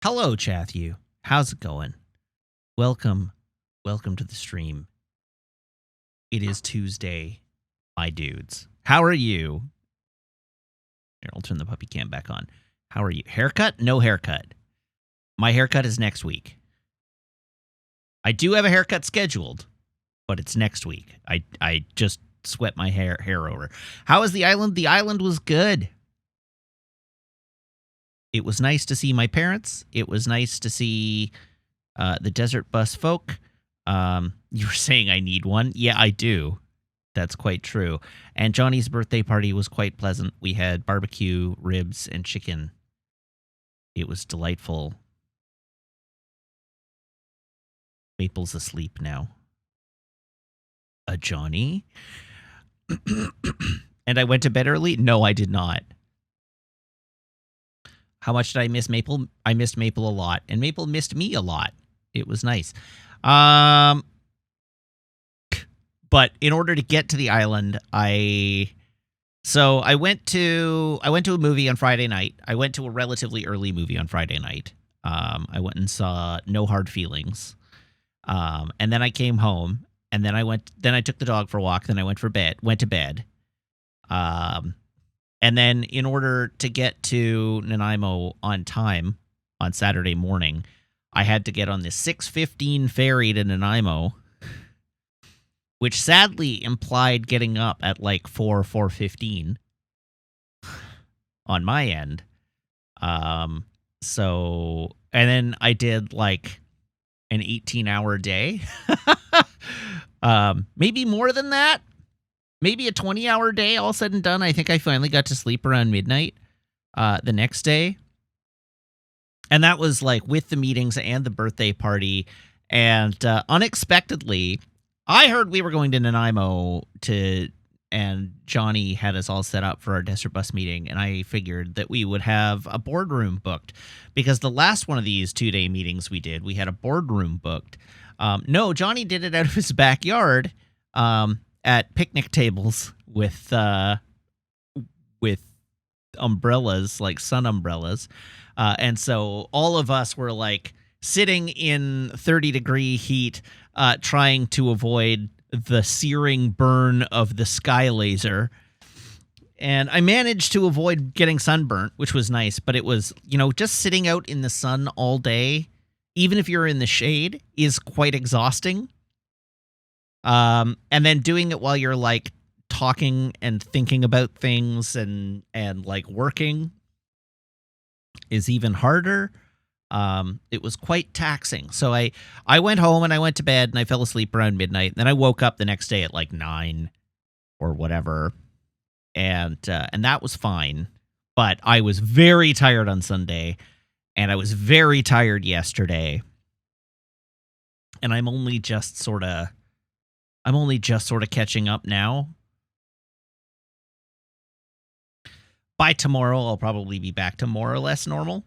Hello, Chathew. How's it going? Welcome, welcome to the stream. It is Tuesday, my dudes. How are you? Here, I'll turn the puppy cam back on. How are you? Haircut? No haircut. My haircut is next week. I do have a haircut scheduled, but it's next week. I just sweat my hair over. How was the island? The island was good. It was nice to see my parents. It was nice to see the desert bus folk. You were saying I need one. Yeah, I do. That's quite true. And Johnny's birthday party was quite pleasant. We had barbecue, ribs, and chicken. It was delightful. Maple's asleep now. Johnny? And I went to bed early? No, I did not. How much did I miss Maple? I missed Maple a lot. And Maple missed me a lot. It was nice. But in order to get to the island, I went to a movie on Friday night. I went to a relatively early movie on Friday night. I went and saw No Hard Feelings. And then I came home, and then I took the dog for a walk, then I went to bed. And then in order to get to Nanaimo on time on Saturday morning, I had to get on the 6:15 ferry to Nanaimo, which sadly implied getting up at like 4:15 on my end. And then I did like an 18-hour day. Maybe more than that. Maybe a 20-hour day, all said and done. I think I finally got to sleep around midnight the next day. And that was like with the meetings and the birthday party. And unexpectedly, I heard we were going to Nanaimo and Johnny had us all set up for our desert bus meeting. And I figured that we would have a boardroom booked because the last one of these 2-day meetings we had a boardroom booked. No, Johnny did it out of his backyard at picnic tables with umbrellas, like sun umbrellas. And so all of us were like sitting in 30-degree heat, trying to avoid the searing burn of the sky laser. And I managed to avoid getting sunburnt, which was nice. But it was, just sitting out in the sun all day, even if you're in the shade, is quite exhausting. And then doing it while you're like talking and thinking about things and like working is even harder. It was quite taxing. So I went home and I went to bed and I fell asleep around midnight. And then I woke up the next day at like 9 or whatever. And that was fine. But I was very tired on Sunday and I was very tired yesterday. And I'm only just sort of catching up now. By tomorrow, I'll probably be back to more or less normal.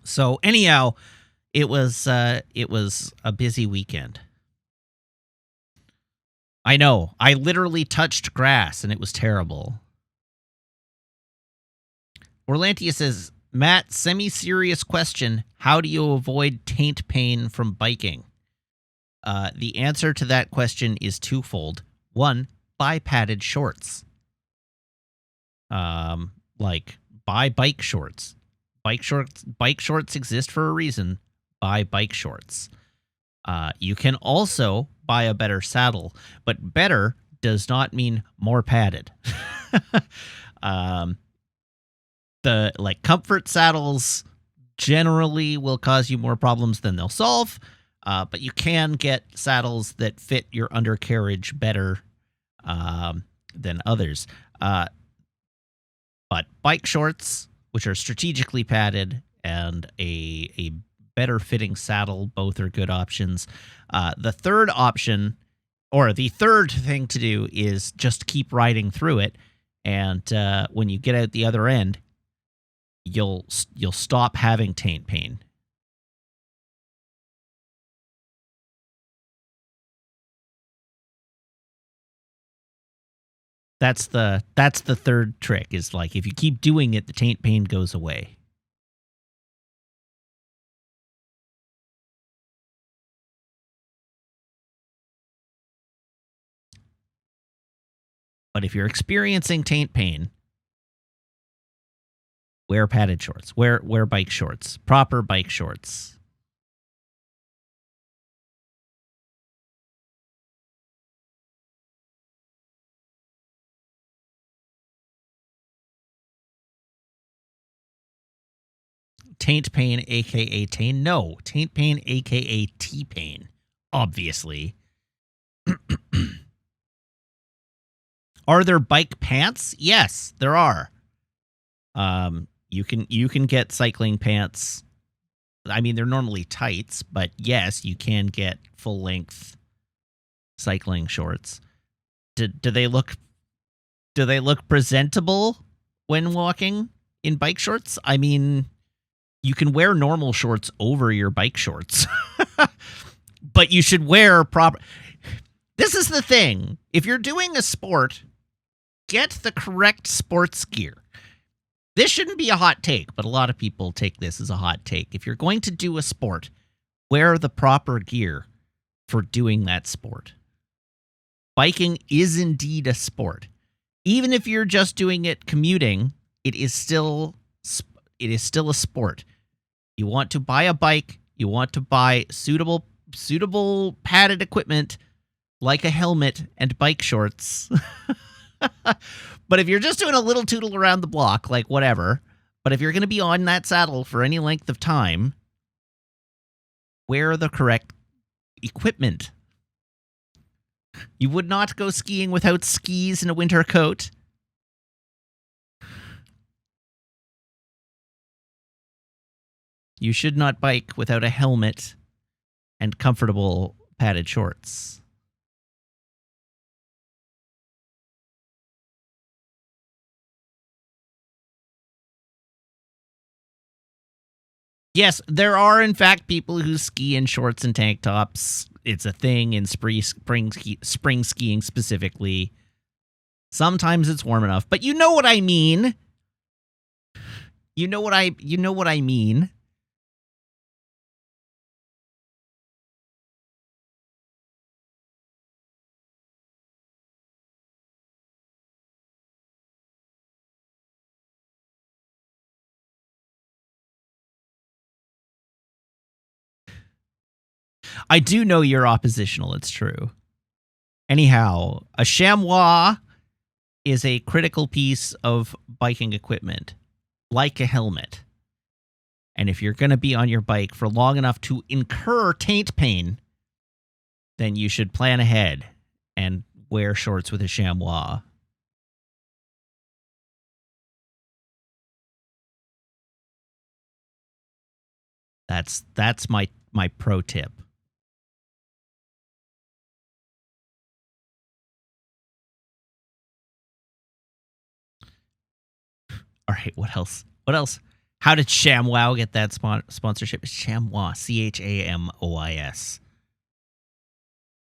So anyhow, it was a busy weekend. I know. I literally touched grass and it was terrible. Orlantia says, Matt, semi-serious question. How do you avoid taint pain from biking? The answer to that question is twofold. One, buy padded shorts. Like buy bike shorts. Bike shorts exist for a reason. Buy bike shorts. You can also buy a better saddle, but better does not mean more padded. The like comfort saddles generally will cause you more problems than they'll solve. But you can get saddles that fit your undercarriage better than others. But bike shorts, which are strategically padded, and a better fitting saddle, both are good options. The third option, or the third thing to do, is just keep riding through it. And when you get out the other end, you'll stop having taint pain. That's the third trick, is like if you keep doing it, the taint pain goes away. But if you're experiencing taint pain, wear padded shorts. Wear bike shorts. Proper bike shorts. Taint pain, aka taint. No, taint pain, aka T-pain. Obviously. Are there bike pants? Yes, there are. You can get cycling pants. I mean, they're normally tights, but yes, you can get full length cycling shorts. Do they look presentable when walking in bike shorts? I mean, you can wear normal shorts over your bike shorts. But you should wear proper. This is the thing. If you're doing a sport, get the correct sports gear. This shouldn't be a hot take, but a lot of people take this as a hot take. If you're going to do a sport, wear the proper gear for doing that sport. Biking is indeed a sport. Even if you're just doing it commuting, it is still a sport. You want to buy a bike, you want to buy suitable padded equipment like a helmet and bike shorts. But if you're just doing a little tootle around the block, like whatever, but if you're going to be on that saddle for any length of time, wear the correct equipment. You would not go skiing without skis and a winter coat. You should not bike without a helmet and comfortable padded shorts. Yes, there are, in fact, people who ski in shorts and tank tops. It's a thing in spring skiing specifically. Sometimes it's warm enough, but you know what I mean. You know what I mean. I do know you're oppositional, it's true. Anyhow, a chamois is a critical piece of biking equipment, like a helmet. And if you're going to be on your bike for long enough to incur taint pain, then you should plan ahead and wear shorts with a chamois. That's my pro tip. All right, what else? What else? How did ShamWow get that sponsorship? Chamois, Chamois.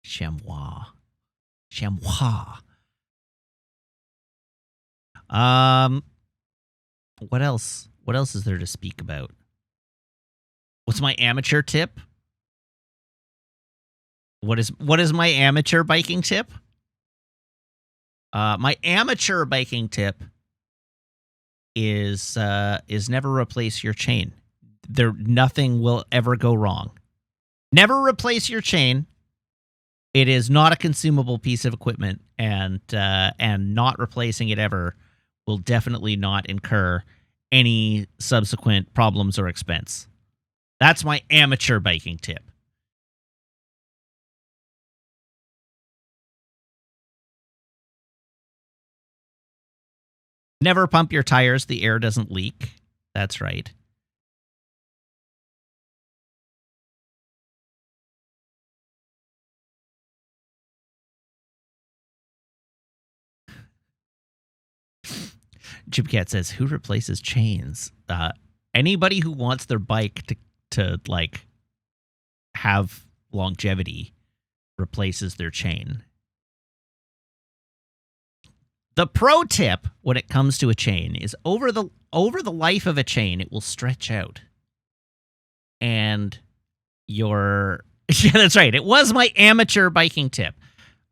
Chamois. Chamois. What else? What else is there to speak about? What's my amateur tip? What is my amateur biking tip? My amateur biking tip is never replace your chain. Nothing will ever go wrong. Never replace your chain. It is not a consumable piece of equipment, and not replacing it ever will definitely not incur any subsequent problems or expense. That's my amateur biking tip. Never pump your tires. The air doesn't leak. That's right. Jibcat says, "Who replaces chains? Anybody who wants their bike to like have longevity replaces their chain. The pro tip when it comes to a chain is over the life of a chain, it will stretch out. And yeah, that's right. It was my amateur biking tip.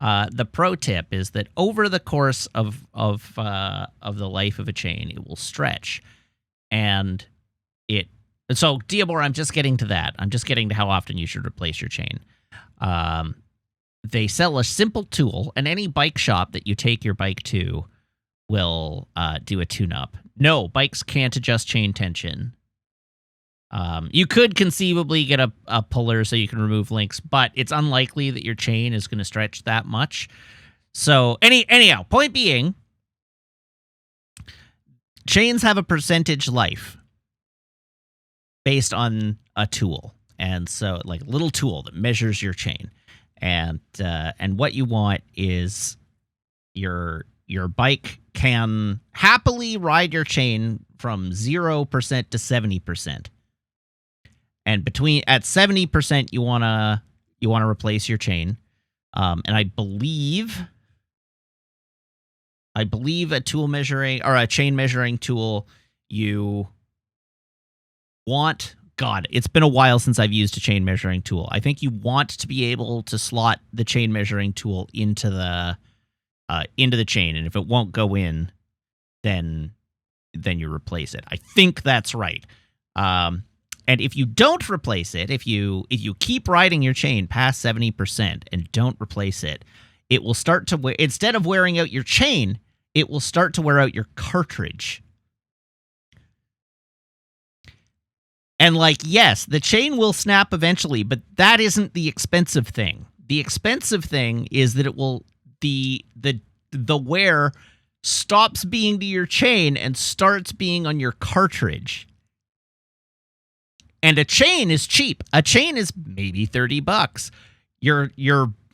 The pro tip is that over the course of the life of a chain, it will stretch, and it. So, Diabor, I'm just getting to that. I'm just getting to how often you should replace your chain. They sell a simple tool, and any bike shop that you take your bike to will do a tune-up. No, bikes can't adjust chain tension. You could conceivably get a puller so you can remove links, but it's unlikely that your chain is going to stretch that much. So anyhow, point being, chains have a percentage life based on a tool. And so like a little tool that measures your chain. And what you want is your bike can happily ride your chain from 0% to 70%. And at 70%, you wanna replace your chain. And I believe a tool measuring or a chain measuring tool, you want. God, it's been a while since I've used a chain measuring tool. I think you want to be able to slot the chain measuring tool into the chain, and if it won't go in, then you replace it. I think that's right. And if you don't replace it, if you keep riding your chain past 70% and don't replace it, it will start to instead of wearing out your chain, it will start to wear out your cartridge. And yes, the chain will snap eventually, but that isn't the expensive thing. The expensive thing is that it will the wear stops being to your chain and starts being on your cartridge. And a chain is cheap. A chain is maybe $30. Your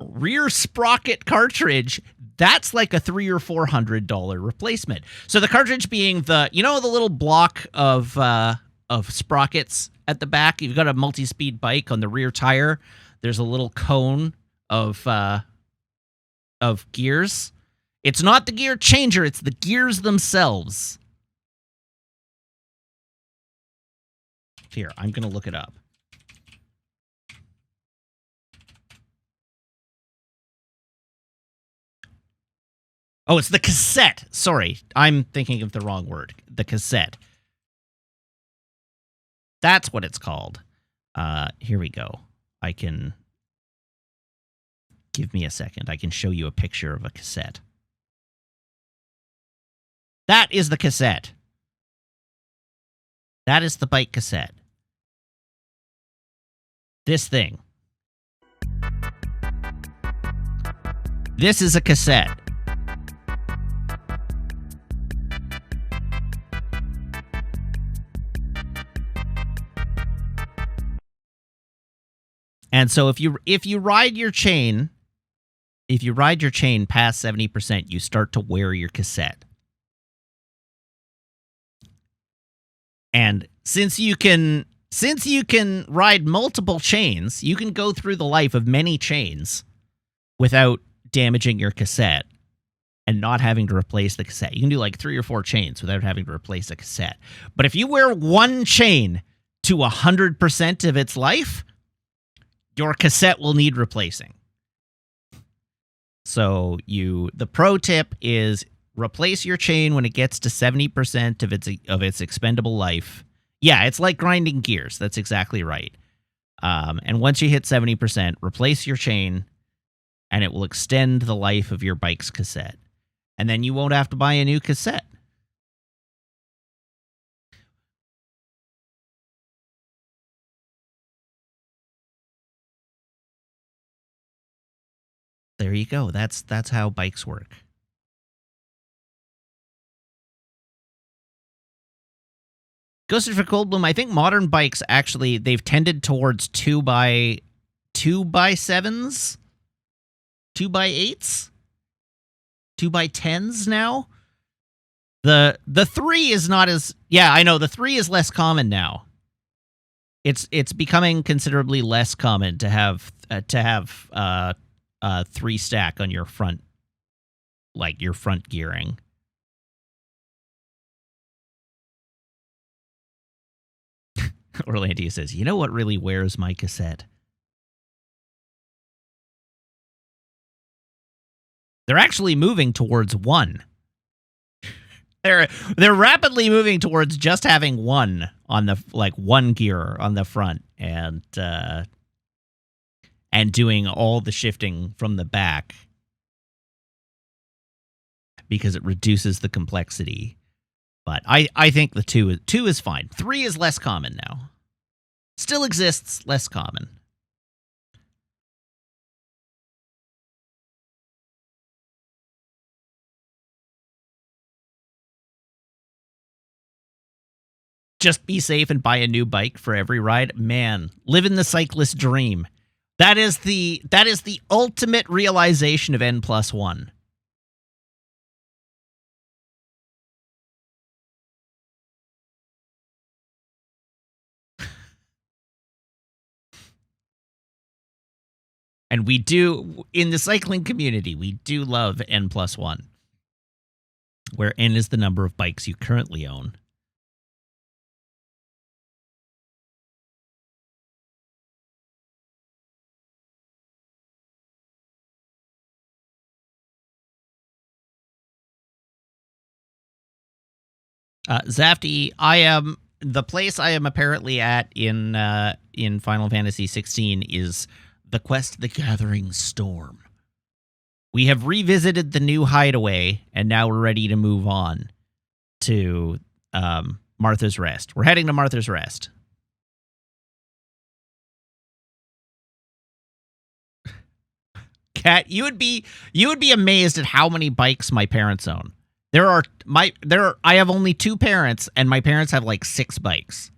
rear sprocket cartridge, that's like a $300 or $400 replacement. So the cartridge being the little block of sprockets at the back. You've got a multi-speed bike on the rear tire. There's a little cone of gears. It's not the gear changer. It's the gears themselves. Here, I'm going to look it up. Oh, it's the cassette. Sorry, I'm thinking of the wrong word. The cassette. That's what it's called. Here we go. Give me a second. I can show you a picture of a cassette. That is the cassette. That is the bike cassette. This thing. This is a cassette. And so if you ride your chain past 70%, you start to wear your cassette. And since you can ride multiple chains, you can go through the life of many chains without damaging your cassette and not having to replace the cassette. You can do like 3 or 4 chains without having to replace a cassette. But if you wear one chain to 100% of its life, your cassette will need replacing. So the pro tip is replace your chain when it gets to 70% of its expendable life. Yeah, it's like grinding gears. That's exactly right. And once you hit 70%, replace your chain, and it will extend the life of your bike's cassette. And then you won't have to buy a new cassette. There you go. That's how bikes work. Ghosted for Coldbloom, I think modern bikes actually, they've tended towards 2x7s, 2x8s, 2x10s now. The 3 is not as, yeah, I know, the 3 is less common now. It's becoming considerably less common to have 3 stack on your front like your front gearing. Orlandia says, you know what really wears my cassette? They're actually moving towards one. They're rapidly moving towards just having one on the one gear on the front and doing all the shifting from the back because it reduces the complexity. But I think the two is fine. 3 is less common now. Still exists, less common. Just be safe and buy a new bike for every ride. Man, living the cyclist dream. That is the ultimate realization of N+1. And we do, in the cycling community, we do love N+1, where N is the number of bikes you currently own. Zafty, the place I am apparently at in Final Fantasy 16 is the Quest of the Gathering Storm. We have revisited the new hideaway, and now we're ready to move on to Martha's Rest. We're heading to Martha's Rest. Kat, you would be amazed at how many bikes my parents own. I have only 2 parents, and my parents have like 6 bikes.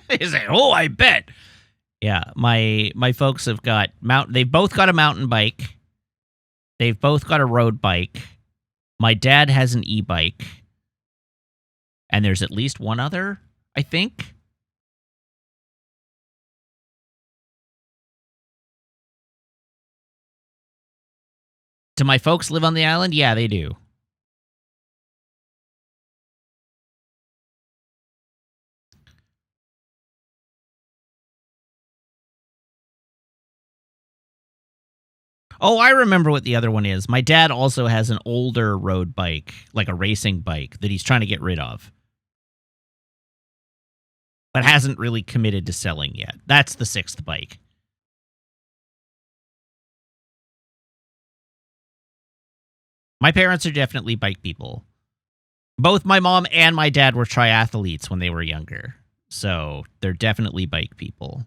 He's like, oh, I bet. Yeah, my folks have got they've both got a mountain bike. They've both got a road bike. My dad has an e-bike. And there's at least one other, I think. Do my folks live on the island? Yeah, they do. Oh, I remember what the other one is. My dad also has an older road bike, like a racing bike, that he's trying to get rid of. But hasn't really committed to selling yet. That's the 6th bike. My parents are definitely bike people. Both my mom and my dad were triathletes when they were younger. So they're definitely bike people.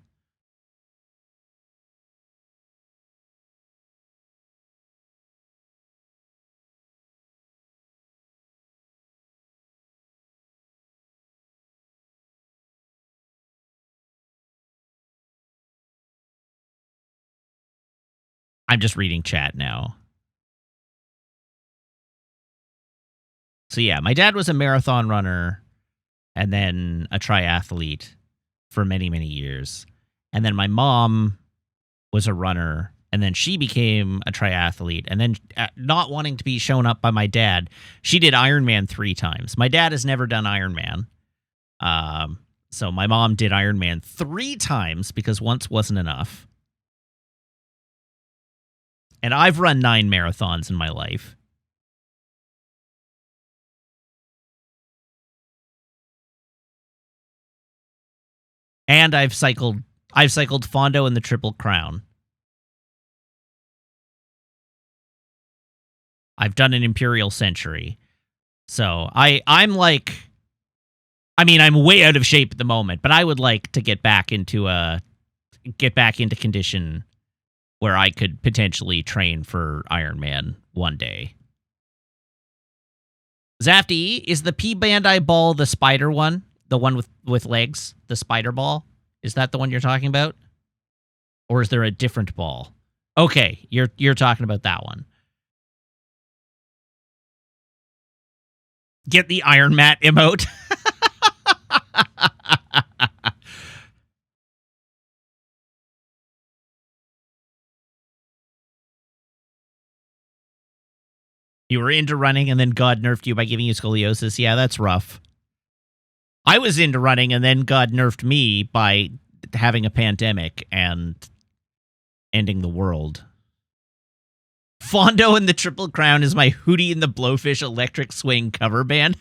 I'm just reading chat now. So yeah, my dad was a marathon runner and then a triathlete for many, many years. And then my mom was a runner, and then she became a triathlete. And then not wanting to be shown up by my dad, she did Ironman 3 times. My dad has never done Ironman. So my mom did Ironman 3 times because once wasn't enough. And I've run 9 marathons in my life. And I've cycled Fondo and the Triple Crown. I've done an Imperial Century. So I'm like, I mean, I'm way out of shape at the moment, but I would like to get back into condition where I could potentially train for Ironman one day. Zafty, is the P Bandai ball the spider one? The one with legs? The spider ball? Is that the one you're talking about? Or is there a different ball? Okay, you're talking about that one. Get the Iron Mat emote. You were into running and then God nerfed you by giving you scoliosis. Yeah, that's rough. I was into running and then God nerfed me by having a pandemic and ending the world. Fondo and the Triple Crown is my Hootie and the Blowfish Electric Swing cover band.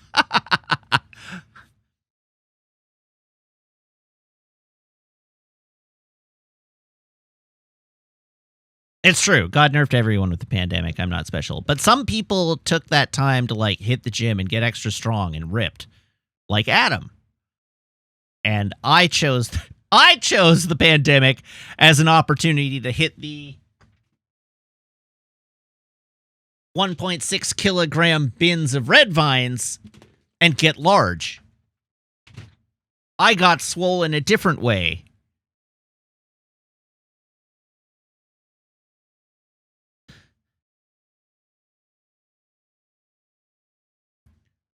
It's true. God nerfed everyone with the pandemic. I'm not special. But some people took that time to like hit the gym and get extra strong and ripped. Like Adam. And I chose the pandemic as an opportunity to hit the 1.6 kilogram bins of red vines and get large. I got swollen a different way.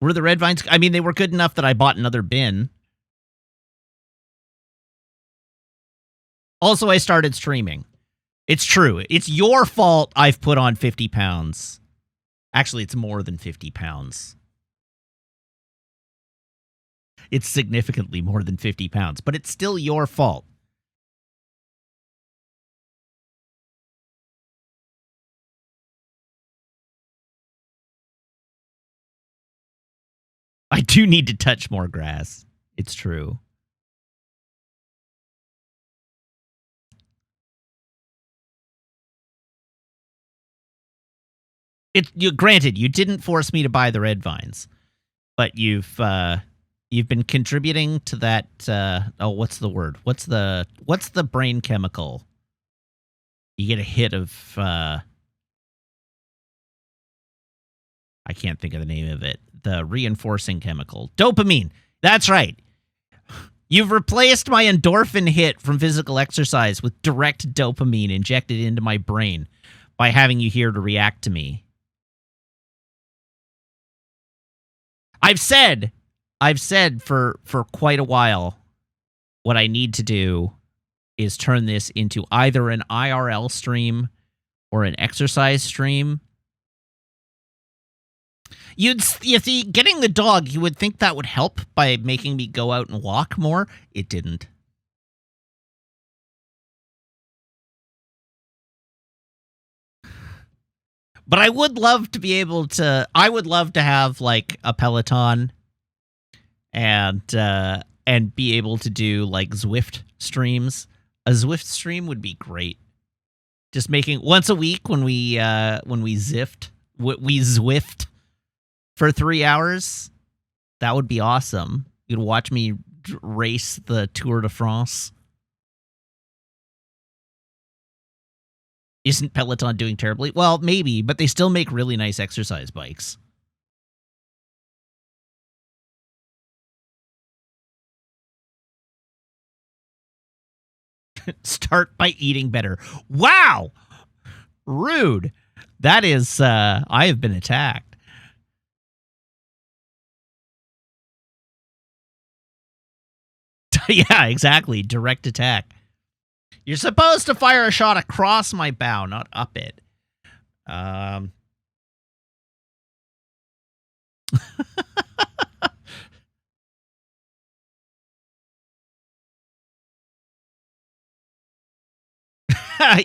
Were the red vines? I mean, they were good enough that I bought another bin. Also, I started streaming. It's true. It's your fault I've put on 50 pounds. Actually, it's more than 50 pounds. It's significantly more than 50 pounds, but it's still your fault. I do need to touch more grass. It's true. Granted, you didn't force me to buy the red vines, but you've been contributing to that. What's the word? What's the brain chemical? You get a hit of. I can't think of the name of it. The reinforcing chemical, dopamine. That's right. You've replaced my endorphin hit from physical exercise with direct dopamine injected into my brain by having you here to react to me. I've said for quite a while what I need to do is turn this into either an IRL stream or an exercise stream. You see, getting the dog, you would think that would help by making me go out and walk more. It didn't. But I would love to be able to. I would love to have like a Peloton, and be able to do like Zwift streams. A Zwift stream would be great. Just making once a week when we Zwift for 3 hours. That would be awesome. You'd watch me race the Tour de France. Isn't Peloton doing terribly? Well, maybe, but they still make really nice exercise bikes. Start by eating better. Wow! Rude. That is, I have been attacked. Yeah, exactly. Direct attack. You're supposed to fire a shot across my bow, not up it.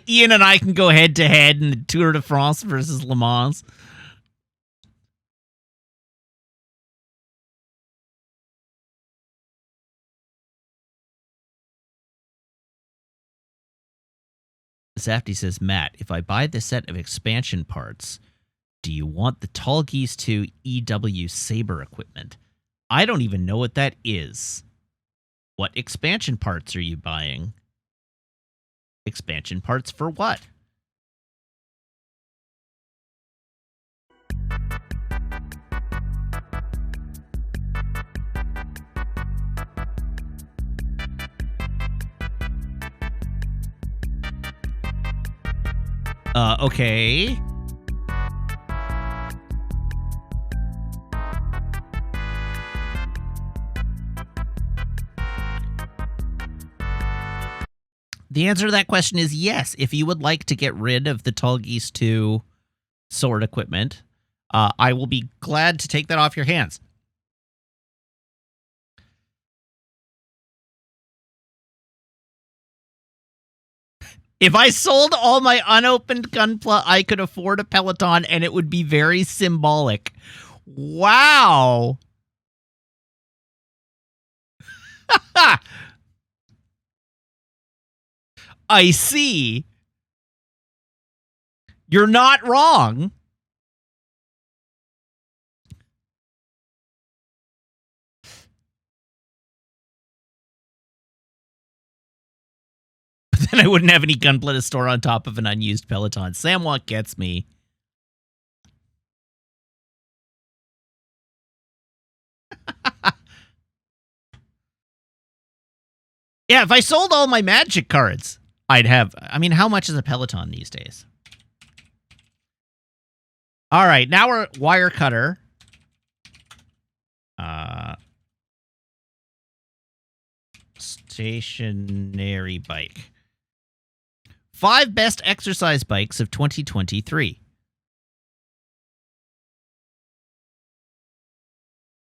Ian and I can go head to head in the Tour de France versus Le Mans. Safety says, Matt, if I buy the set of expansion parts, do you want the Tall Geese 2 EW Saber equipment? I don't even know what that is. What expansion parts are you buying? Expansion parts for what? Okay. The answer to that question is yes. If you would like to get rid of the Tall Geese 2 sword equipment, I will be glad to take that off your hands. If I sold all my unopened Gunpla, I could afford a Peloton, and it would be very symbolic. Wow. I see. You're not wrong. But then I wouldn't have any Gunpla to store on top of an unused Peloton. Samwalk gets me. Yeah, if I sold all my Magic cards, I'd have... I mean, how much is a Peloton these days? All right, now we're wire cutter. Stationary bike. 5 best exercise bikes of 2023.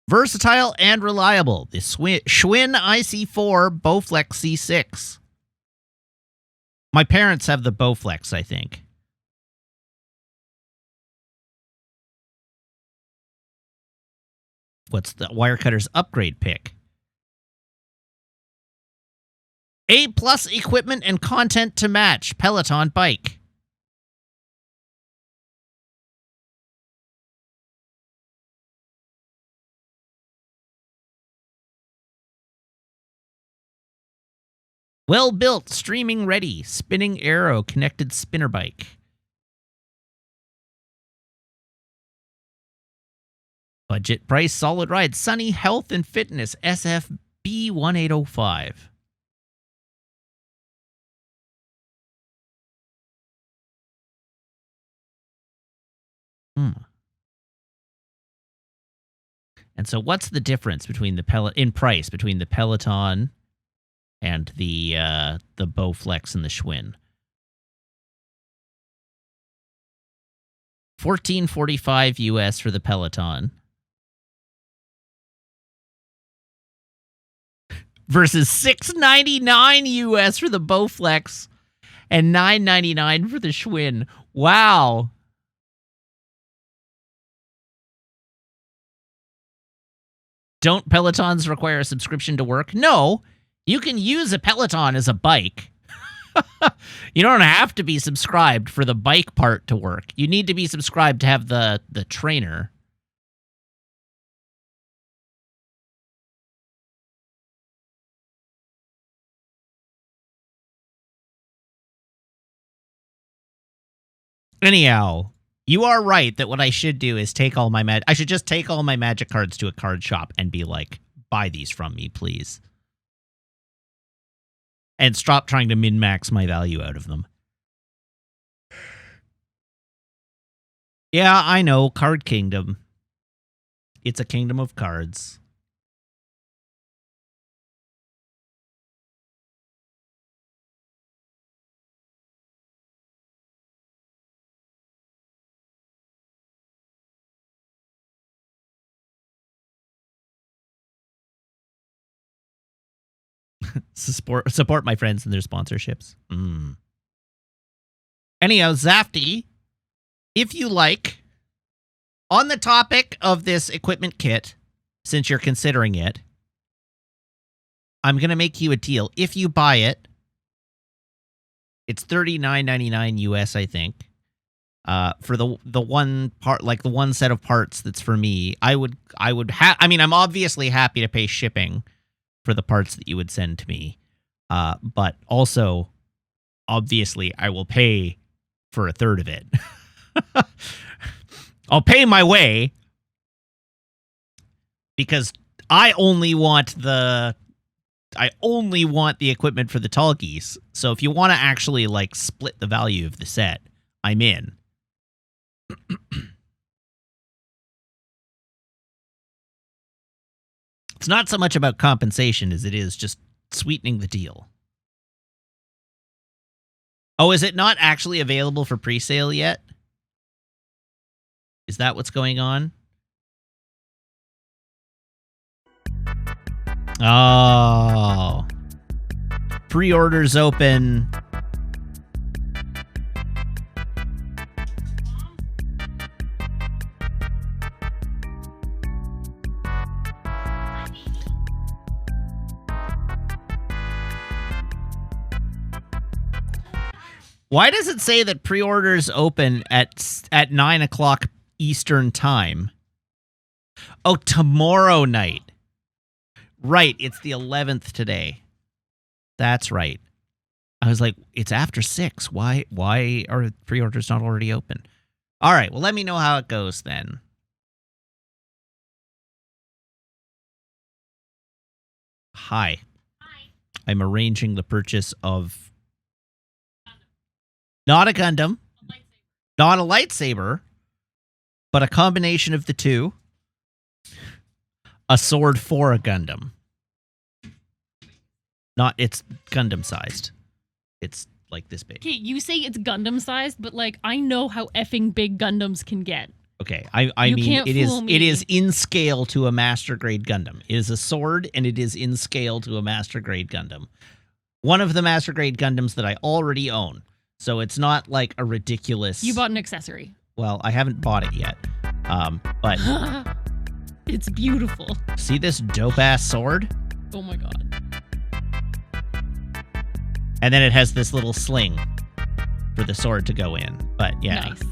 Versatile and reliable. The Schwinn IC4 Bowflex C6. My parents have the Bowflex, I think. What's the Wirecutter's upgrade pick? A+ equipment and content to match. Peloton bike. Well-built, streaming ready, spinning arrow, connected spinner bike. Budget price, solid ride, Sunny Health and Fitness, SFB 1805. And so what's the difference between the in price between the Peloton and the Bowflex and the Schwinn? $14.45 US for the Peloton versus $6.99 US for the Bowflex and $9.99 for the Schwinn. Wow. Don't Pelotons require a subscription to work? No, you can use a Peloton as a bike. You don't have to be subscribed for the bike part to work. You need to be subscribed to have the trainer. Anyhow, you are right that what I should do is take all my I should just take all my Magic cards to a card shop and be like, buy these from me, please. And stop trying to min-max my value out of them. Yeah, I know, Card Kingdom. It's a kingdom of cards. Support my friends and their sponsorships. Anyhow, Zafty, if you like, on the topic of this equipment kit, since you're considering it, I'm going to make you a deal. If you buy it, it's $39.99 US, I think. For the one part, like the one set of parts that's for me, I mean, I'm obviously happy to pay shipping for the parts that you would send to me. But also, obviously, I will pay for a third of it. I'll pay my way because I only want the equipment for the Tall Geese. So if you want to actually like split the value of the set, I'm in. It's not so much about compensation as it is just sweetening the deal. Oh, is it not actually available for pre-sale yet? Is that what's going on? Oh. Pre-orders open. Why does it say that pre-orders open at 9 o'clock Eastern time? Oh, tomorrow night. Right, it's the 11th today. That's right. I was like, it's after 6. Why are pre-orders not already open? All right, well, let me know how it goes then. Hi. I'm arranging the purchase of not a Gundam, not a lightsaber, but a combination of the two. A sword for a Gundam. It's Gundam sized. It's like this big. Okay, you say it's Gundam sized, but like I know how effing big Gundams can get. Okay, I mean it is in scale to a master grade Gundam. It is a sword and it is in scale to a master grade Gundam. One of the master grade Gundams that I already own. So it's not like a ridiculous. You bought an accessory. Well, I haven't bought it yet. But it's beautiful. See this dope ass sword? Oh my god. And then it has this little sling for the sword to go in. But yeah. Nice.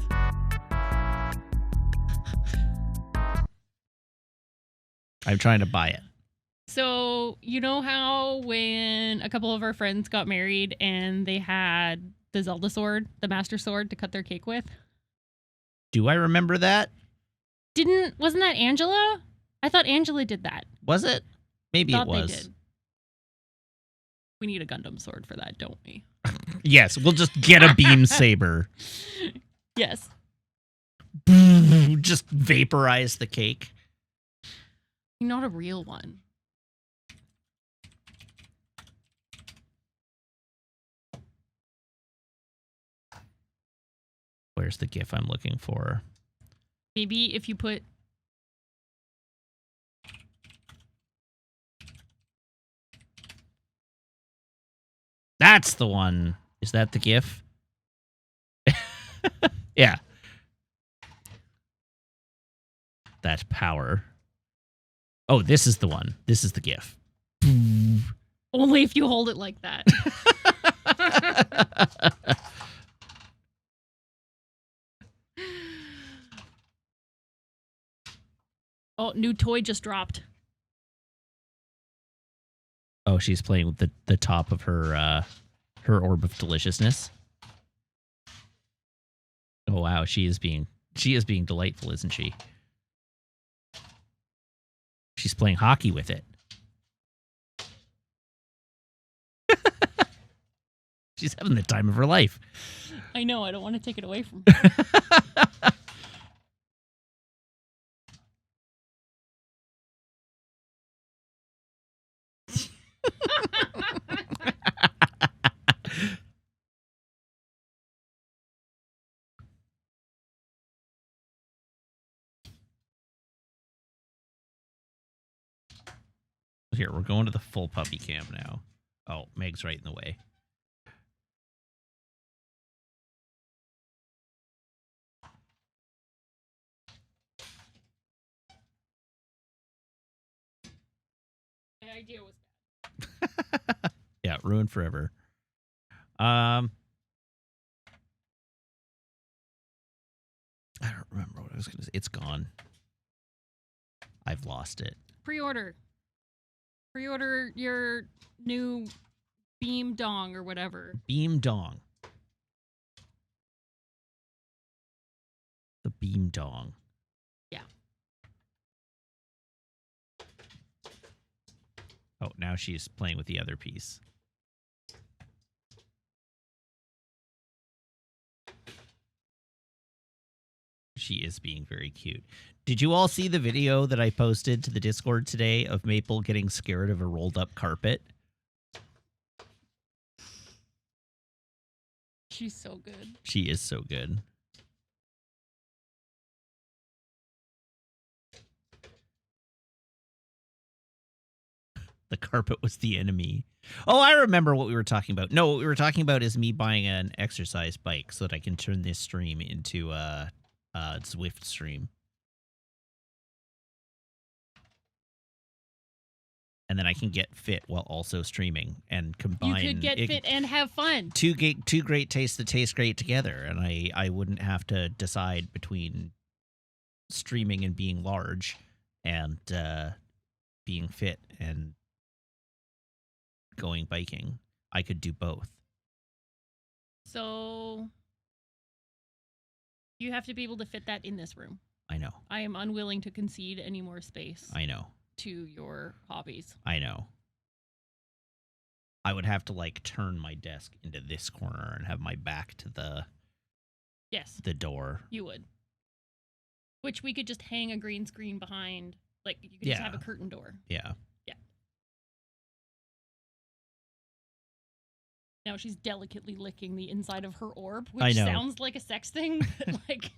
I'm trying to buy it. So, you know how when a couple of our friends got married and they had the Zelda sword, the Master Sword, to cut their cake with? Do I remember that? Wasn't that Angela? I thought Angela did that. Was it? Maybe it was. They did. We need a Gundam sword for that, don't we? Yes, we'll just get a beam saber. Yes. Just vaporize the cake. Not a real one. Where's the GIF I'm looking for? Maybe if you put... That's the one. Is that the GIF? Yeah. That's power. Oh, this is the one. This is the GIF. Only if you hold it like that. Oh, new toy just dropped. Oh, she's playing with the top of her orb of deliciousness. Oh wow, she is being delightful, isn't she? She's playing hockey with it. She's having the time of her life. I know, I don't want to take it away from her. Here, we're going to the full puppy cam now. Oh, Meg's right in the way. My idea was bad. Yeah, ruined forever. I don't remember what I was going to say. It's gone. I've lost it. Pre-order your new Beam Dong or whatever. Beam Dong. The Beam Dong. Yeah. Oh, now she's playing with the other piece. She is being very cute. Did you all see the video that I posted to the Discord today of Maple getting scared of a rolled up carpet? She's so good. She is so good. The carpet was the enemy. Oh, I remember what we were talking about. No, what we were talking about is me buying an exercise bike so that I can turn this stream into a Zwift stream. And then I can get fit while also streaming and combine. You could get fit and have fun. Two great tastes that taste great together, and I wouldn't have to decide between streaming and being large and being fit and going biking. I could do both. So you have to be able to fit that in this room. I know. I am unwilling to concede any more space. I know. To your hobbies. I know. I would have to like turn my desk into this corner and have my back to the the door. You would. Which we could just hang a green screen behind. Like you could just have a curtain door. Yeah. Yeah. Now she's delicately licking the inside of her orb, which sounds like a sex thing, but like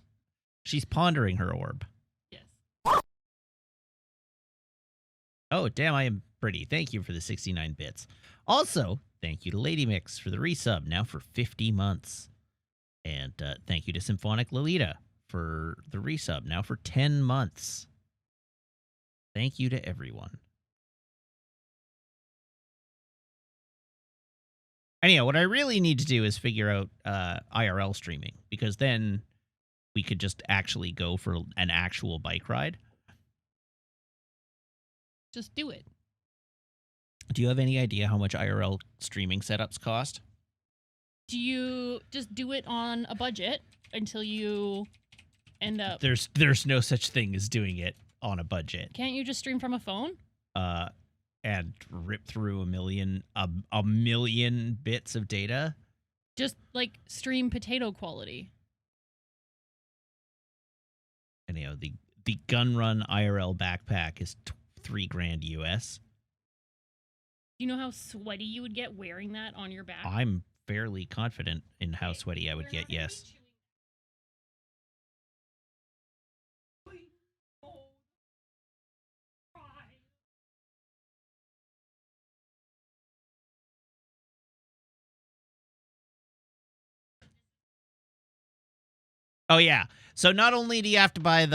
she's pondering her orb. Oh, damn, I am pretty. Thank you for the 69 bits. Also, thank you to Lady Mix for the resub, now for 50 months. And thank you to Symphonic Lolita for the resub, now for 10 months. Thank you to everyone. Anyhow, what I really need to do is figure out IRL streaming, because then we could just actually go for an actual bike ride. Just do it. Do you have any idea how much IRL streaming setups cost? Do you just do it on a budget until you end up... There's no such thing as doing it on a budget. Can't you just stream from a phone? And rip through a million bits of data? Just, like, stream potato quality. Anyhow, the Gun Run IRL backpack is $3,000 US. Do you know how sweaty you would get wearing that on your back? I'm fairly confident in how sweaty I would get, yes. Oh, yeah. So not only do you have to buy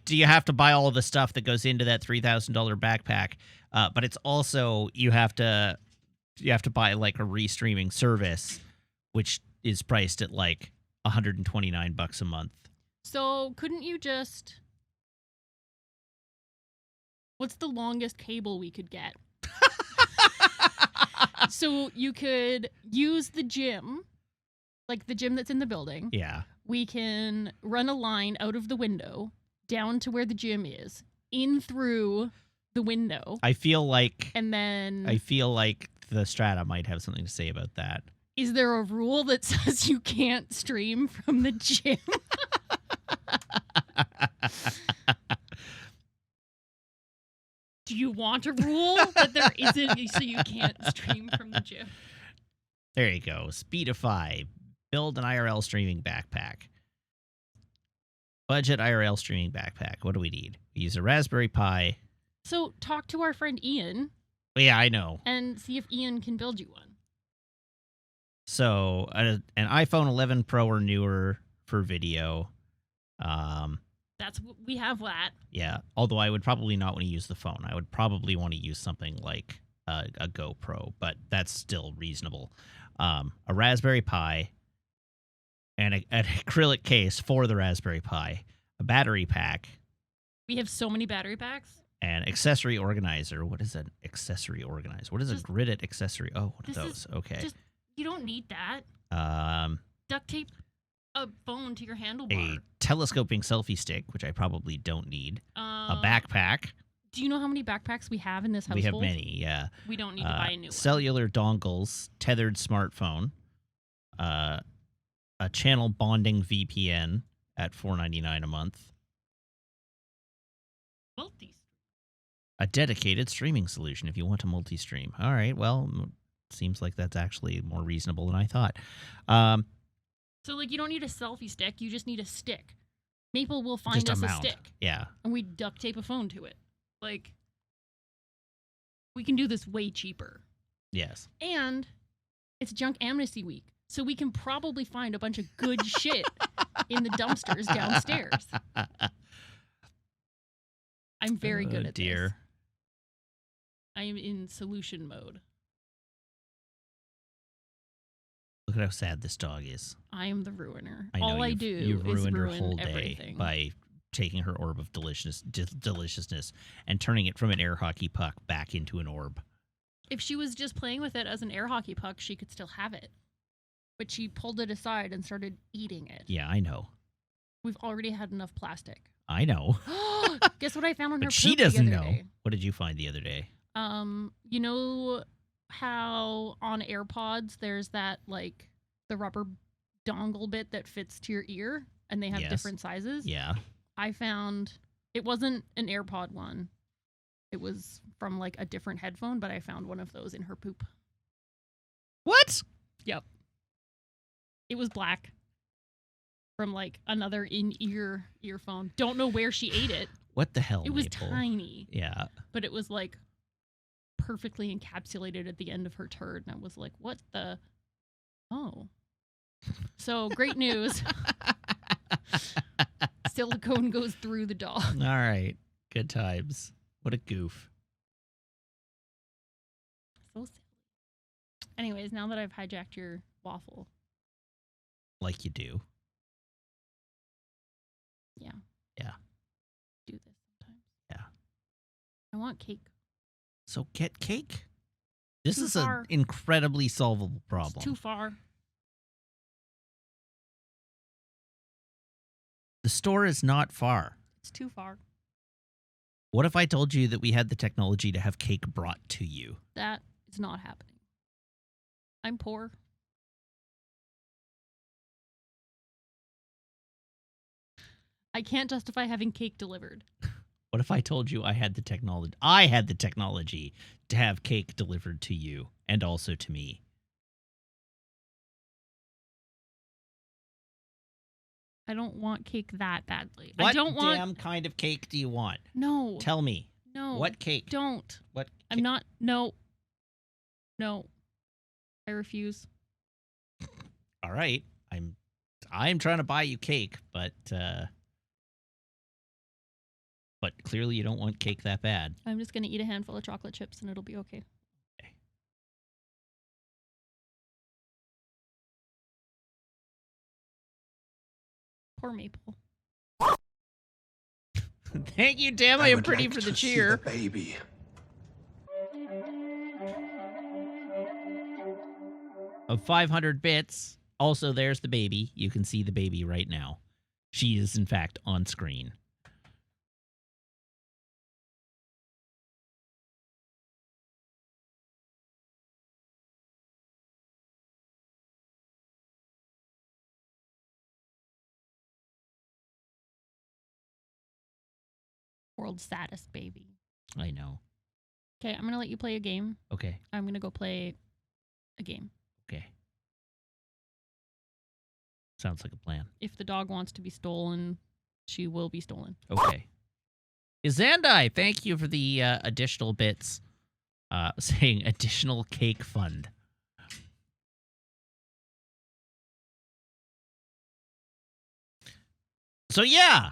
do you have to buy all of the stuff that goes into that $3,000 backpack, but it's also you have to buy like a restreaming service, which is priced at like $129 a month. So couldn't you just... What's the longest cable we could get? So you could use the gym, like the gym that's in the building. Yeah. We can run a line out of the window down to where the gym is, in through the window. I feel like the Strata might have something to say about that. Is there a rule that says you can't stream from the gym? Do you want a rule that there isn't so you can't stream from the gym? There you go. Speedify. Build an IRL streaming backpack. Budget IRL streaming backpack. What do we need? We use a Raspberry Pi. So talk to our friend Ian. Yeah, I know. And see if Ian can build you one. So an iPhone 11 Pro or newer for video. We have that. Yeah, although I would probably not want to use the phone. I would probably want to use something like a GoPro, but that's still reasonable. A Raspberry Pi. And an acrylic case for the Raspberry Pi, a battery pack. We have so many battery packs. An accessory organizer. What is an accessory organizer? What is a gridded accessory? Oh, one of those. Okay. You don't need that. Duct tape a phone to your handlebar. A telescoping selfie stick, which I probably don't need. A backpack. Do you know how many backpacks we have in this household? We have many, yeah. We don't need to buy a new one. Cellular dongles, tethered smartphone, a channel bonding VPN, at $4.99 a month. Multi. A dedicated streaming solution if you want to multi-stream. All right, well, seems like that's actually more reasonable than I thought. So, like, you don't need a selfie stick. You just need a stick. Maple will find just us a mount. stick. Yeah. And we duct tape a phone to it. Like, we can do this way cheaper. Yes. And it's Junk Amnesty Week. So we can probably find a bunch of good shit in the dumpsters downstairs. I'm very good at this. I am in solution mode. Look at how sad this dog is. I am the ruiner. I know All I do you've is ruined her ruin whole day everything. by taking her orb of deliciousness and turning it from an air hockey puck back into an orb. If she was just playing with it as an air hockey puck, she could still have it. But she pulled it aside and started eating it. Yeah, I know. We've already had enough plastic. I know. Guess what I found on her But poop she doesn't the other know. day? What did you find the other day? You know how on AirPods there's that, like, the rubber dongle bit that fits to your ear and they have Yes. different sizes? Yeah. I found, it wasn't an AirPod one. It was from, like, a different headphone, but I found one of those in her poop. What? Yep. It was black. From, like, another in-ear earphone. Don't know where she ate it. What the hell, It was Maple? tiny. Yeah. But it was, like, perfectly encapsulated at the end of her turd. And I was like, what the? Oh. So, great news. Silicone goes through the dog. All right. Good times. What a goof. So silly. Anyways, now that I've hijacked your waffle. Like you do. Yeah. Yeah. Do this sometimes. Yeah. I want cake. So get cake. This Too is far. an incredibly solvable problem. It's too far. The store is not far. It's too far. What if I told you that we had the technology to have cake brought to you? That is not happening. I'm poor. I can't justify having cake delivered. What if I told you I had the technology? I had the technology to have cake delivered to you and also to me. I don't want cake that badly. What I don't want. damn kind of cake do you want? No. Tell me. No. What cake? Don't. What? I'm not. No. No. I refuse. All right. I'm trying to buy you cake, but clearly you don't want cake that bad. I'm just gonna eat a handful of chocolate chips and it'll be okay. Okay. Poor Maple. Thank you, damn I am pretty for the cheer. Baby. Of 500 bits. Also, there's the baby. You can see the baby right now. She is, in fact, on screen. World's saddest baby. I know. Okay, I'm gonna let you play a game. Okay. I'm gonna go play a game. Okay. Sounds like a plan. If the dog wants to be stolen, she will be stolen. Okay. Izandai, thank you for the additional bits. Saying additional cake fund. So yeah,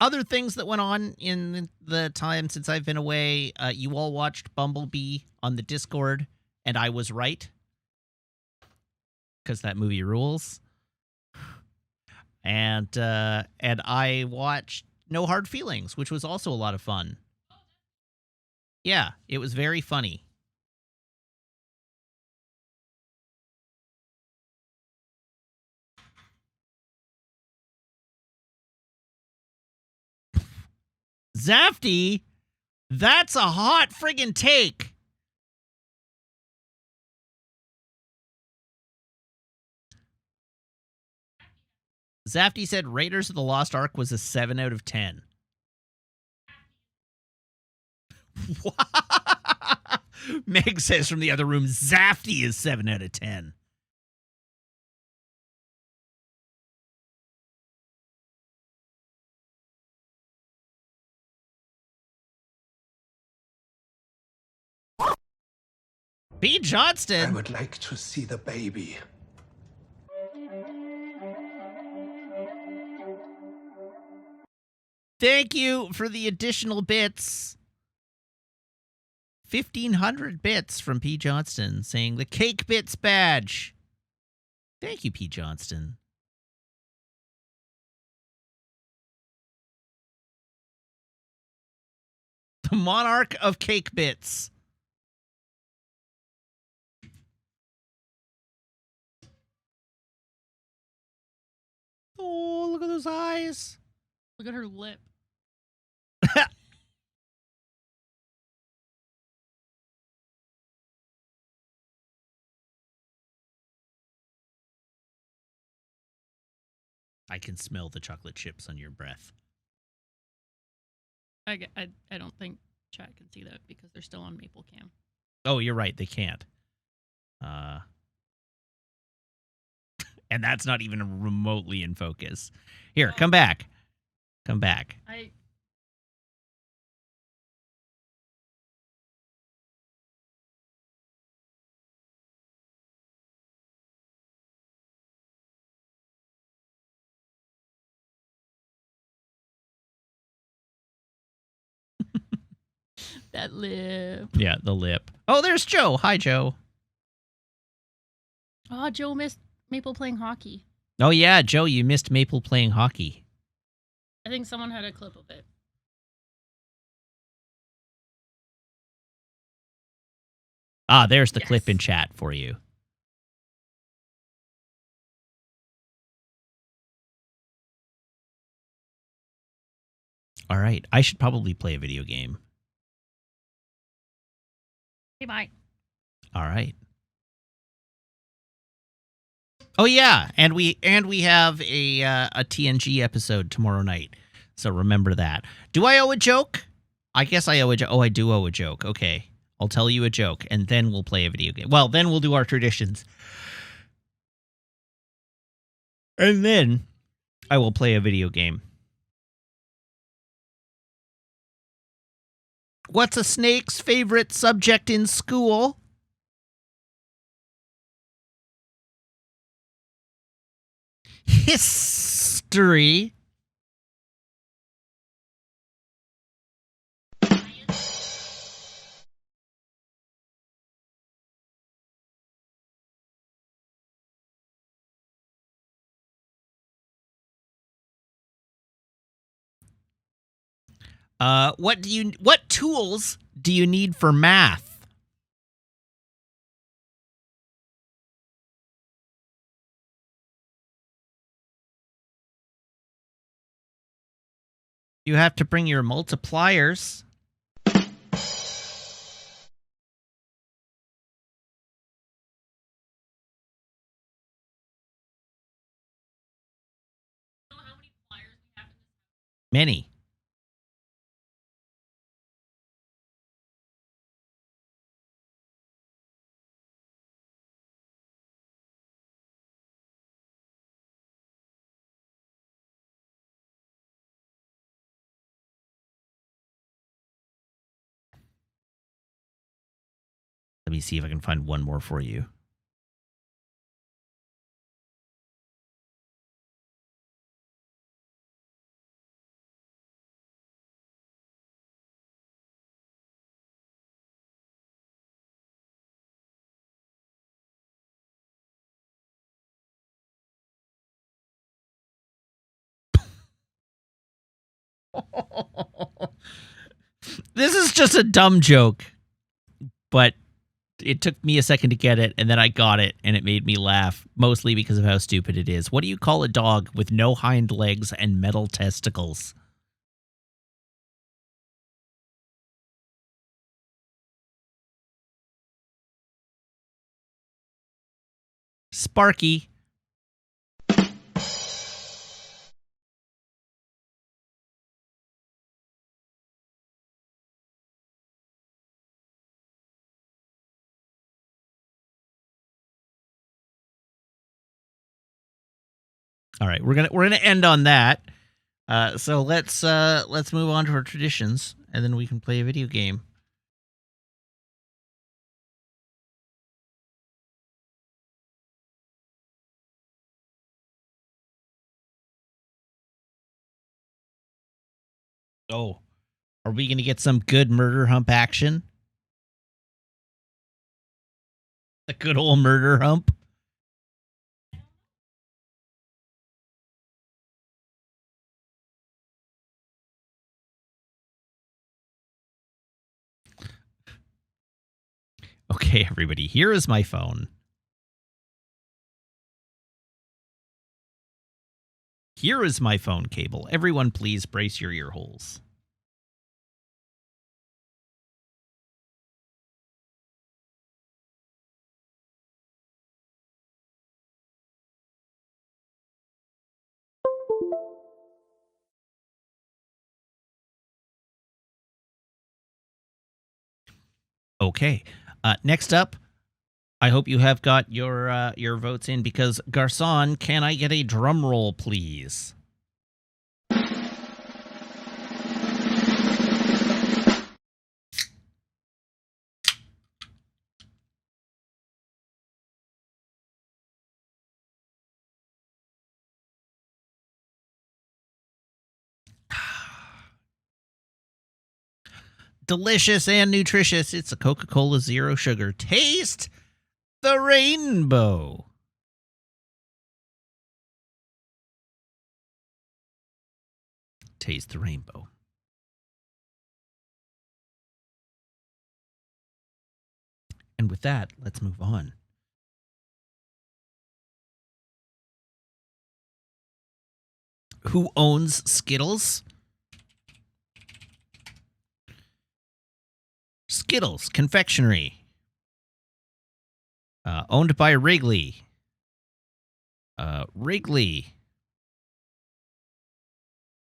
other things that went on in the time since I've been away. You all watched Bumblebee on the Discord, and I was right because that movie rules. And I watched No Hard Feelings, which was also a lot of fun. Yeah, it was very funny. Zafty, that's a hot friggin' take. Zafty said Raiders of the Lost Ark was a 7 out of 10. Meg says from the other room, Zafty is 7 out of 10. B. Johnston. I would like to see the baby. Thank you for the additional bits. 1,500 bits from P. Johnston saying the Cake Bits badge. Thank you, P. Johnston. The monarch of Cake Bits. Oh, look at those eyes. Look at her lip. I can smell the chocolate chips on your breath. I don't think chat can see that because they're still on Maple Cam. Oh, you're right. They can't. And that's not even remotely in focus. Here, come back. Come back. That lip. Yeah, the lip. Oh, there's Joe. Hi, Joe. Oh, Joe missed Maple playing hockey. Oh, yeah, Joe, you missed Maple playing hockey. I think someone had a clip of it. Ah, there's the clip in chat for you. All right, I should probably play a video game. Hey, bye. All right. Oh yeah, and we have a TNG episode tomorrow night. So remember that. Do I owe a joke? I guess I owe a joke. Oh, I do owe a joke. Okay. I'll tell you a joke and then we'll play a video game. Well, then we'll do our traditions. And then I will play a video game. What's a snake's favorite subject in school? History. What tools do you need for math? You have to bring your multipliers. Many. Let me see if I can find one more for you. This is just a dumb joke, but it took me a second to get it, and then I got it, and it made me laugh, mostly because of how stupid it is. What do you call a dog with no hind legs and metal testicles? Sparky. All right, we're gonna end on that. So let's move on to our traditions, and then we can play a video game. Oh, are we gonna get some good murder hump action? A good old murder hump. Okay, everybody, here is my phone. Here is my phone cable. Everyone, please brace your ear holes. Okay. Next up, I hope you have got your votes in, because Garcon, can I get a drum roll, please? Delicious and nutritious. It's a Coca-Cola Zero Sugar. Taste the rainbow. Taste the rainbow. And with that, let's move on. Who owns Skittles? Skittles Confectionery. Owned by Wrigley. Wrigley.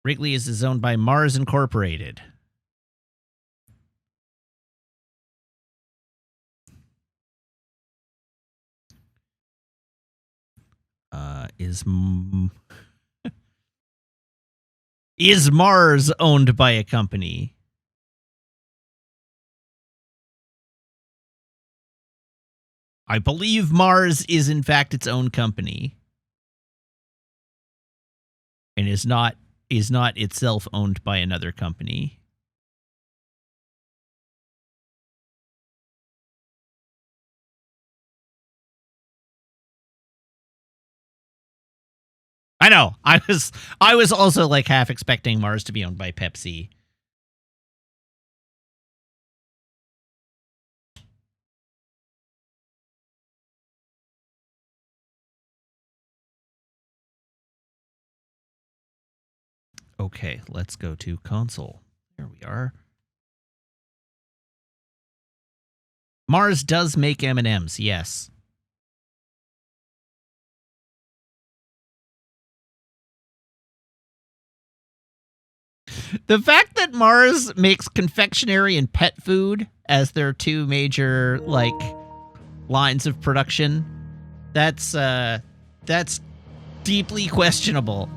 Wrigley is owned by Mars Incorporated. Is Mars owned by a company? I believe Mars is in fact its own company, and is not itself owned by another company. I know. I was also like half expecting Mars to be owned by Pepsi. Okay, let's go to console. There we are. Mars does make M&Ms, yes. The fact that Mars makes confectionery and pet food as their two major like lines of production, that's deeply questionable.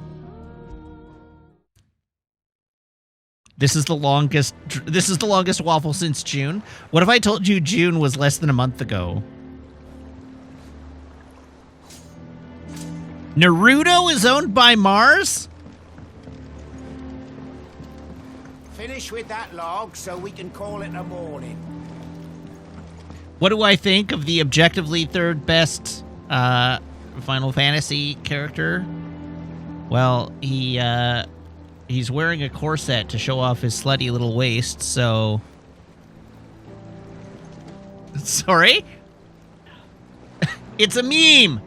This is the longest waffle since June. What if I told you June was less than a month ago? Naruto is owned by Mars? Finish with that log so we can call it a morning. What do I think of the objectively third best Final Fantasy character? Well, he's wearing a corset to show off his slutty little waist, so... Sorry? It's a meme!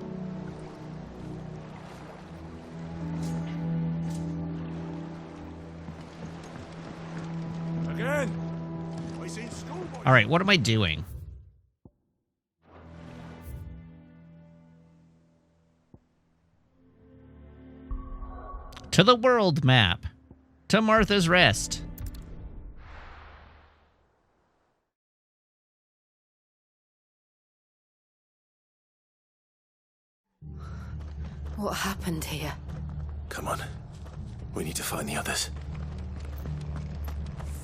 Again. I seen schoolboys. All right, what am I doing? To the world map. To Martha's Rest. What happened here? Come on. We need to find the others.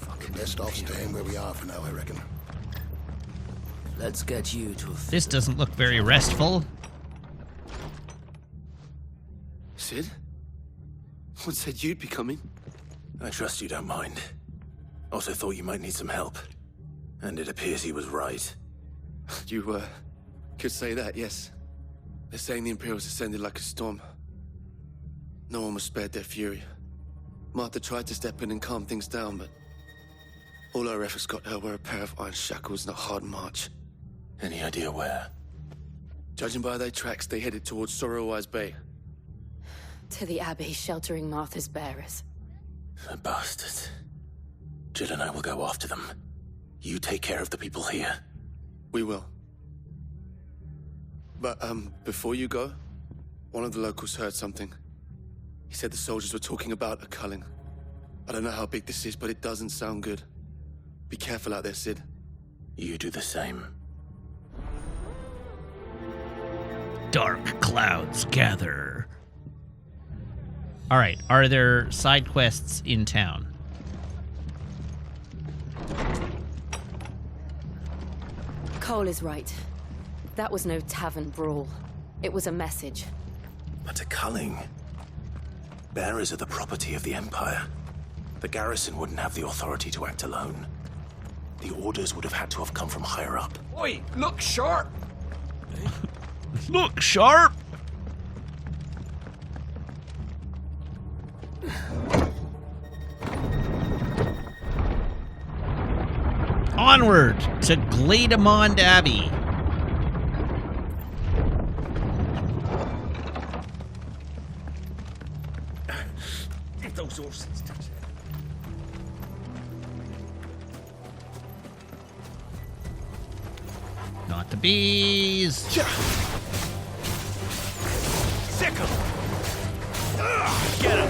Fucking best off staying where we are for now, I reckon. Let's get you to a... This doesn't look very restful. Sid? What said you'd be coming? I trust you don't mind. Also thought you might need some help. And it appears he was right. You, could say that, yes. They're saying the Imperials ascended like a storm. No one was spared their fury. Martha tried to step in and calm things down, but all our efforts got her were a pair of iron shackles and a hard march. Any idea where? Judging by their tracks, they headed towards Sorrowwise Bay. To the Abbey sheltering Martha's bearers. The bastards. Jill and I will go after them. You take care of the people here. We will. But, before you go, one of the locals heard something. He said the soldiers were talking about a culling. I don't know how big this is, but it doesn't sound good. Be careful out there, Sid. You do the same. Dark clouds gather. All right, are there side quests in town? Cole is right. That was no tavern brawl. It was a message. But a culling. Bearers are the property of the Empire. The garrison wouldn't have the authority to act alone. The orders would have had to have come from higher up. Oi, look sharp! Look sharp! Onward to Glademond Abbey. If those horses touch it. Not the bees. Sick 'em! Get 'em!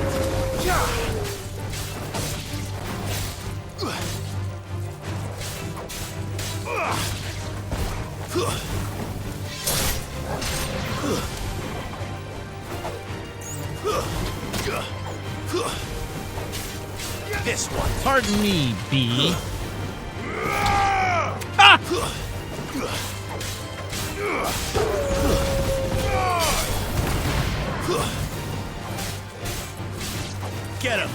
This one. Pardon me, bee. Get him!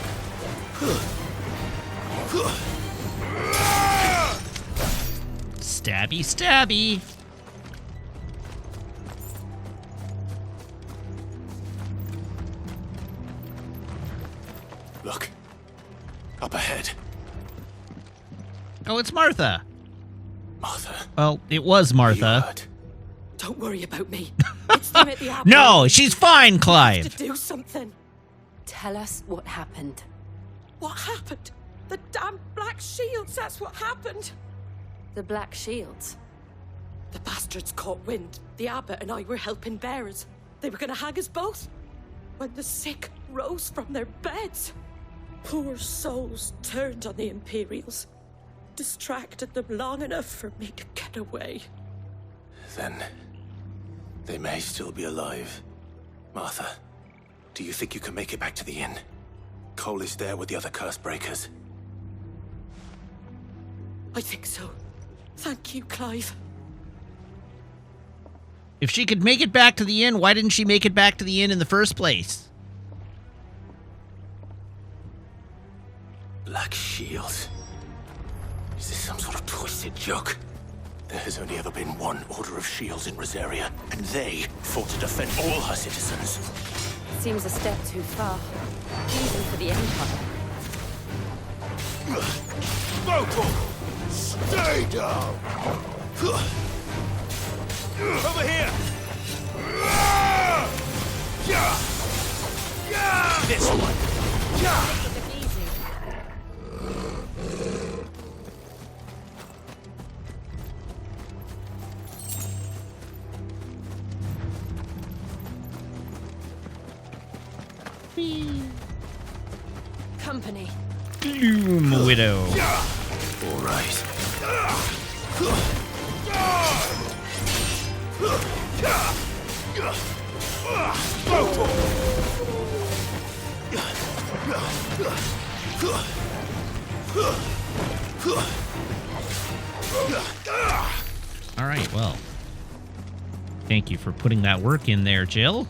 Stabby, stabby. Look. Up ahead. Oh, it's Martha. Martha. Well, it was You Martha. hurt? Don't worry about me. It's them at the Abbey. No, she's fine, To Clive. do something. Tell us what happened. What happened? The damn Black Shields, that's what happened. The Black Shields. The bastards caught wind. The abbot and I were helping bearers. They were gonna hang us both. When the sick rose from their beds, poor souls turned on the Imperials. Distracted them long enough for me to get away. Then they may still be alive. Martha, do you think you can make it back to the inn? Cole is there with the other curse breakers. I think so. Thank you, Clive. If she could make it back to the inn, why didn't she make it back to the inn in the first place? Black Shield. Is this some sort of twisted joke? There has only ever been one Order of Shields in Rosaria, and they fought to defend all her citizens. Seems a step too far. Even for the Empire. Vocal! Stay down! Over here! This one! Company. Gloom Widow. All right. All right, well, thank you for putting that work in there, Jill.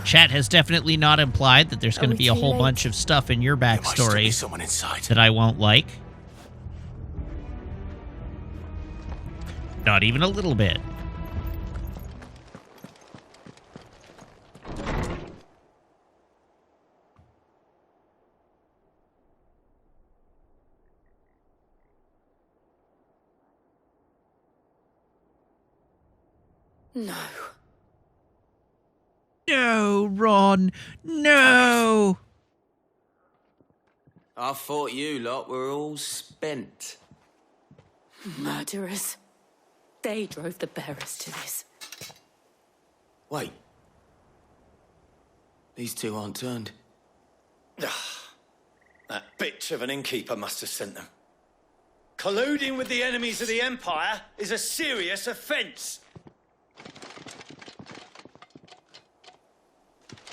Chat has definitely not implied that there's going to be a whole bunch of stuff in your backstory Someone inside. that I won't like. Not even a little bit. No. No, Ron. No. I thought you lot were all spent. Murderers. They drove the bearers to this. Wait. These two aren't turned. That bitch of an innkeeper must have sent them. Colluding with the enemies of the Empire is a serious offence.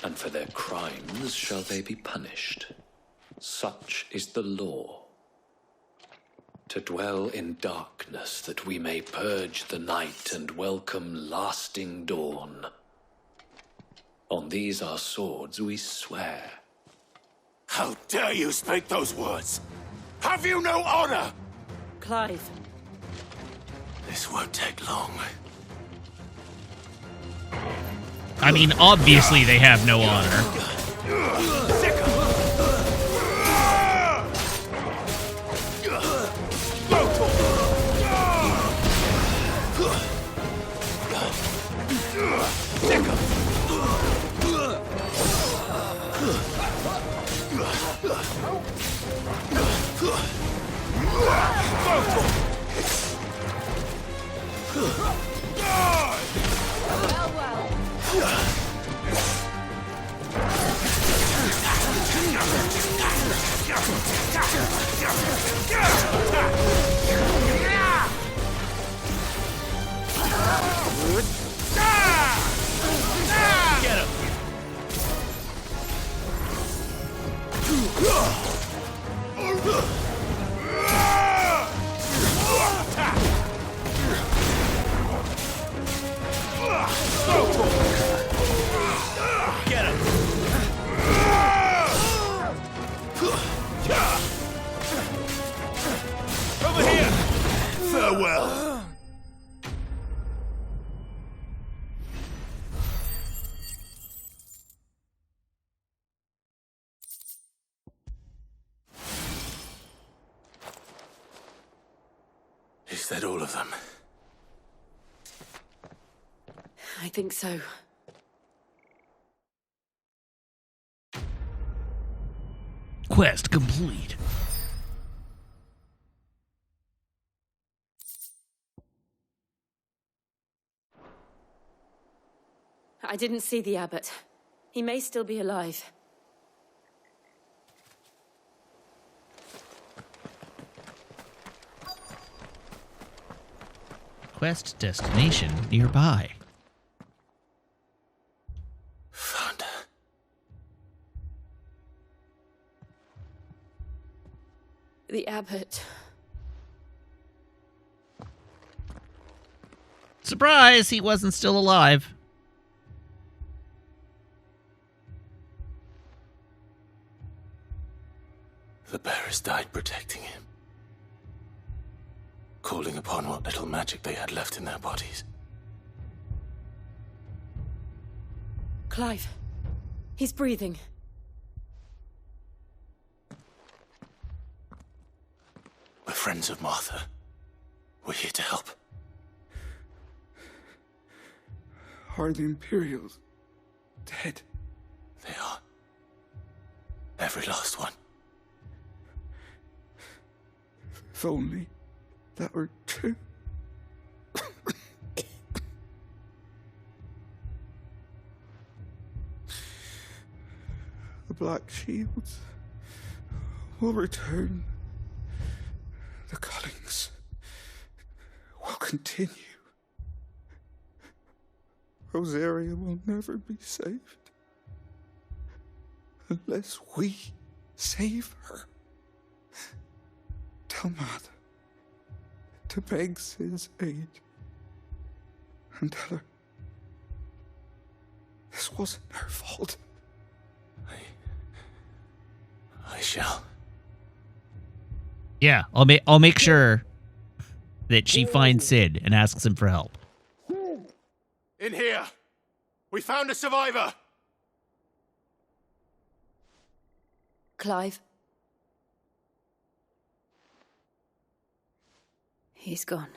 And for their crimes shall they be punished. Such is the law. To dwell in darkness that we may purge the night and welcome lasting dawn. On these our swords we swear. How dare you speak those words? Have you no honor? Clive. This won't take long. I mean, obviously they have no honor. Get him! Get him! Over here! Farewell. Is that all of them? I think so. Quest complete. I didn't see the abbot. He may still be alive. Quest destination nearby. Found her. The abbot. Surprise, he wasn't still alive. The bearers died protecting him. Calling upon what little magic they had left in their bodies. Clive. He's breathing. We're friends of Martha. We're here to help. Are the Imperials dead? They are. Every last one. If only that were true. The Black Shields will return. The cullings will continue. Rosaria will never be saved unless we save her. Tell Matt to beg his aid and tell her this wasn't her fault. I shall. Yeah, I'll make sure that she finds Sid and asks him for help. In here! We found a survivor! Clive? He's gone.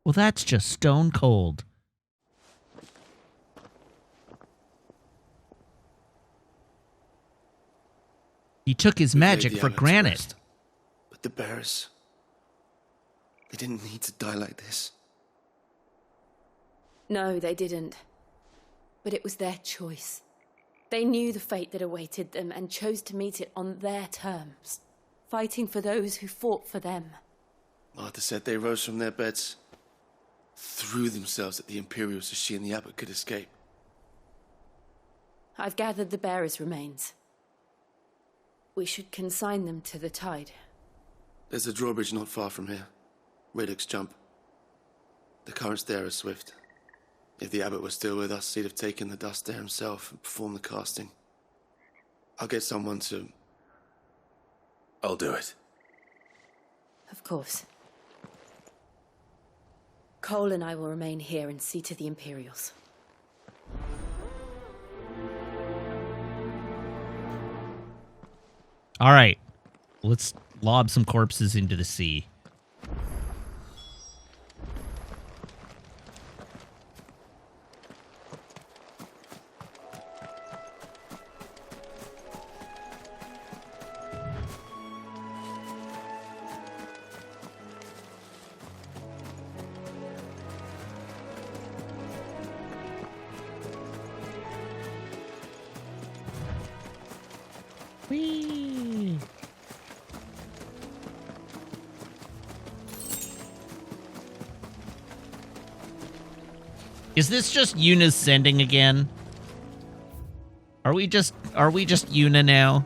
Well, that's just stone cold. He took his magic for granted. But the bearers, they didn't need to die like this. No, they didn't. But it was their choice. They knew the fate that awaited them and chose to meet it on their terms, fighting for those who fought for them. Martha said they rose from their beds, threw themselves at the Imperials so she and the abbot could escape. I've gathered the bearers' remains. We should consign them to the tide. There's a drawbridge not far from here. Riddick's Jump. The currents there are swift. If the abbot was still with us, he'd have taken the dust there himself and performed the casting. I'll get someone to... I'll do it. Of course. Cole and I will remain here and see to the Imperials. All right, let's lob some corpses into the sea. Whee! Is this just Yuna's sending again? Are we just Yuna now?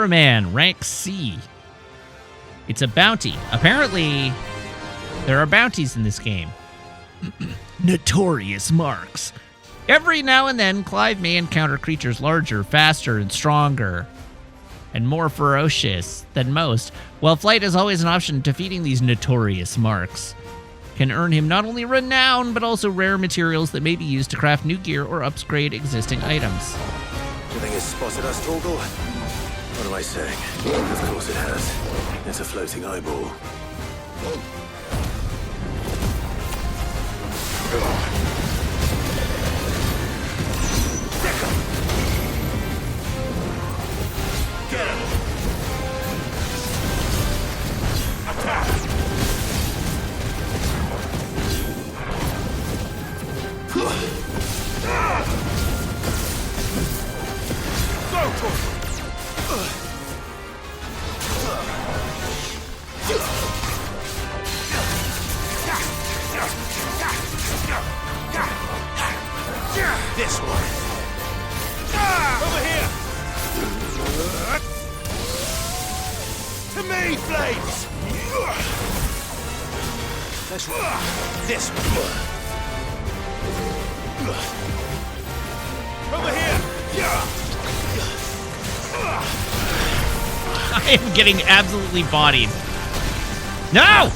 Man, rank C. It's a bounty. Apparently, there are bounties in this game. Notorious marks. Every now and then, Clive may encounter creatures larger, faster, and stronger, and more ferocious than most. While flight is always an option, defeating these notorious marks can earn him not only renown, but also rare materials that may be used to craft new gear or upgrade existing items. Do you think it's spotted us, Torgal? What am I saying? Of course it has. It's a floating eyeball. Get him! Attack! Go, Torgal! This one. Over here. To me, Blades. This one. This one. Over here. I am getting absolutely bodied. No!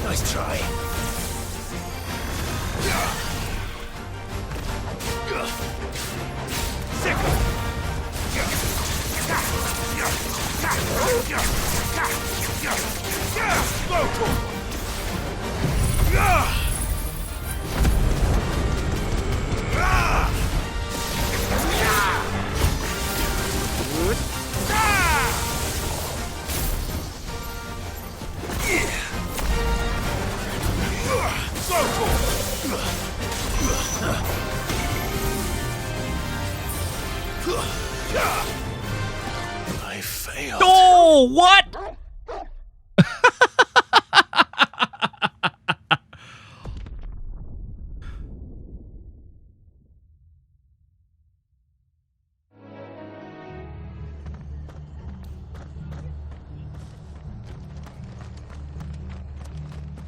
Nice try. I failed. Oh, what?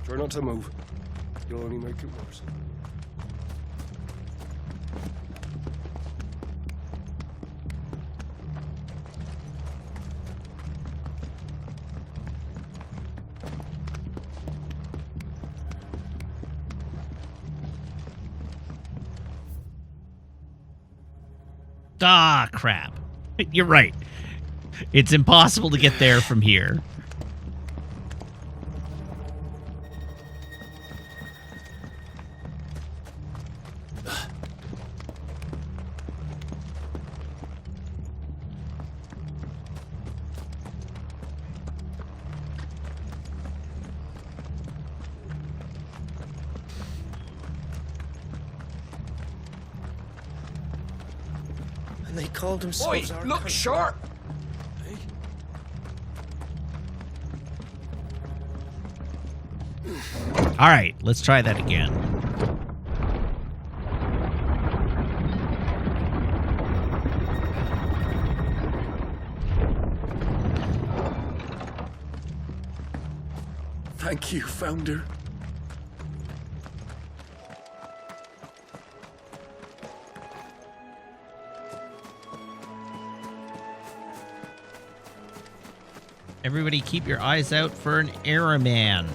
Try not to move. You'll only make it worse. Ah, crap. You're right. It's impossible to get there from here. And they called themselves our country. sharp! All right, let's try that again. Thank you, Founder. Everybody keep your eyes out for an error man.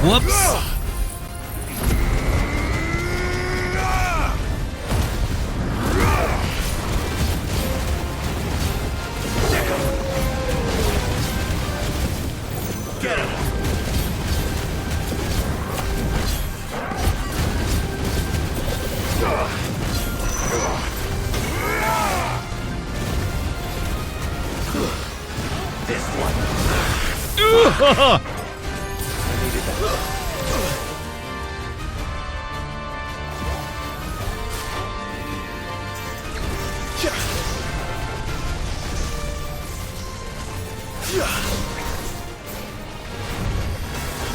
Whoops. Get him! This one.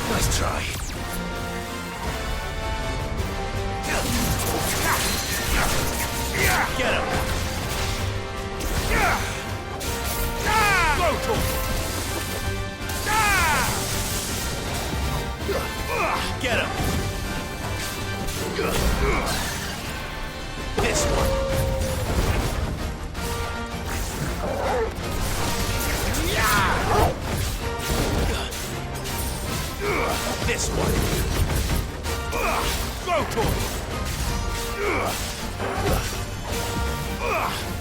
Nice try. Get him! Go to him! Get him! This one. This one. Go to him!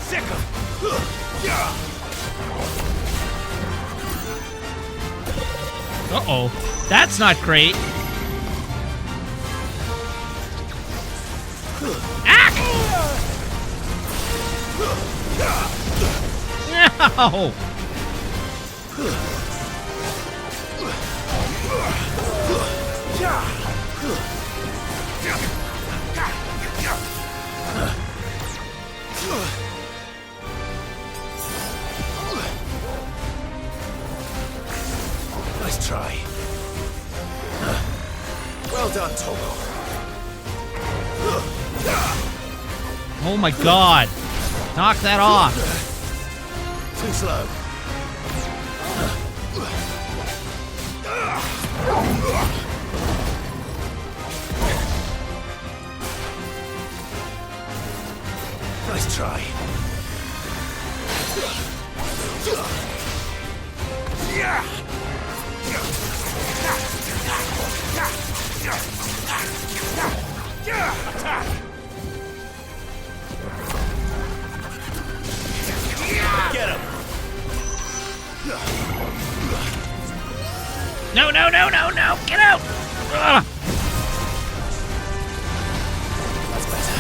Sick him! Uh-oh. That's not great. Ow! Nice try. Well done, Togo. Oh my god. Knock that off. Too slow. Nice try. Attack! Get him! No, no, no, no, no! Get out! Ugh. That's better.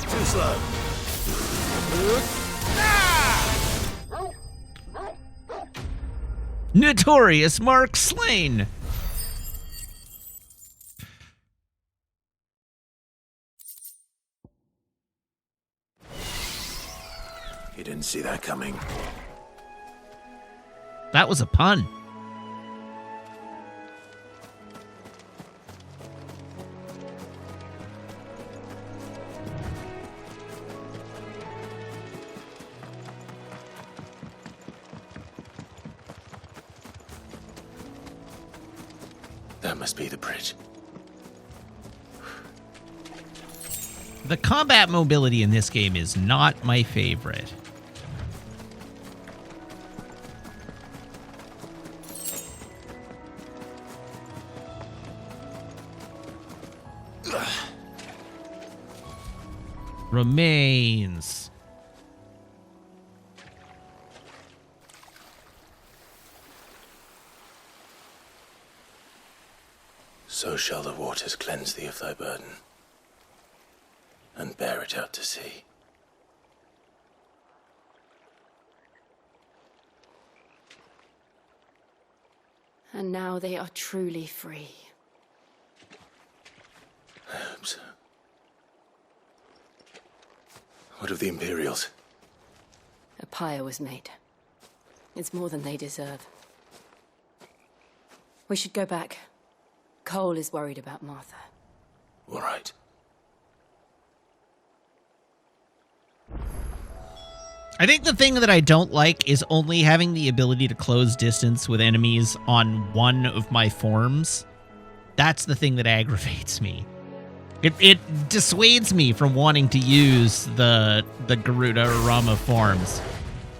Too slow. Notorious Mark slain. You didn't see that coming. That was a pun. That must be the bridge. The combat mobility in this game is not my favorite. Remains. So shall the waters cleanse thee of thy burden, and bear it out to sea. And now they are truly free. I hope so. What of the Imperials? A pyre was made. It's more than they deserve. We should go back. Cole is worried about Martha. All right. I think the thing that I don't like is only having the ability to close distance with enemies on one of my forms. That's the thing that aggravates me. It dissuades me from wanting to use the Garuda or Rama forms,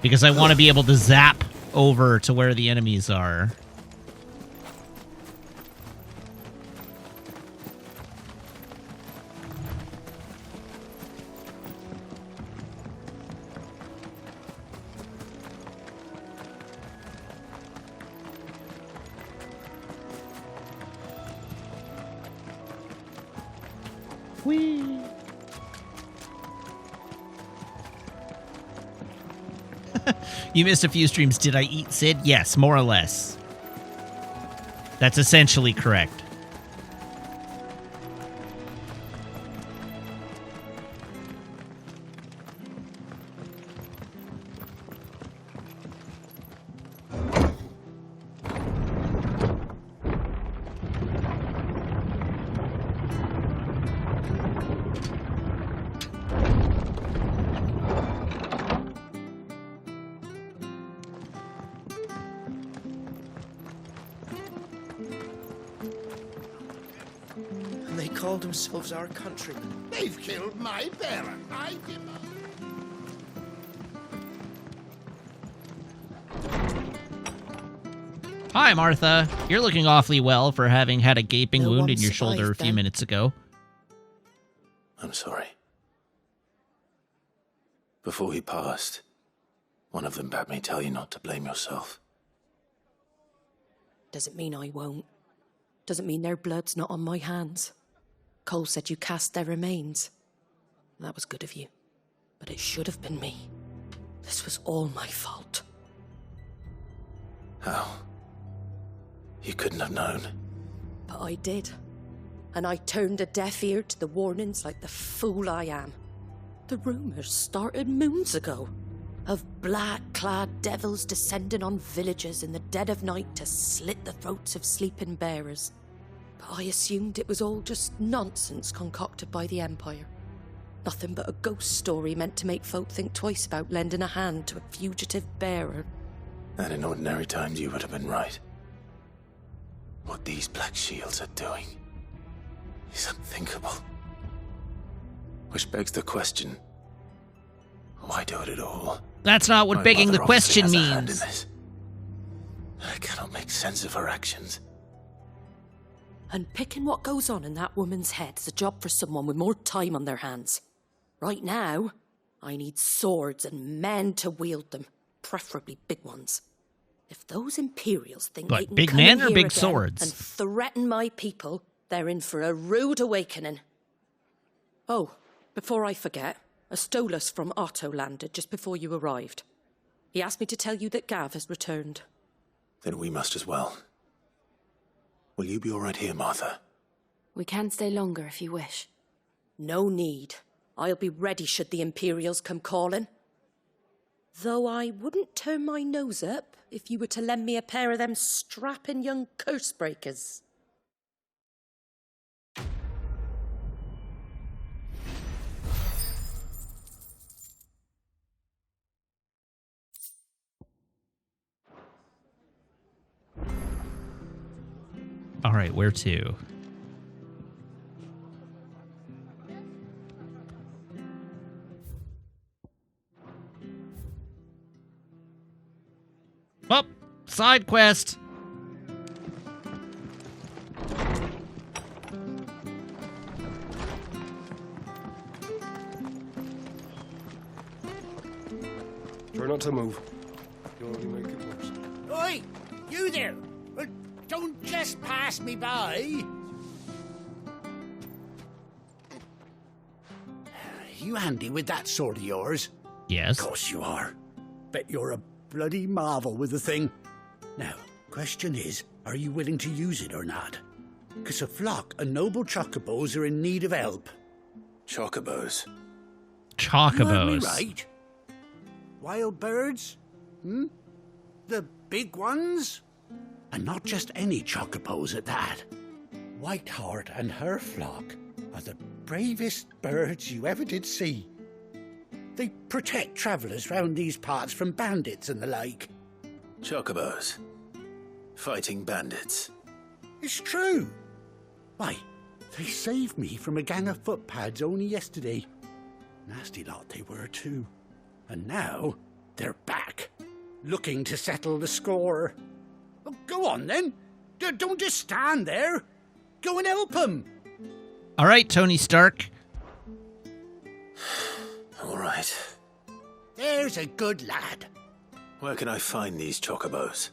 because I want to be able to zap over to where the enemies are. Whee! You missed a few streams. Did I eat Sid? Yes, more or less. That's essentially correct. And they called themselves our countrymen. They've killed my parent. I demand. Hi, Martha. You're looking awfully well for having had a gaping No wound one in your shoulder a survived few then. minutes ago. I'm sorry. Before he passed, one of them bade me tell you not to blame yourself. Doesn't mean I won't. doesn't mean their blood's not on my hands. Cole said you cast their remains. That was good of you. But it should have been me. This was all my fault. How? You couldn't have known. But I did. And I turned a deaf ear to the warnings like the fool I am. The rumours started moons ago. Of black-clad devils descending on villages in the dead of night to slit the throats of sleeping bearers. But I assumed it was all just nonsense concocted by the Empire. Nothing but a ghost story meant to make folk think twice about lending a hand to a fugitive bearer. And in ordinary times you would have been right. What these Black Shields are doing is unthinkable. Which begs the question, why do it at all? That's not what My begging the mother obviously question has a hand in means. this. I cannot make sense of her actions. And picking what goes on in that woman's head is a job for someone with more time on their hands. Right now, I need swords and men to wield them, preferably big ones. If those Imperials think But they can big come men in or here big again swords? and threaten my people, they're in for a rude awakening. Oh, before I forget, a Stolas from Otto landed just before you arrived. He asked me to tell you that Gav has returned. Then we must as well. Will you be all right here, Martha? We can stay longer if you wish. No need. I'll be ready should the Imperials come calling. Though I wouldn't turn my nose up if you were to lend me a pair of them strapping young curse breakers. All right, where to? Well, side quest. Try not to move. You'll only make it worse. Oi! You there! Don't just pass me by! You handy with that sword of yours? Yes. Of course you are. Bet you're a bloody marvel with the thing. Now, question is, are you willing to use it or not? 'Cause a flock of noble chocobos are in need of help. Chocobos? Chocobos. You heard me right. Wild birds? The big ones? And not just any chocobos at that. Whiteheart and her flock are the bravest birds you ever did see. They protect travellers round these parts from bandits and the like. Chocobos? Fighting bandits? It's true. Why, they saved me from a gang of footpads only yesterday. Nasty lot they were too. And now they're back, looking to settle the score. Oh, go on then. Don't just stand there. Go and help them. All right, Tony Stark. All right. There's a good lad. Where can I find these chocobos?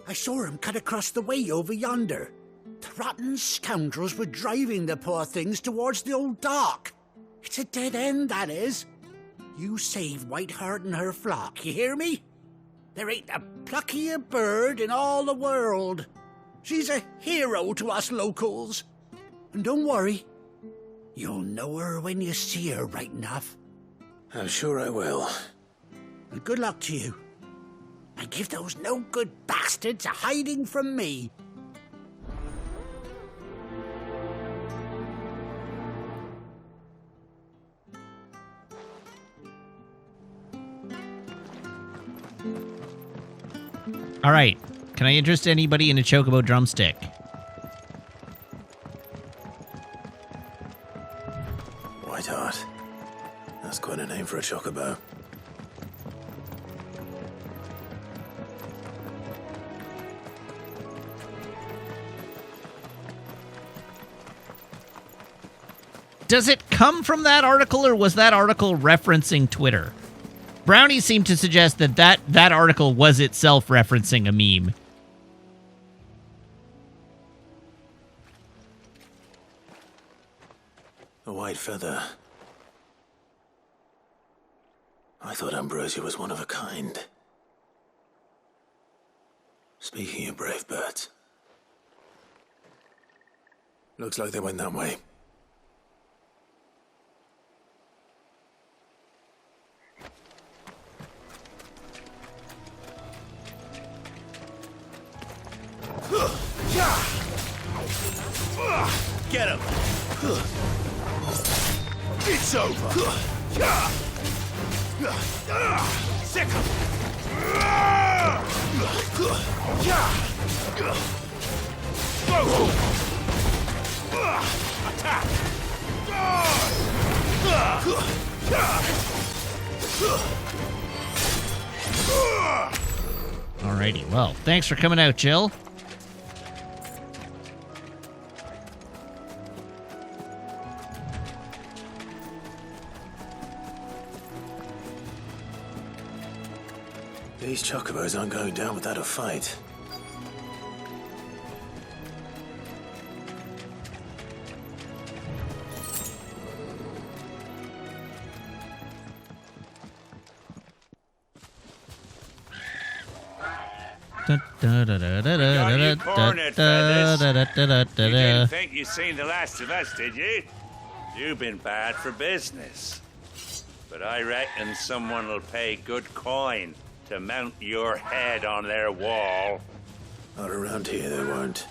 I saw him cut across the way over yonder. The rotten scoundrels were driving the poor things towards the old dock. It's a dead end, that is. You save Whiteheart and her flock, you hear me? There ain't a pluckier bird in all the world. She's a hero to us locals. And don't worry, you'll know her when you see her right enough. I'm sure I will. And good luck to you. And give those no-good bastards a hiding from me. All right. Can I interest anybody in a chocobo drumstick? Whiteheart. That's quite a name for a chocobo. Does it come from that article, or was that article referencing Twitter? Brownie seemed to suggest that article was itself referencing a meme. white feather. I thought Ambrosia was one of a kind. Speaking of brave birds, looks like they went that way. Get him! It's over! Sick him! Attack! Alrighty, well, thanks for coming out, Jill. These chocobos aren't going down without a fight. You didn't think you'd seen the last of us, did you? You've been bad for business. But I reckon someone will pay good coin to mount your head on their wall. Not around here, they won't.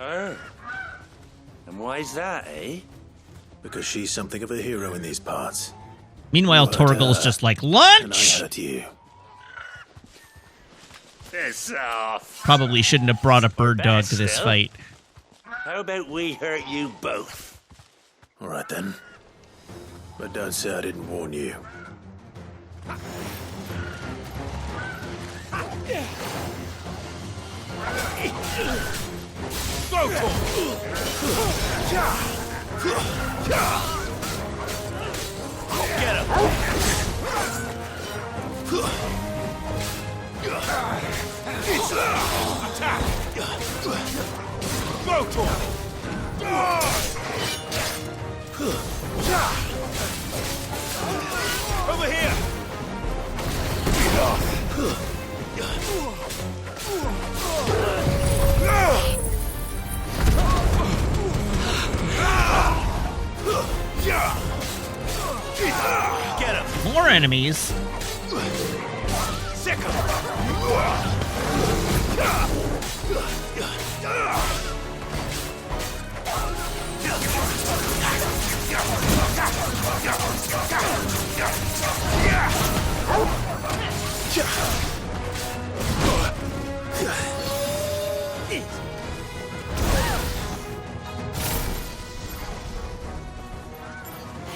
Oh. And why's that, eh? Because she's something of a hero in these parts. Meanwhile, Torgal's just like, lunch! And I hurt you. Piss off. Probably shouldn't have brought a bird dog to this fight. How about we hurt you both? All right, then. But don't say I didn't warn you. Go for Get him! Attack! Go for Over here! Get him! More enemies. Sick him!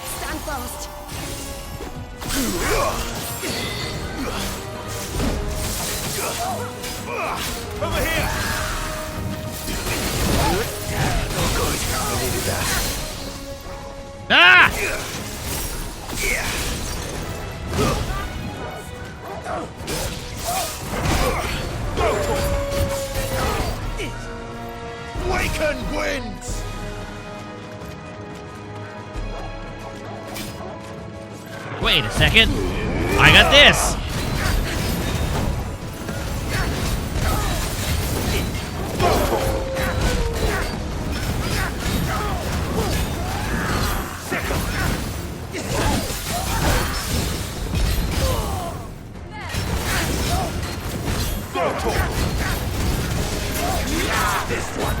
Stand fast. Over here! Oh, good. I needed that. Ah! Waken winds! Wait a second. I got this. This one!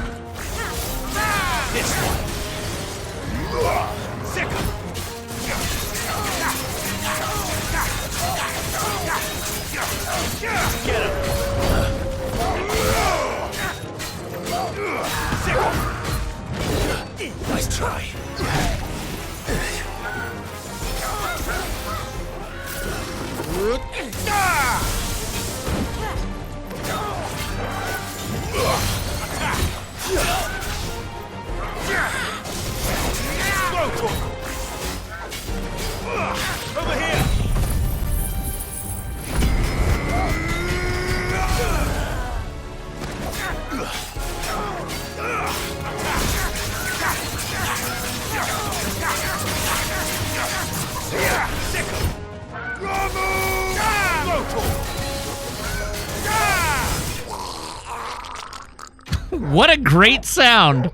Sick him! Get him! Sick him! Nice try. Over here! What a great sound.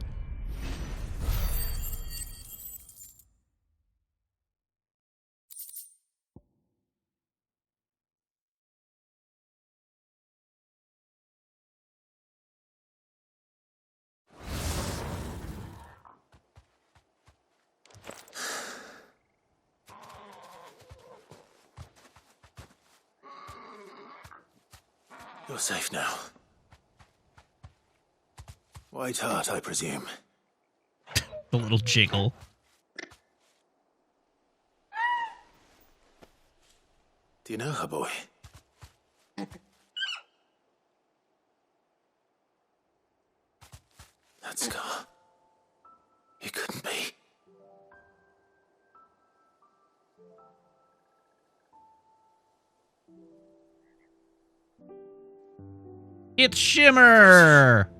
You're safe now. White Hart, I presume. The little jiggle. Do you know her, boy? That scar. It couldn't be. It's Shimmer!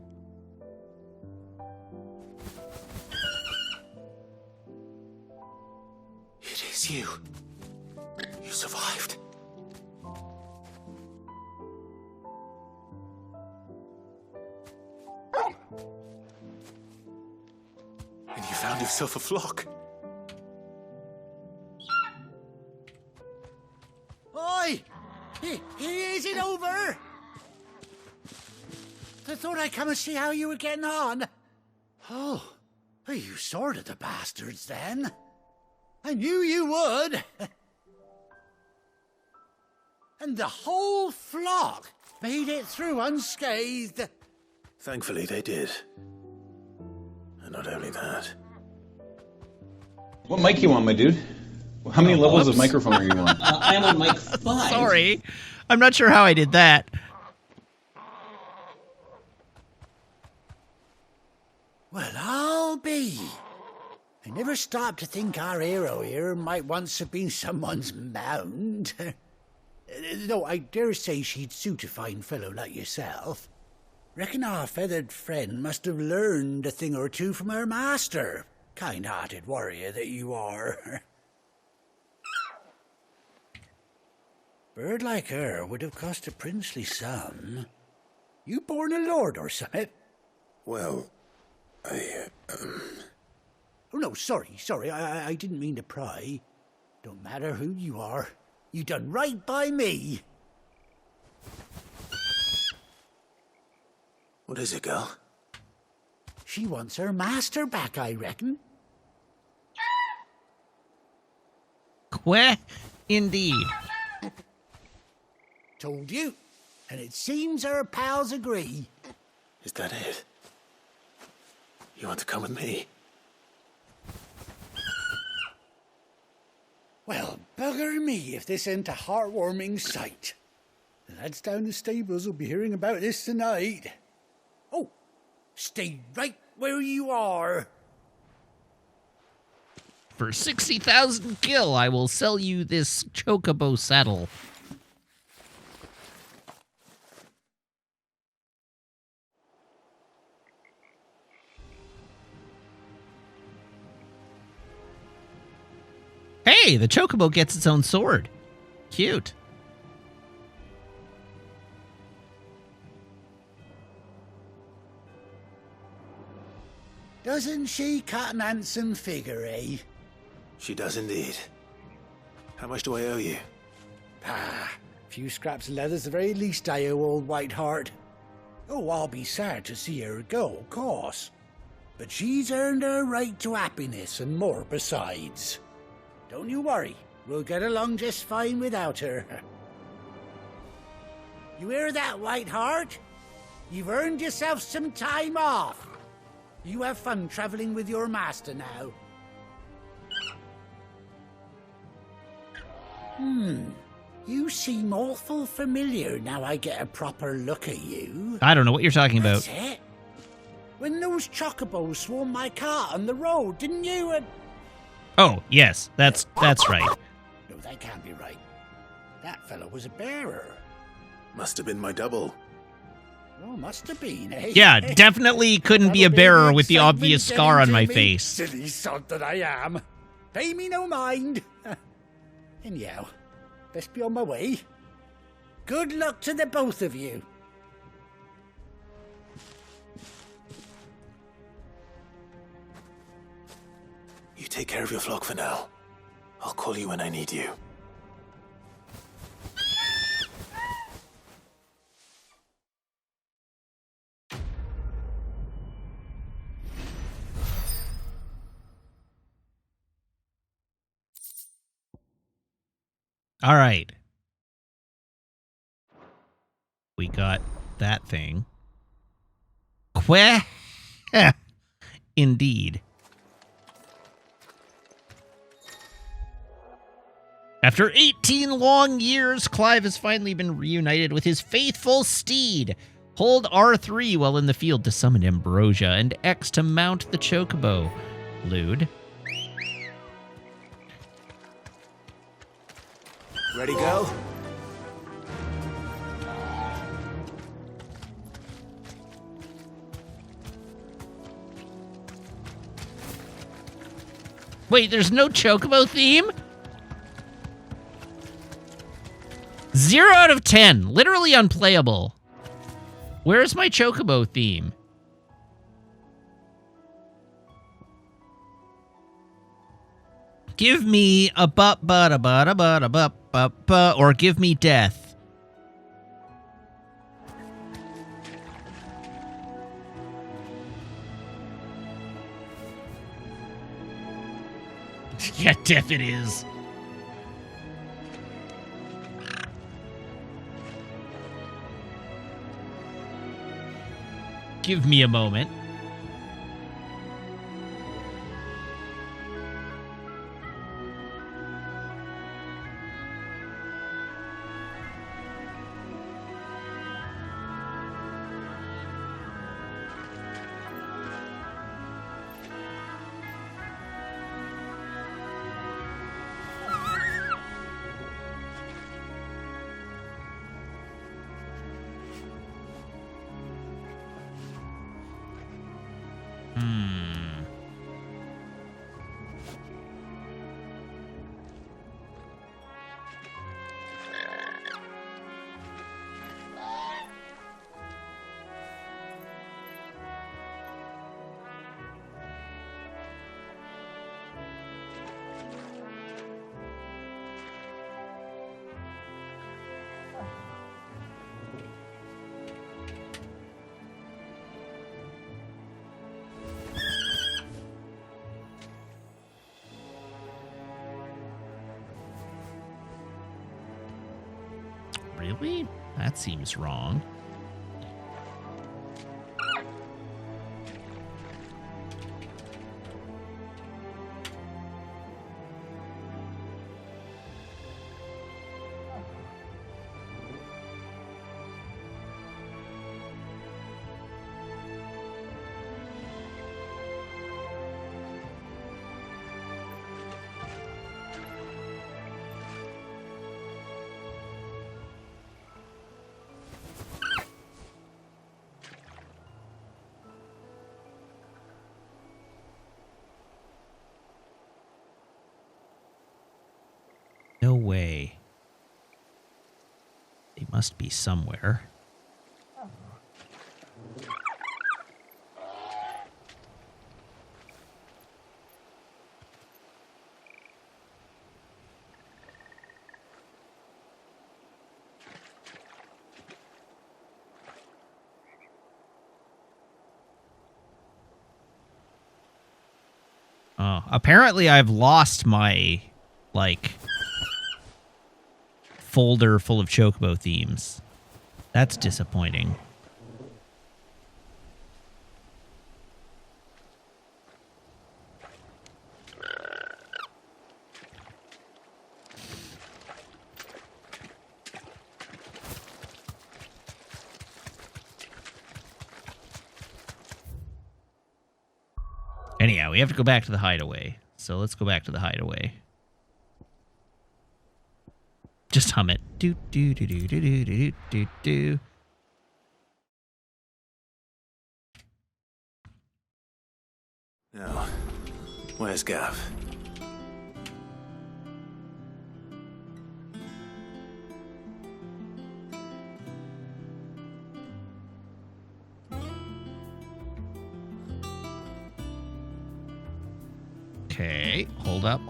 It is you. You survived. And you found yourself a flock. Oi! Is it over? I thought I'd come and see how you were getting on. Oh, you sorted the bastards then. I knew you would. And the whole flock made it through unscathed. Thankfully, they did. And not only that. What mic you on, my dude? How many levels of microphone are you on? I am on mic 5. Sorry. I'm not sure how I did that. Well, I'll be. I never stopped to think our hero here might once have been someone's mount. Though I dare say she'd suit a fine fellow like yourself. Reckon our feathered friend must have learned a thing or two from her master. Kind-hearted warrior that you are. Bird like her would have cost a princely sum. You born a lord or something? Well, Oh, no, sorry. I didn't mean to pry. Don't matter who you are. You done right by me. What is it, girl? She wants her master back, I reckon. Indeed. Told you. And it seems her pals agree. Is that it? You want to come with me? Well, bugger me if this ain't a heartwarming sight. The lads down the stables will be hearing about this tonight. Oh, stay right where you are. For 60,000 gil, I will sell you this chocobo saddle. Hey, the chocobo gets its own sword. Cute. Doesn't she cut an handsome figure, eh? She does indeed. How much do I owe you? A few scraps of leather's the very least I owe old White Hart. Oh, I'll be sad to see her go, of course. But she's earned her right to happiness and more besides. Don't you worry, we'll get along just fine without her. You hear that, White Hart? You've earned yourself some time off. You have fun traveling with your master now. You seem awful familiar now I get a proper look at you. I don't know what you're talking about. That's it. When those chocobos swarmed my cart on the road, didn't you? Oh, yes, that's right. No, that can't be right. That fellow was a bearer. Must have been my double. Oh, must have been, eh? Yeah, definitely couldn't be a bearer with the obvious scar on my face. Silly sod that I am. Pay me no mind. Anyhow, best be on my way. Good luck to the both of you. take care of your flock for now. I'll call you when I need you. All right. We got that thing. Indeed. After 18 long years, Clive has finally been reunited with his faithful steed. Hold R3 while in the field to summon Ambrosia, and X to mount the Chocobo. Lude. Ready, go? Wait, there's no Chocobo theme? 0 out of 10. Literally unplayable. Where's my Chocobo theme? Give me a or give me death. Yeah, death it is. Give me a moment. Really? That seems wrong. No way. They must be somewhere. Oh, apparently I've lost my, like, folder full of Chocobo themes. That's disappointing. Anyhow, we have to go back to the hideaway. So let's go back to the hideaway. Just hum it. Do do do do do do do do do. Now, where's Gav? Okay, hold up.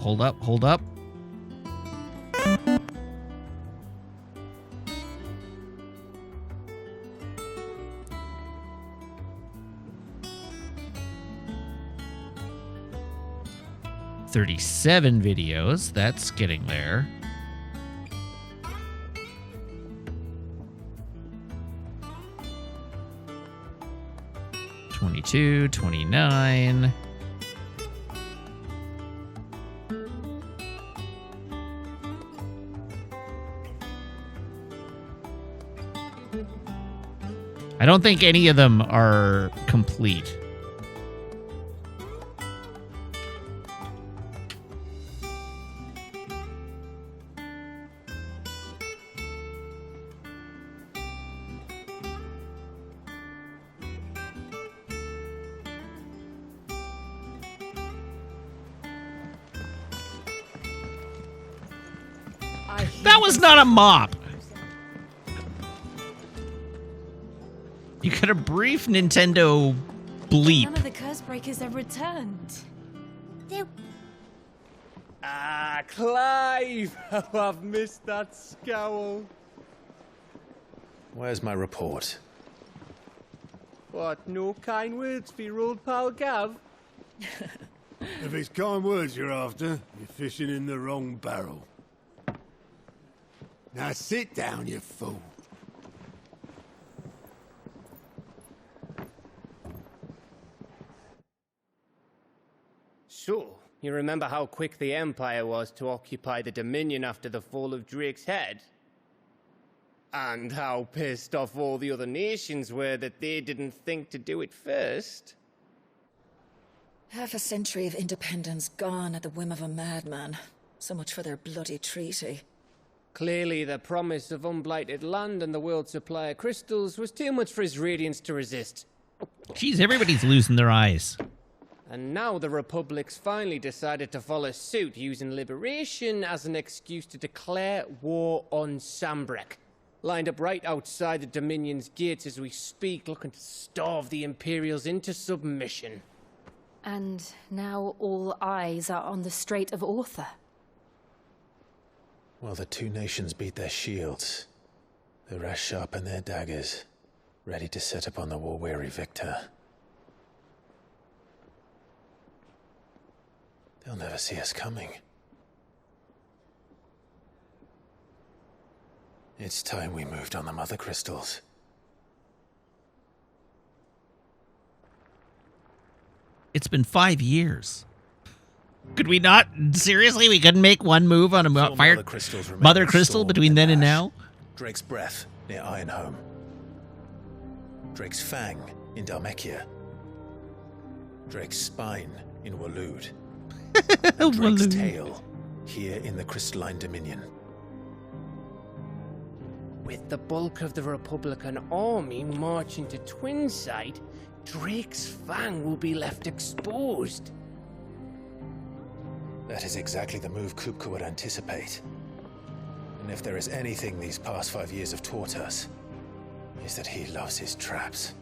37 videos. That's getting there. $22, $29. I don't think any of them are complete. That was not a mop. You got a brief Nintendo bleep. None of the curse breakers have returned. Ah, Clive! How I've missed that scowl. Where's my report? What, no kind words for your old pal Gav? If it's kind words you're after, you're fishing in the wrong barrel. Now sit down, you fool. So, you remember how quick the Empire was to occupy the Dominion after the fall of Drake's head? And how pissed off all the other nations were that they didn't think to do it first? Half a century of independence gone at the whim of a madman. So much for their bloody treaty. Clearly, the promise of unblighted land and the world's supply of crystals was too much for his radiance to resist. Jeez, everybody's losing their eyes. And now the Republic's finally decided to follow suit, using liberation as an excuse to declare war on Sambrek. Lined up right outside the Dominion's gates as we speak, looking to starve the Imperials into submission. And now all eyes are on the Strait of Author. While the two nations beat their shields, the rest sharpen their daggers, ready to set upon the war-weary victor. They'll never see us coming. It's time we moved on the mother crystals. It's been 5 years. Could we not? Seriously, we couldn't make one move on a mother crystal between then and now? Drake's breath near Ironhome. Drake's fang in Dhalmekia. Drake's spine in Waloed. And Drake's tail here in the Crystalline Dominion. With the bulk of the Republican army marching to Twinside, Drake's fang will be left exposed. That is exactly the move Kupka would anticipate. And if there is anything these past 5 years have taught us, is that he loves his traps.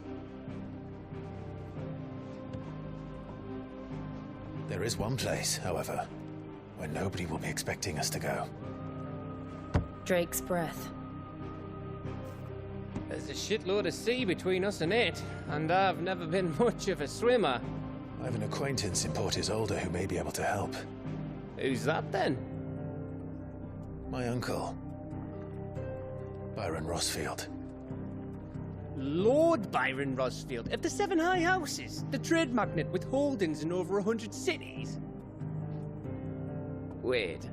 There is one place, however, where nobody will be expecting us to go. Drake's breath. There's a shitload of sea between us and it, and I've never been much of a swimmer. I have an acquaintance in Port Isolde who may be able to help. Who's that then? My uncle, Byron Rosfield. Lord Byron Rosfield of the Seven High Houses, the trade magnate with holdings in over 100 cities. Wait,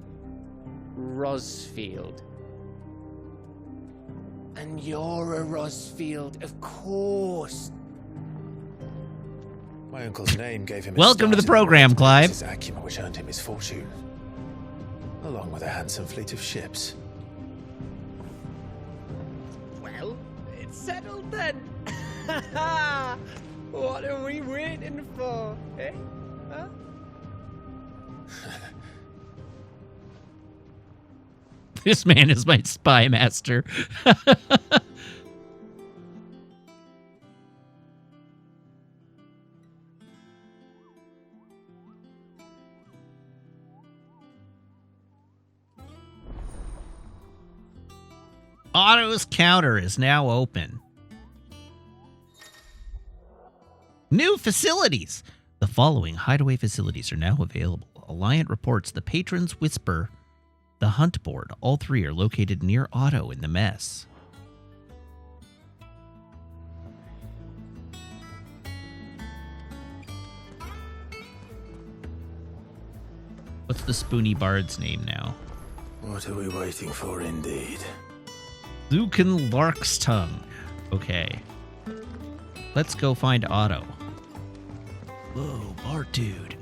Rosfield. And you're a Rosfield, of course. My uncle's name gave him. Welcome to the program, Clive. His acumen, which earned him his fortune, along with a handsome fleet of ships. Well, it's settled then. What are we waiting for, eh? Huh? This man is my spy master. Otto's counter is now open. New facilities. The following hideaway facilities are now available. Alliant reports the Patron's Whisper, the Hunt Board. All three are located near Otto in the mess. What's the Spoony Bard's name now? What are we waiting for, indeed? Lucan Lark's Tongue. Okay. Let's go find Otto. Whoa, Bard dude.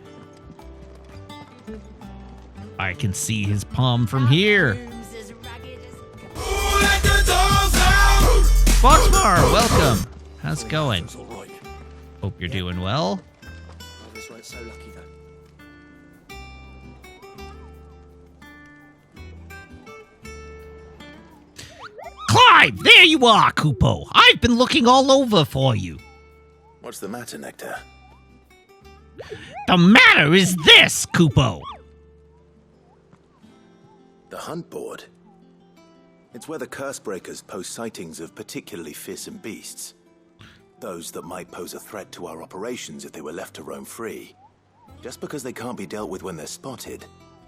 I can see his palm from here. Foxmar, welcome. How's it going? Hope you're doing well. Clive, there you are, Kupo. I've been looking all over for you. What's the matter, Nectar? The matter is this, Kupo. The Hunt Board? It's where the Cursebreakers post sightings of particularly fearsome beasts. Those that might pose a threat to our operations if they were left to roam free. Just because they can't be dealt with when they're spotted,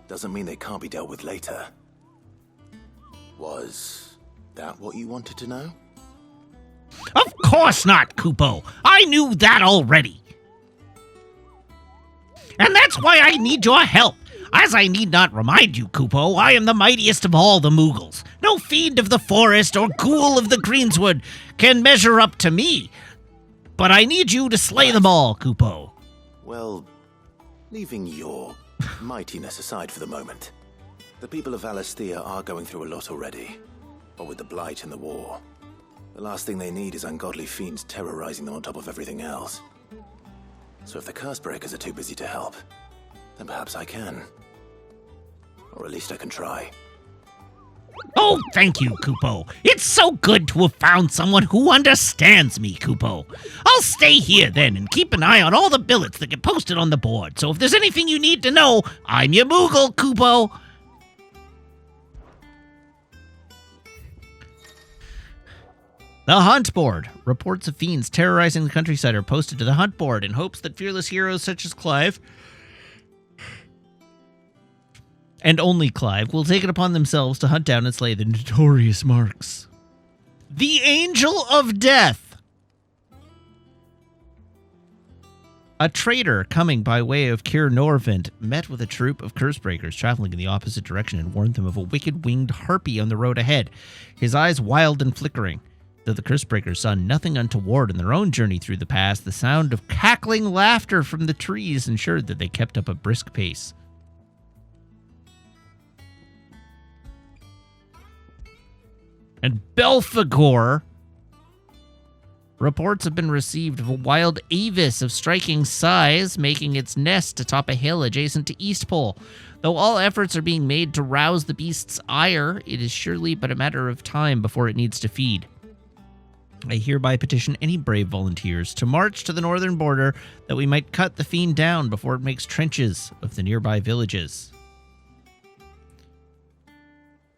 doesn't mean they can't be dealt with later. Was that what you wanted to know? Of course not, Kupo. I knew that already. And that's why I need your help. As I need not remind you, Kupo, I am the mightiest of all the Moogles. No fiend of the forest or ghoul of the greenswood can measure up to me. But I need you to slay them all, Kupo. Well, leaving your mightiness aside for the moment, the people of Alastia are going through a lot already. What with the Blight and the war. The last thing they need is ungodly fiends terrorizing them on top of everything else. So if the Cursebreakers are too busy to help, then perhaps I can. Or at least I can try. Oh, thank you, Kupo. It's so good to have found someone who understands me, Kupo. I'll stay here then and keep an eye on all the billets that get posted on the board. So if there's anything you need to know, I'm your Moogle, Kupo. The Hunt Board. Reports of fiends terrorizing the countryside are posted to the Hunt Board in hopes that fearless heroes such as Clive, and only Clive, will take it upon themselves to hunt down and slay the notorious marks. The Angel of Death. A trader coming by way of Kir Norvent met with a troop of Cursebreakers traveling in the opposite direction and warned them of a wicked winged harpy on the road ahead, his eyes wild and flickering. Though the Cursebreakers saw nothing untoward in their own journey through the past, the sound of cackling laughter from the trees ensured that they kept up a brisk pace. And Belphegor. Reports have been received of a wild avis of striking size making its nest atop a hill adjacent to Eastpole. Though all efforts are being made to rouse the beast's ire, it is surely but a matter of time before it needs to feed. I hereby petition any brave volunteers to march to the northern border that we might cut the fiend down before it makes trenches of the nearby villages.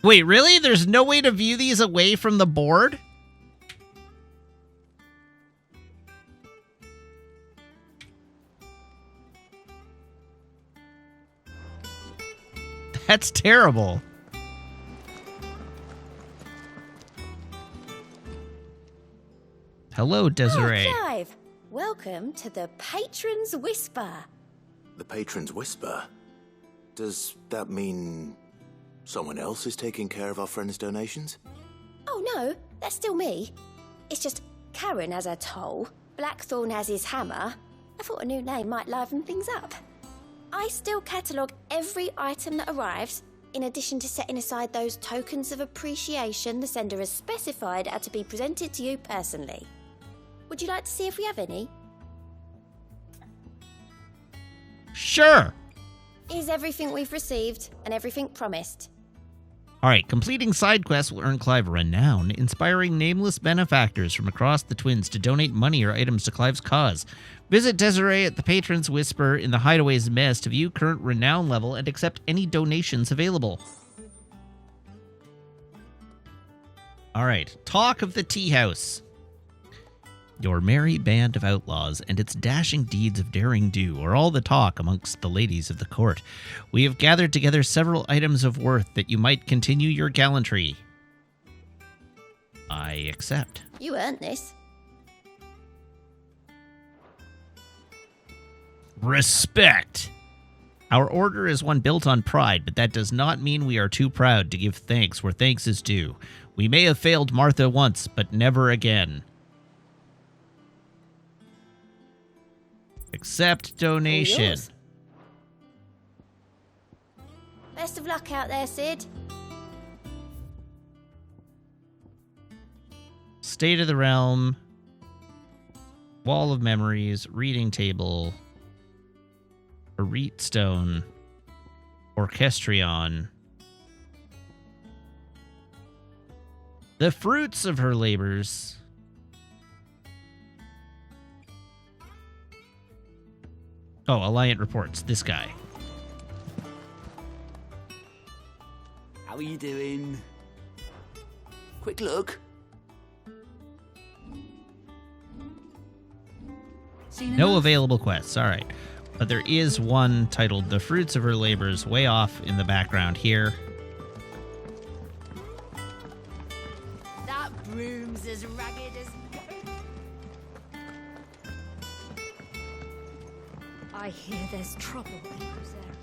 Wait, really? There's no way to view these away from the board? That's terrible. Hello, Desiree. Oh, Clive. Welcome to the Patron's Whisper. The Patron's Whisper? Does that mean someone else is taking care of our friend's donations? Oh no, that's still me. It's just Karen has her toll, Blackthorn has his hammer. I thought a new name might liven things up. I still catalogue every item that arrives, in addition to setting aside those tokens of appreciation the sender has specified are to be presented to you personally. Would you like to see if we have any? Sure. Is everything we've received and everything promised? Alright, completing side quests will earn Clive renown, inspiring nameless benefactors from across the Twins to donate money or items to Clive's cause. Visit Desiree at the Patron's Whisper in the Hideaway's Mess to view current renown level and accept any donations available. All right. Talk of the tea house. Your merry band of outlaws and its dashing deeds of daring do are all the talk amongst the ladies of the court. We have gathered together several items of worth that you might continue your gallantry. I accept. You earned this. Respect. Our order is one built on pride, but that does not mean we are too proud to give thanks where thanks is due. We may have failed Martha once, but never again. Accept donation. Best of luck out there, Sid. State of the Realm. Wall of Memories. Reading Table. Arete Stone. Orchestrion. The fruits of her labors. Oh, Alliant reports. This guy. How are you doing? Quick look. No available quests. All right. But there is one titled The Fruits of Her Labors way off in the background here. That broom's as ragged as I hear there's trouble in Rosera.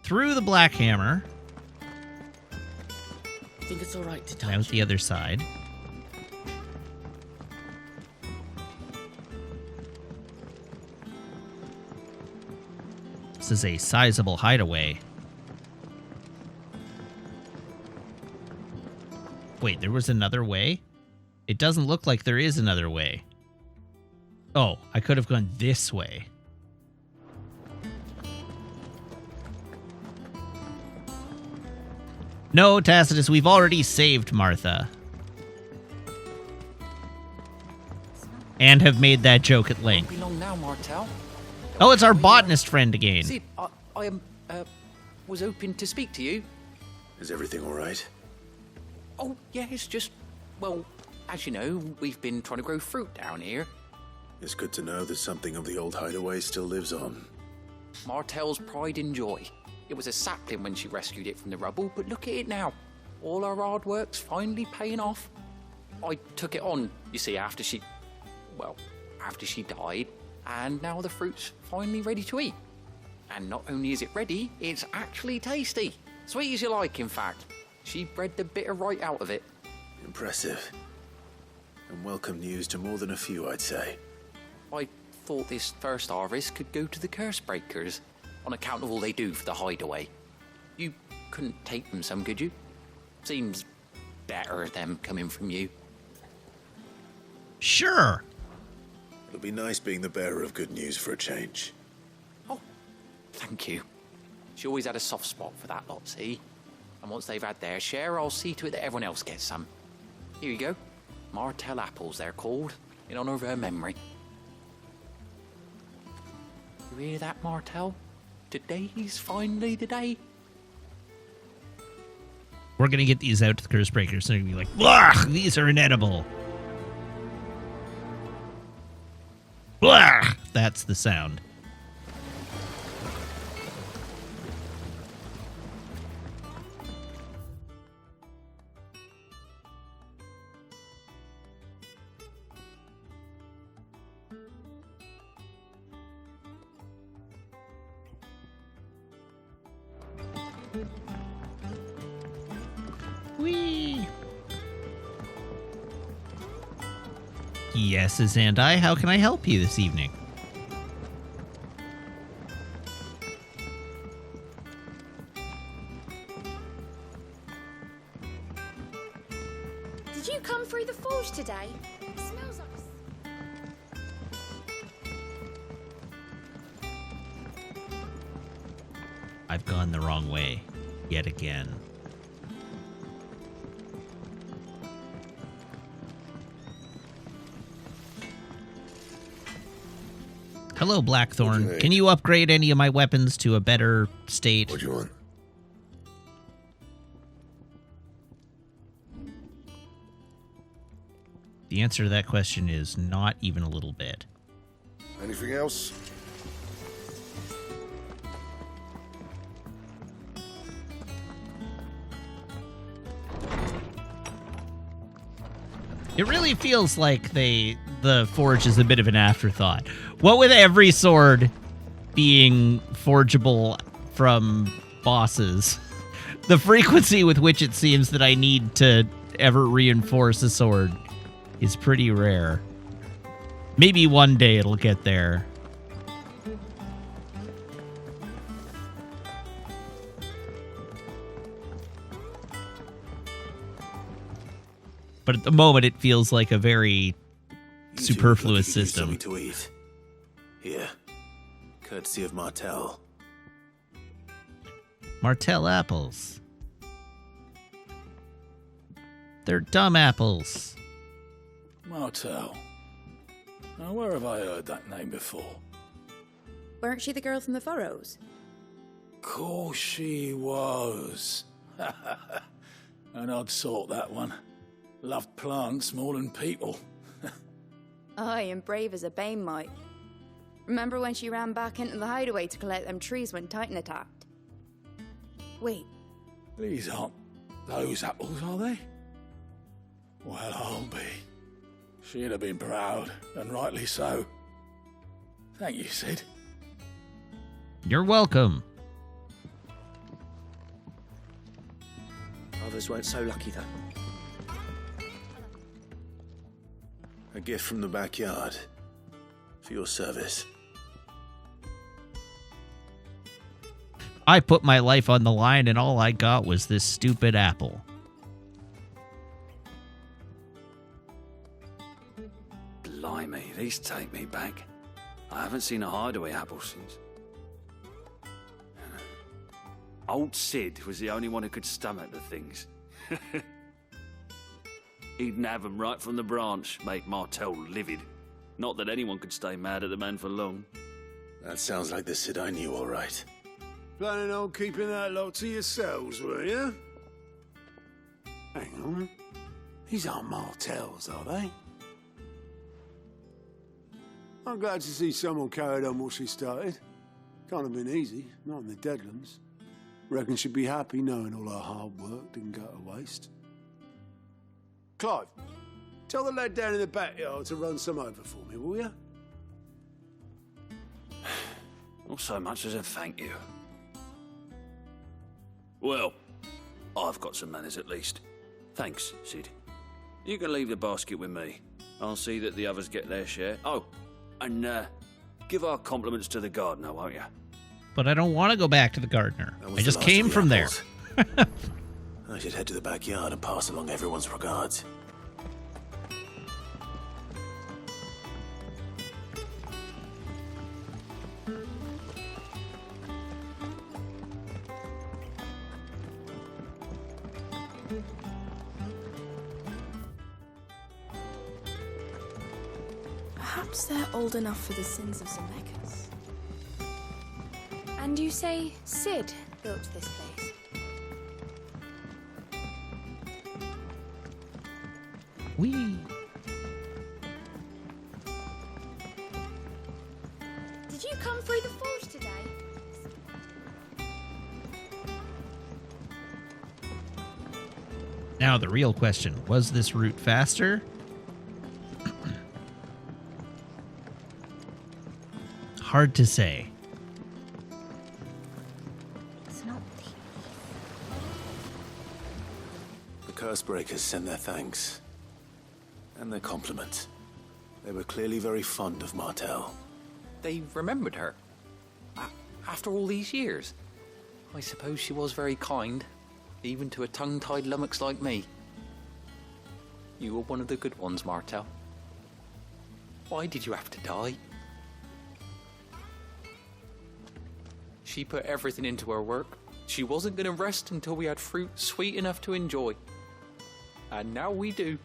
Through the Black Hammer. Think it's all right to touch? Out the other side. This is a sizable hideaway. Wait, there was another way? It doesn't look like there is another way. Oh, I could have gone this way. No, Tacitus, we've already saved Martha. And have made that joke at length. Be long now, Martel. Oh, it's our botanist friend again. Sid, I was hoping to speak to you. Is everything all right? Oh, yeah, it's just, well, as you know, we've been trying to grow fruit down here. It's good to know that something of the old hideaway still lives on. Martel's pride and joy. It was a sapling when she rescued it from the rubble, but look at it now. All our hard work's finally paying off. I took it on, you see, after she died, and now the fruit's finally ready to eat. And not only is it ready, it's actually tasty. Sweet as you like, in fact. She bred the bitter right out of it. Impressive. And welcome news to more than a few, I'd say. I thought this first harvest could go to the curse breakers, on account of all they do for the hideaway. You couldn't take them some, could you? Seems better them coming from you. Sure. It'll be nice being the bearer of good news for a change. Oh, thank you. She always had a soft spot for that lot, see? And once they've had their share, I'll see to it that everyone else gets some. Here you go. Martel apples, they're called, in honor of her memory. You hear that, Martel? Today's finally the day. We're going to get these out to the curse breakers. They're going to be like, blah, these are inedible. Blah! That's the sound. Whee! Yes, is and I. How can I help you this evening? Did you come through the forge today? It smells like... I've gone the wrong way. Yet again. Hello, Blackthorn. Can you upgrade any of my weapons to a better state? What do you want? The answer to that question is not even a little bit. Anything else? It really feels like the forge is a bit of an afterthought. What with every sword being forgeable from bosses, the frequency with which it seems that I need to ever reinforce a sword is pretty rare. Maybe one day it'll get there. But at the moment, it feels like a very superfluous system. Something to eat. Here, courtesy of Martel. Martel apples. They're dumb apples. Martel. Now, where have I heard that name before? Weren't she the girl from the Furrows? Course she was. An odd sort, that one. Loved plants more than people. Aye, and brave as a bane might. Remember when she ran back into the hideaway to collect them trees when Titan attacked? Wait. These aren't those apples, are they? Well, I'll be. She'd have been proud, and rightly so. Thank you, Sid. You're welcome. Others weren't so lucky, though. A gift from the backyard. For your service. I put my life on the line and all I got was this stupid apple. Blimey, these take me back. I haven't seen a hideaway apple since. Old Sid was the only one who could stomach the things. He'd nab them right from the branch, make Martel livid. Not that anyone could stay mad at the man for long. That sounds like the Sid I knew, all right. Planning on keeping that lot to yourselves, were you? Hang on. These aren't Martels, are they? I'm glad to see someone carried on what she started. Can't have been easy, not in the Deadlands. Reckon she'd be happy knowing all her hard work didn't go to waste. Clive, tell the lad down in the backyard to run some over for me, will you? Not so much as a thank you. Well, I've got some manners at least. Thanks, Sid. You can leave the basket with me. I'll see that the others get their share. Oh, and give our compliments to the gardener, won't you? But I don't want to go back to the gardener. I just came from there. I should head to the backyard and pass along everyone's regards. Perhaps they're old enough for the sins of Zemeckis. And you say Sid built this place? Whee! Did you come through the forge today? Now the real question, was this route faster? Hard to say. It's not The Cursebreakers send their thanks. And their compliments. They were clearly very fond of Martel. They remembered her. After all these years. I suppose she was very kind, even to a tongue-tied lummox like me. You were one of the good ones, Martel. Why did you have to die? She put everything into her work. She wasn't going to rest until we had fruit sweet enough to enjoy. And now we do.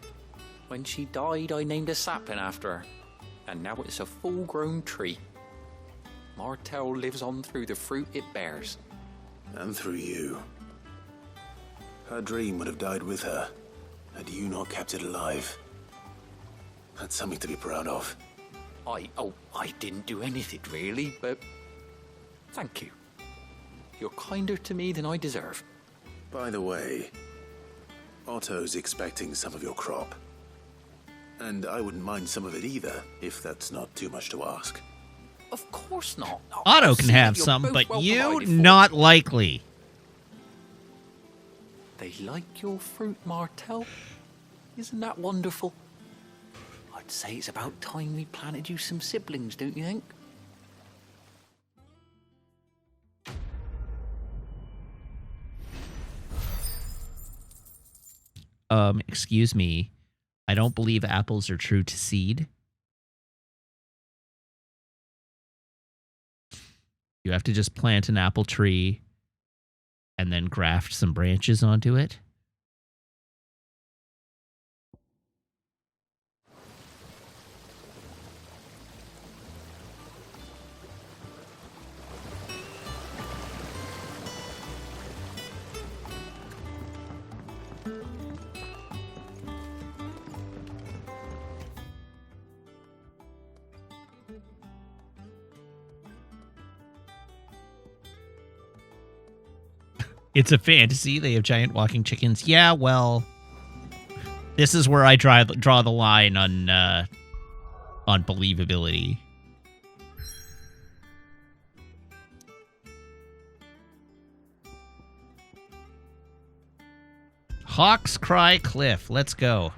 When she died, I named a sapling after her. And now it's a full-grown tree. Martel lives on through the fruit it bears. And through you. Her dream would have died with her, had you not kept it alive. That's something to be proud of. I didn't do anything really, but thank you. You're kinder to me than I deserve. By the way, Otto's expecting some of your crop. And I wouldn't mind some of it either, if that's not too much to ask. Of course not. Otto can have some, but you, not likely. They like your fruit, Martel. Isn't that wonderful? I'd say it's about time we planted you some siblings, don't you think? Excuse me. I don't believe apples are true to seed. You have to just plant an apple tree and then graft some branches onto it. It's a fantasy. They have giant walking chickens. Yeah, well, this is where I draw the line on believability. Hawks Cry Cliff. Let's go.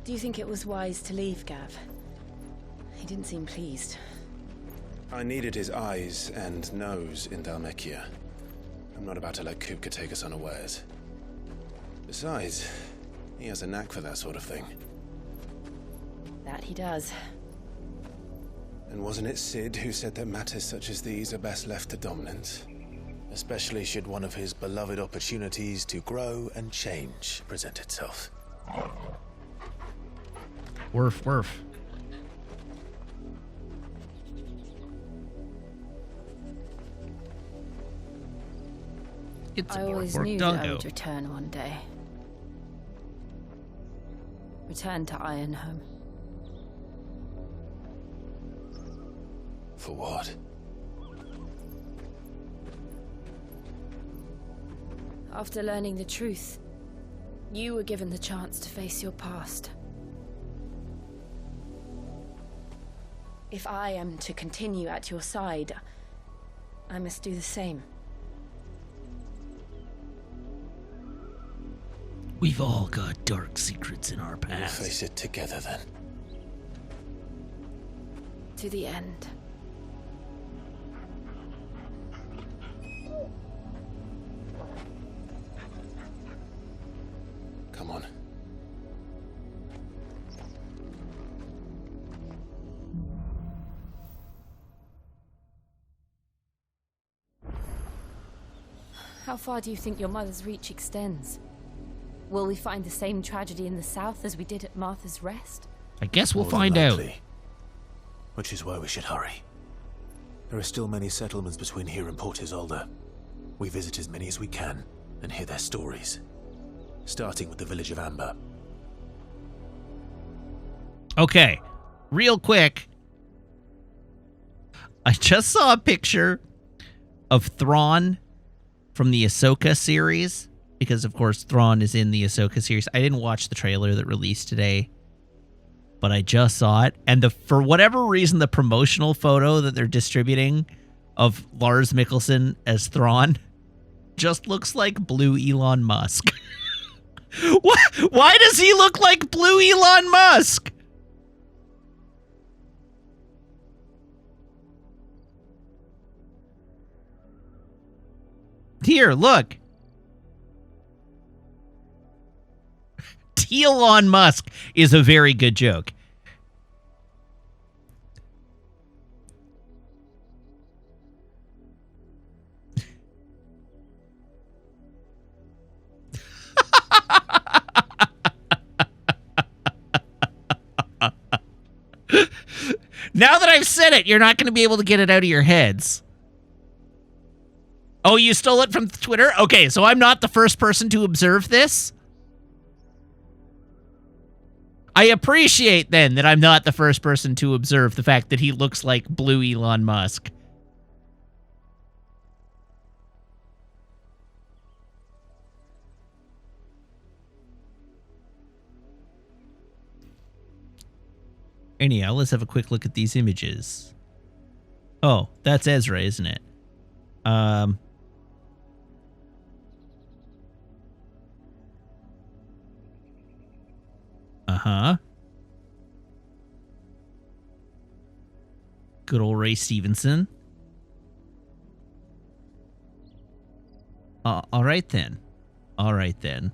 Do you think it was wise to leave, Gav? He didn't seem pleased. I needed his eyes and nose in Dhalmekia. I'm not about to let Kupka take us unawares. Besides, he has a knack for that sort of thing. That he does. And wasn't it Sid who said that matters such as these are best left to dominance? Especially should one of his beloved opportunities to grow and change present itself. Worf, worf. I always knew that I would return one day. Return to Ironhome. For what? After learning the truth, you were given the chance to face your past. If I am to continue at your side, I must do the same. We've all got dark secrets in our past. We'll face it together then. To the end. Come on. How far do you think your mother's reach extends? Will we find the same tragedy in the south as we did at Martha's Rest? I guess we'll More than find out. likely. Which is why we should hurry. There are still many settlements between here and Port Isolde. We visit as many as we can and hear their stories. Starting with the village of Amber. Okay, real quick. I just saw a picture of Thrawn from the Ahsoka series, because of course Thrawn is in the Ahsoka series. I didn't watch the trailer that released today, but I just saw it. And for whatever reason, the promotional photo that they're distributing of Lars Mikkelsen as Thrawn just looks like blue Elon Musk. Why does he look like blue Elon Musk? Here, look. Elon Musk is a very good joke. Now that I've said it, you're not going to be able to get it out of your heads. Oh, you stole it from Twitter? Okay, so I'm not the first person to observe this? I appreciate, then, that I'm not the first person to observe the fact that he looks like blue Elon Musk. Anyhow, let's have a quick look at these images. Oh, that's Ezra, isn't it? Uh-huh. Good old Ray Stevenson. All right then. All right then.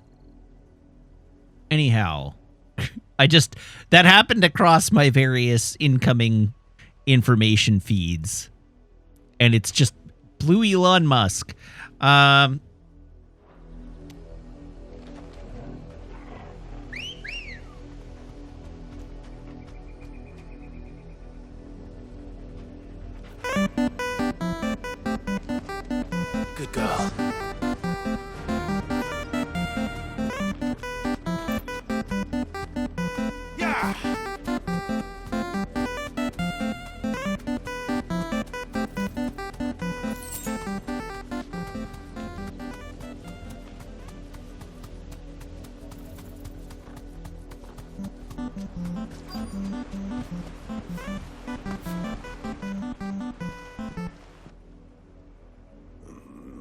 Anyhow, that happened across my various incoming information feeds. And it's just blue Elon Musk. Good girl. Yeah.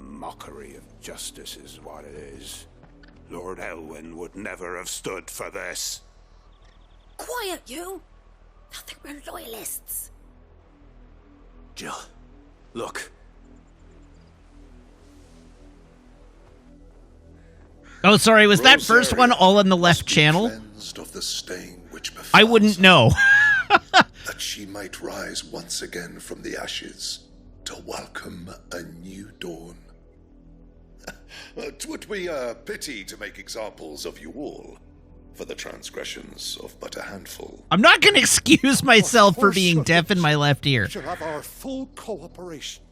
Mockery of justice is what it is. Lord Elwyn would never have stood for this. Quiet, you! I think we're loyalists. Jill, look. Oh, sorry, was that first one all in the left channel? Of the stain which I wouldn't know. that she might rise once again from the ashes to welcome a new dawn. 'Twould be a pity to make examples of you all for the transgressions of but a handful. I'm not going to excuse myself for being deaf in my left ear. You should have our full cooperation.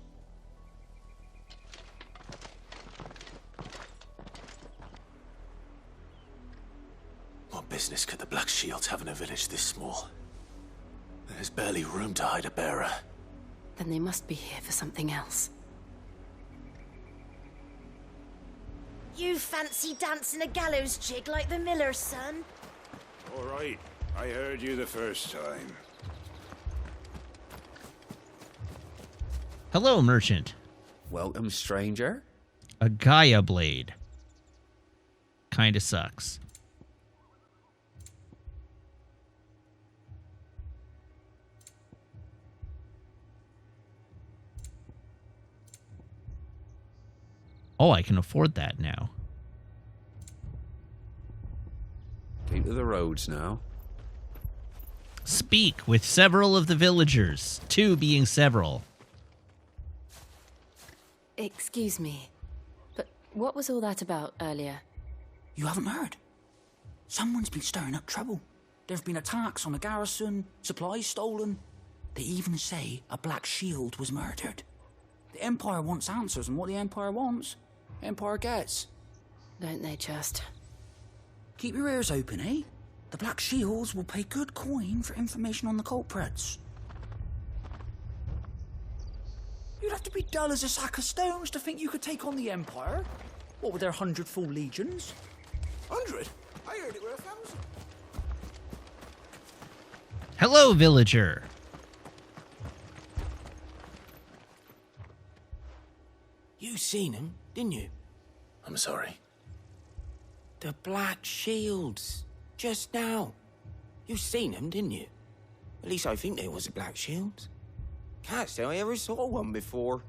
What business could the Black Shields have in a village this small? There's barely room to hide a bearer. Then they must be here for something else. You fancy dancing a gallows jig like the miller's son? All right, I heard you the first time. Hello, merchant. Welcome, stranger. A Gaia blade. Kinda sucks. Oh, I can afford that now. Keep to the roads now. Speak with several of the villagers, 2 being several. Excuse me, but what was all that about earlier? You haven't heard? Someone's been stirring up trouble. There have been attacks on the garrison, supplies stolen. They even say a Black Shield was murdered. The Empire wants answers, and what the Empire wants, Empire gets. Don't they just? Keep your ears open, eh? The Black Shields will pay good coin for information on the culprits. You'd have to be dull as a sack of stones to think you could take on the Empire. What with their 100 full legions? 100? I heard it were 1,000. Hello, villager. You seen him, didn't you? I'm sorry. The Black Shields. Just now. You seen them, didn't you? At least I think they was a Black Shields. Can't say I ever saw one before.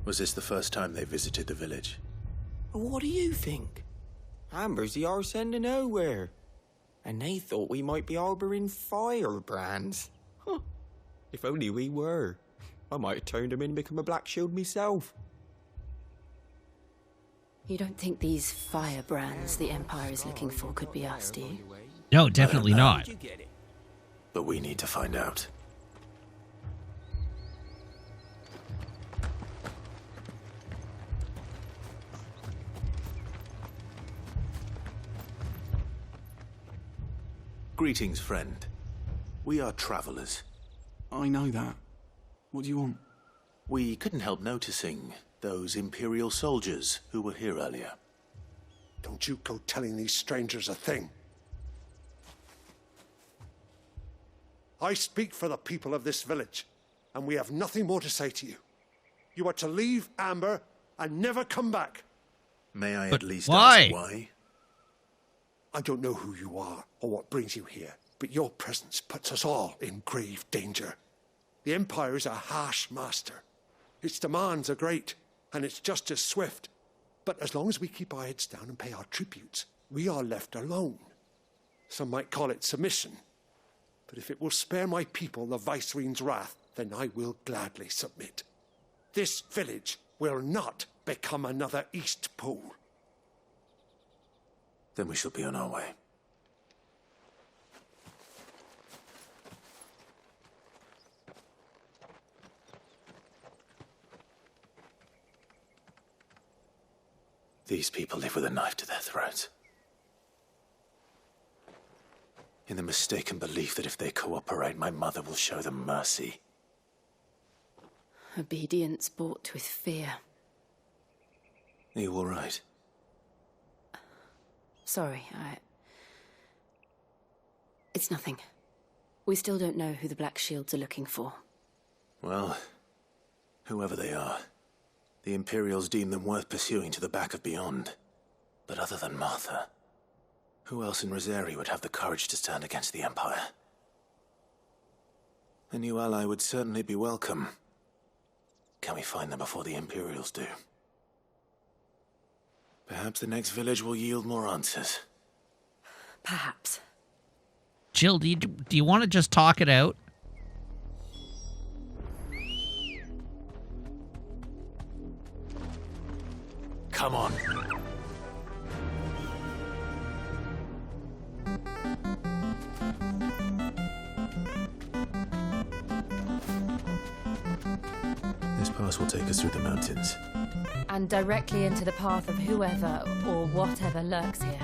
Was this the first time they visited the village? What do you think? Amber's the arse end of nowhere. And they thought we might be harbouring firebrands. Huh. If only we were. I might have turned them in and become a Black Shield myself. You don't think these firebrands the Empire is looking for could be us, do you? No, definitely not. But we need to find out. Greetings, friend. We are travelers. I know that. What do you want? We couldn't help noticing those Imperial soldiers who were here earlier. Don't you go telling these strangers a thing. I speak for the people of this village, and we have nothing more to say to you. You are to leave Amber and never come back. May I But at least why? ask why? I don't know who you are or what brings you here, but your presence puts us all in grave danger. The Empire is a harsh master. Its demands are great, and its justice swift. But as long as we keep our heads down and pay our tributes, we are left alone. Some might call it submission. But if it will spare my people the Viceroy's wrath, then I will gladly submit. This village will not become another East Pole. Then we shall be on our way. These people live with a knife to their throats. In the mistaken belief that if they cooperate, my mother will show them mercy. Obedience bought with fear. Are you all right? Sorry, It's nothing. We still don't know who the Black Shields are looking for. Well, whoever they are, the Imperials deem them worth pursuing to the back of beyond. But other than Martha, who else in Rosari would have the courage to stand against the Empire? A new ally would certainly be welcome. Can we find them before the Imperials do? Perhaps the next village will yield more answers. Perhaps. Jill, do you want to just talk it out? Come on. This pass will take us through the mountains. And directly into the path of whoever or whatever lurks here.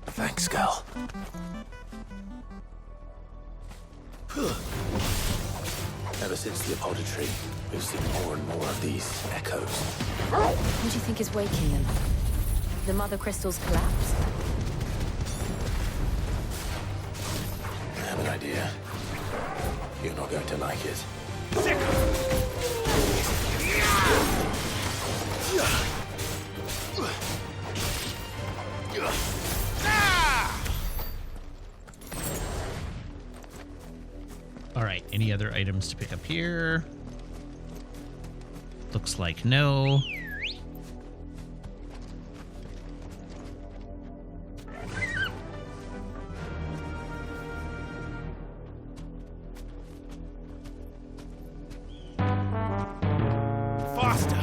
Thanks, girl. Ever since the apothecary, we've seen more and more of these echoes. Who do you think is waking them? The Mother Crystal's collapse? I have an idea. You're not going to like it. All right, any other items to pick up here? Looks like no. Faster!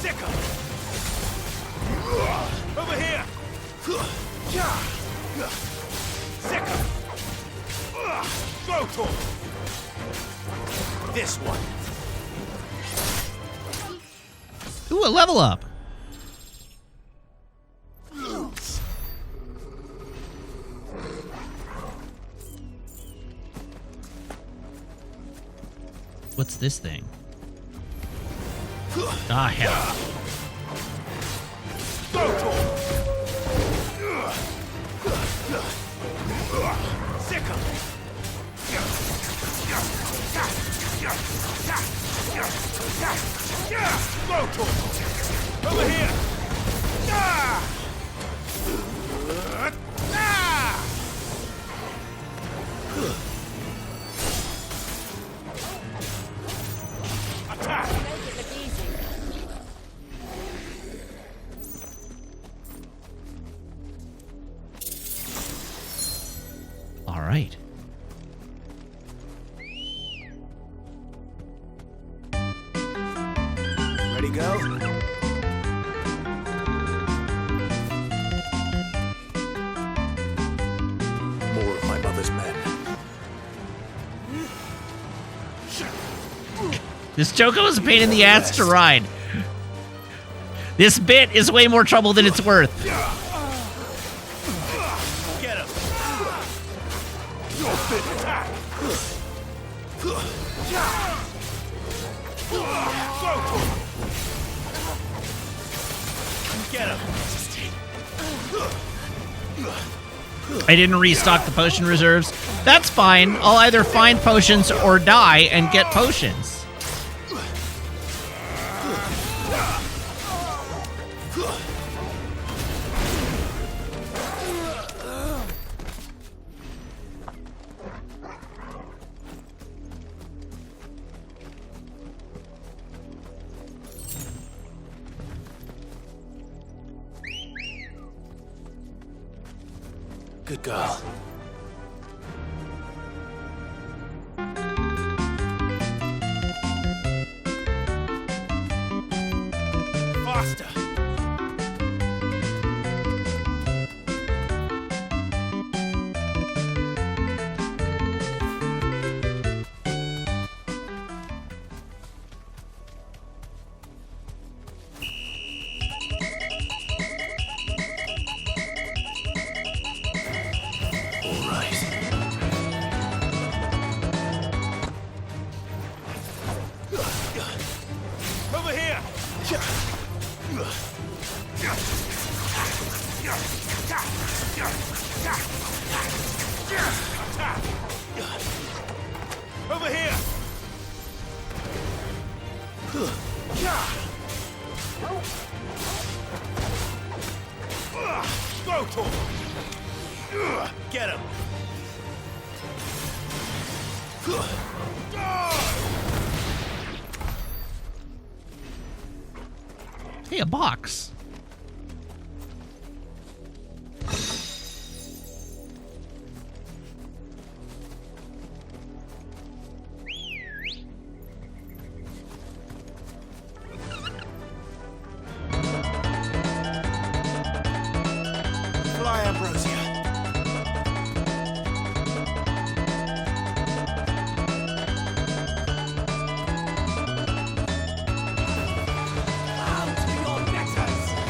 Sicker! Over here! Sicker! Go to this one! Ooh, a level up. What's this thing? Ah, hell. Sicker! Go to over here! Attack! Make it look easy. This Choco is a pain in the ass to ride. This bit is way more trouble than it's worth. Get him. Your bit attack. Get him. I didn't restock the potion reserves. That's fine. I'll either find potions or die and get potions. Good girl. Faster. Over here! Over here! Go, Tor! Get him! Hey, a box. Fly, Ambrosia.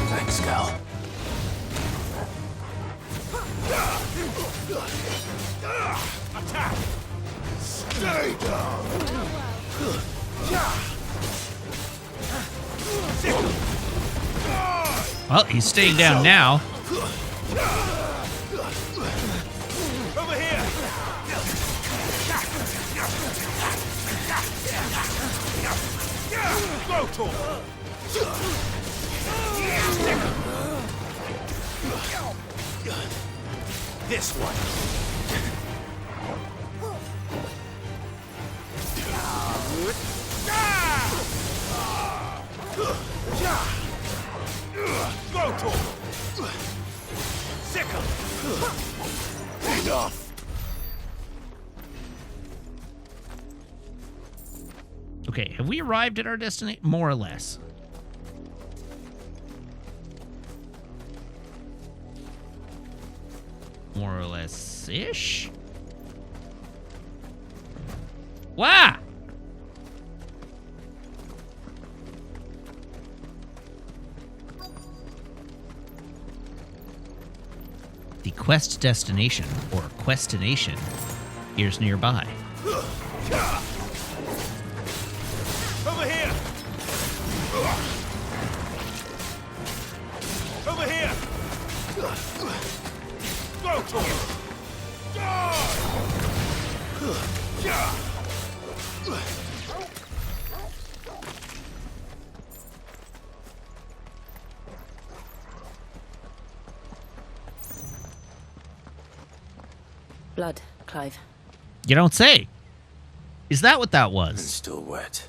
Thanks, Gal. Attack! Stay down! Well, he's staying down now. Over here! Go, Tor! This one. Go, Tor! Sick 'em. Enough. Okay, have we arrived at our destination? More or less. More or less-ish? Wow! The quest destination, or questination, is nearby. Over here! Over here! Go, Tor! Blood, Clive. You don't say. Is that what that was? It's still wet.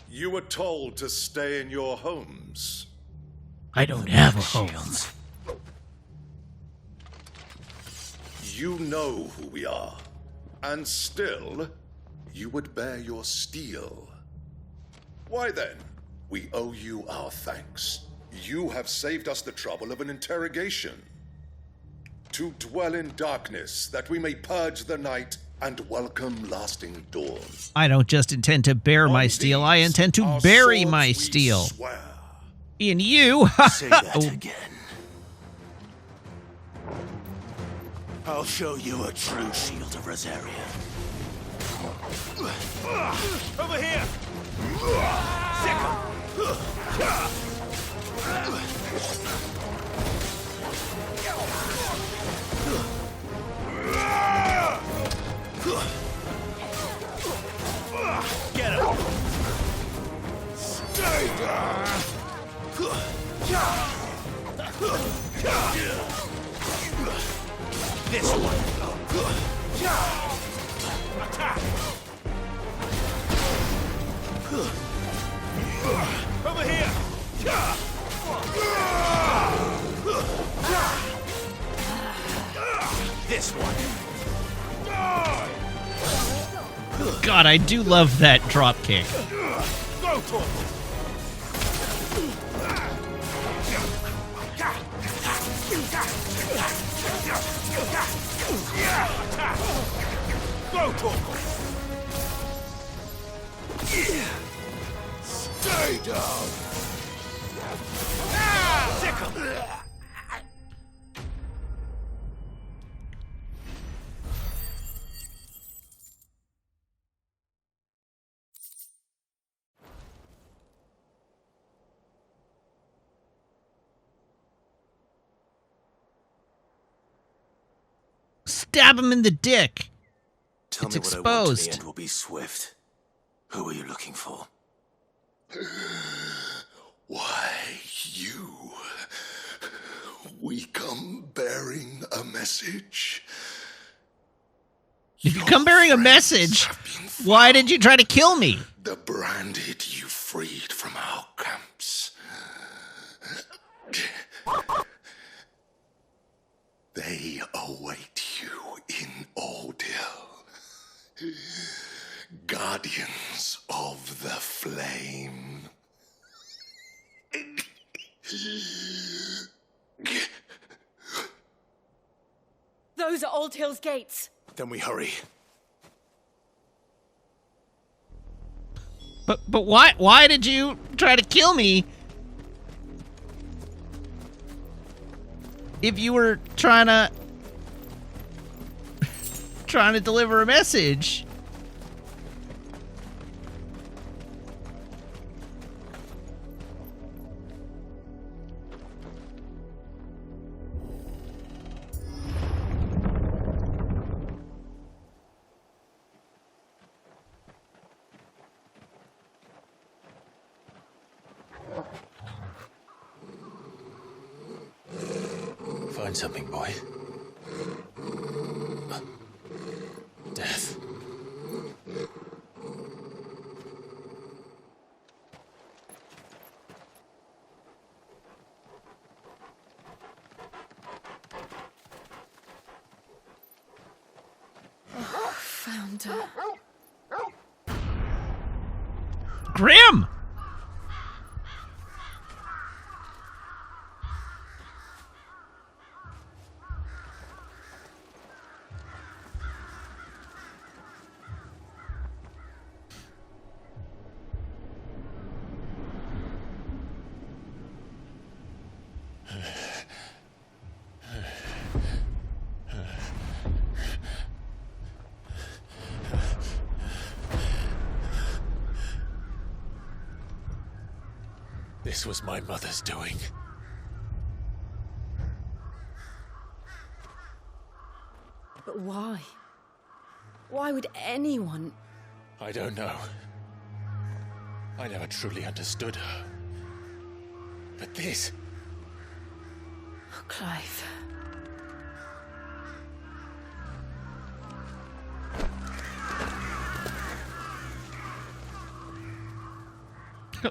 You were told to stay in your homes. I don't have a home. You know who we are. And still, you would bear your steel. Why then, we owe you our thanks. You have saved us the trouble of an interrogation. To dwell in darkness, that we may purge the night and welcome lasting dawn. I don't just intend to bear my steel, I intend to bury my steel. In you. Say that again. I'll show you a true shield of Rosaria. Over here! Sick 'em. Get him! Stay down! This one. Attack! Over here! This one. God, I do love that drop kick. Go for it! Go for it! Stay down! Sick 'em! Stab him in the dick. Tell It's me what I want, exposed. the end will be swift. Who are you looking for? Why, you. We come bearing a message. If you come bearing a message, why did you try to kill me? The branded you freed from our camps. They await you in Ordeal. Guardians of the Flame. Those are Old Hill's gates. Then we hurry. But why did you try to kill me? If you were trying to deliver a message. Find something, boy. Death. Found her. Grim! This was my mother's doing. But why? Why would anyone? I don't know. I never truly understood her. But this... Oh, Clive.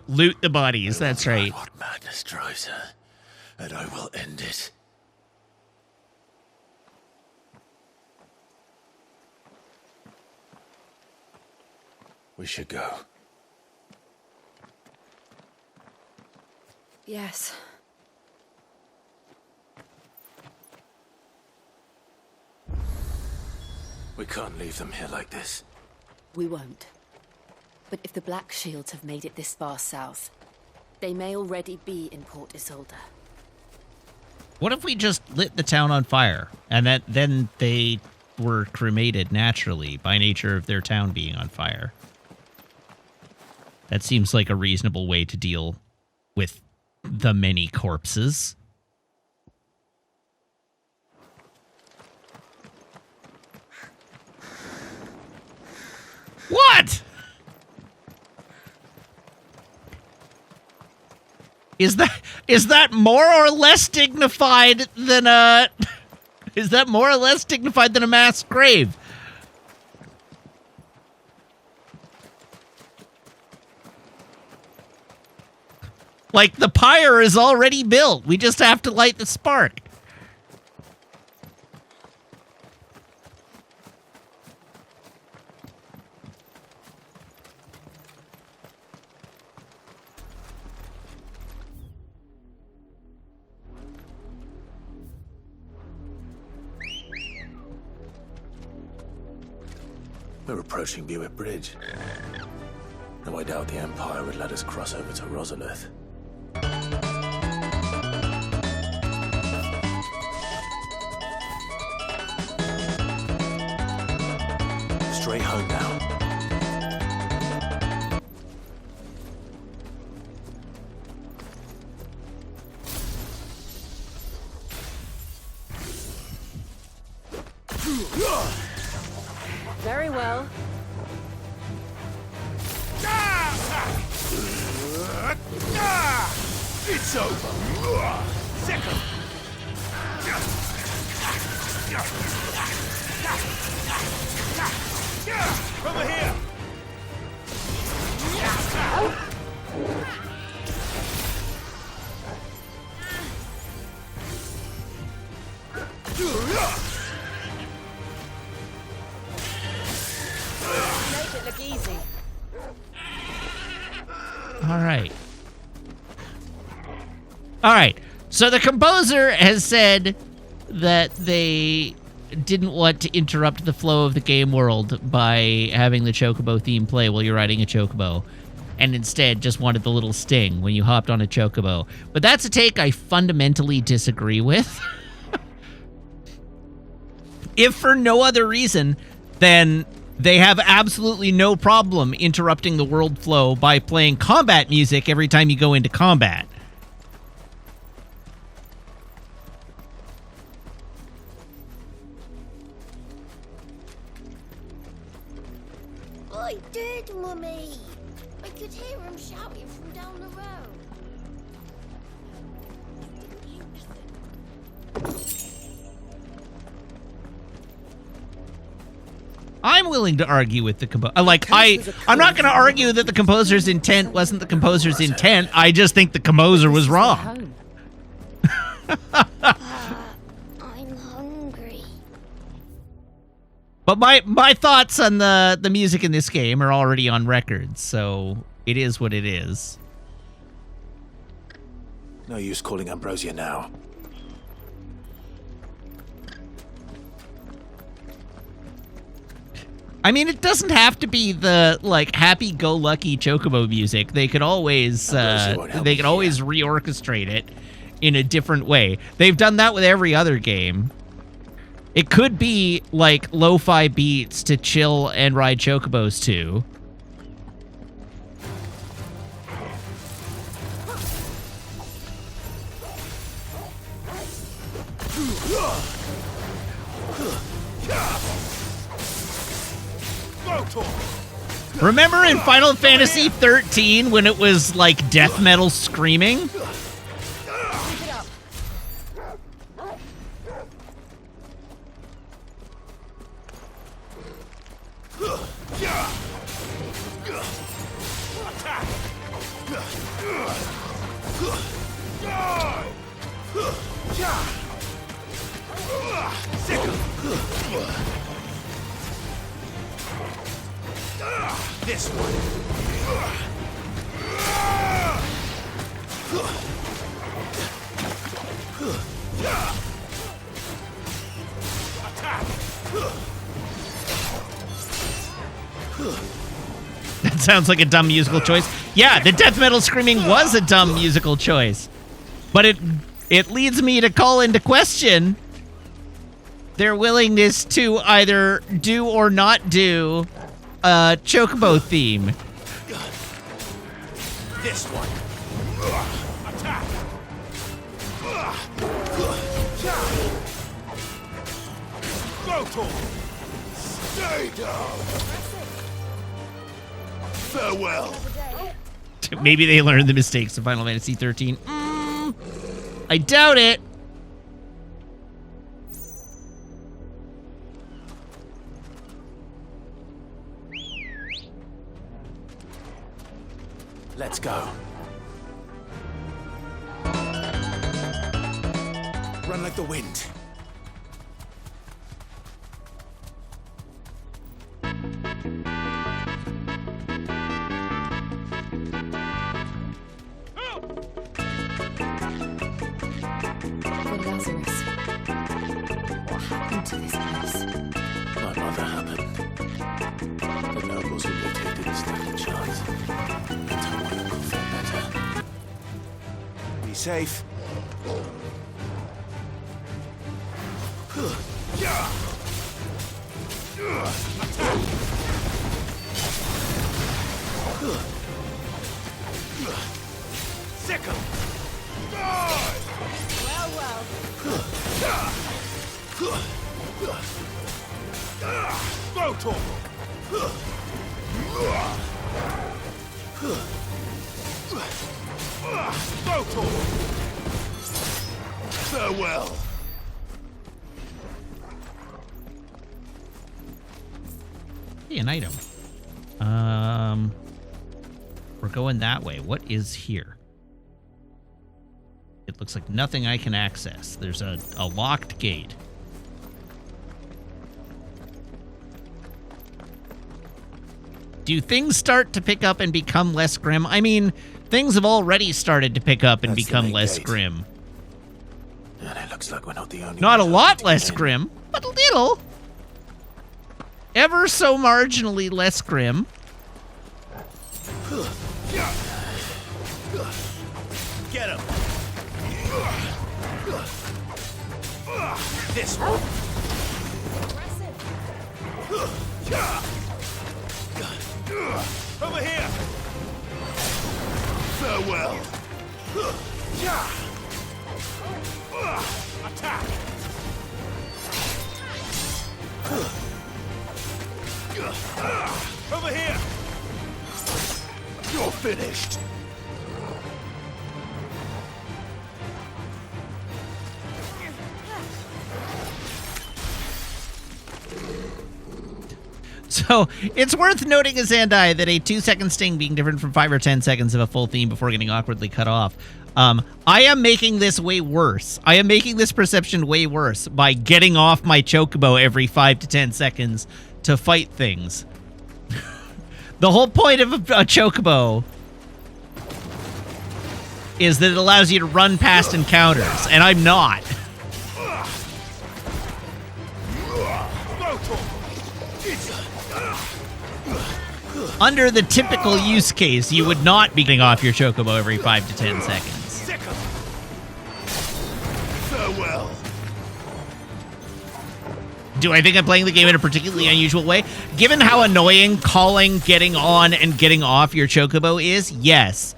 Loot the bodies, that's right. What madness drives her, and I will end it. We should go. Yes. We can't leave them here like this. We won't. But if the Black Shields have made it this far south, they may already be in Port Isolde. What if we just lit the town on fire, and then they were cremated naturally by nature of their town being on fire? That seems like a reasonable way to deal with the many corpses. What? Is that more or less dignified than a is that more or less dignified than a mass grave? Like, the pyre is already built. We just have to light the spark. We're approaching Buick Bridge. No, I doubt the Empire would let us cross over to Rosalith. Straight home now. Very well. It's over. Second. Over here. Make it look easy. All right. So the composer has said that they didn't want to interrupt the flow of the game world by having the Chocobo theme play while you're riding a Chocobo, and instead just wanted the little sting when you hopped on a Chocobo. But that's a take I fundamentally disagree with. If for no other reason, then they have absolutely no problem interrupting the world flow by playing combat music every time you go into combat. I did, Mummy. I could hear him shouting from down the road. I'm willing to argue with the composer. I'm not going to argue that the composer's intent wasn't the composer's intent. I just think the composer was wrong. I'm hungry. But my thoughts on the music in this game are already on record, so it is what it is. No use calling Ambrosia now. I mean, it doesn't have to be the happy-go-lucky Chocobo music. They could always reorchestrate it in a different way. They've done that with every other game. It could be like lo-fi beats to chill and ride Chocobos to. Remember in Final Fantasy 13 when it was like death metal screaming? This one. That sounds like a dumb musical choice. Yeah, the death metal screaming was a dumb musical choice. But it leads me to call into question their willingness to either do or not do a Chocobo theme. This one. Attack. Go, stay down. Farewell. Maybe they learned the mistakes of Final Fantasy 13. I doubt it. Let's go. Run like the wind. Lazarus. What happened to this place? My mother happened. The nobles who lived here didn't stand a chance. Until my uncle felt better. Be safe. Sick him. Well, well. Go, Torval. Go, Torval. Farewell. Hey, an item. We're going that way. What is here? It looks like nothing I can access. There's a locked gate. Do things start to pick up and become less grim? I mean, things have already started to pick up and become less grim. And it looks like we're not the only Not a lot less grim, but a little. Ever so marginally less grim. Get him. This one. Over here. Farewell. Attack. Over here. You're finished. So, it's worth noting, Azandai, that a 2-second sting being different from 5 or 10 seconds of a full theme before getting awkwardly cut off. I am making this way worse. I am making this perception way worse by getting off my chocobo every 5 to 10 seconds to fight things. The whole point of a chocobo is that it allows you to run past encounters, and I'm not. Under the typical use case, you would not be getting off your chocobo every 5 to 10 seconds. Farewell. Do I think I'm playing the game in a particularly unusual way? Given how annoying calling, getting on, and getting off your chocobo is, yes.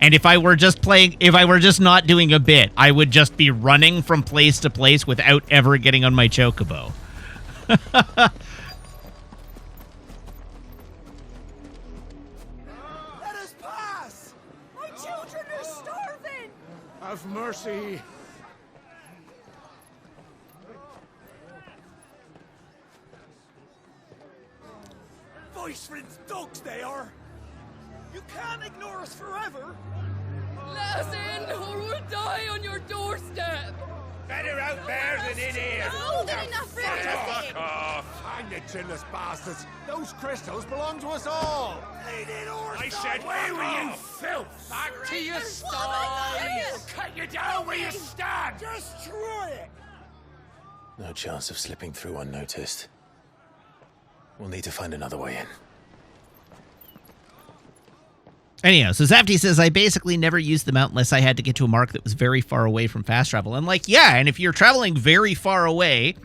And if I were just not doing a bit, I would just be running from place to place without ever getting on my chocobo. Have mercy. Voice friends, dogs they are. You can't ignore us forever. Let us in, or we'll die on your doorstep. Better out there than in here. Old enough for everything. Hang the chinless bastards. Those crystals belong to us all. I said, where were you, filth? Back to your sties. Cut you down where you stand. Destroy it. No chance of slipping through unnoticed. We'll need to find another way in. Anyhow, so Zafty says, I basically never used the mount unless I had to get to a mark that was very far away from fast travel. And like, yeah, and if you're traveling very far away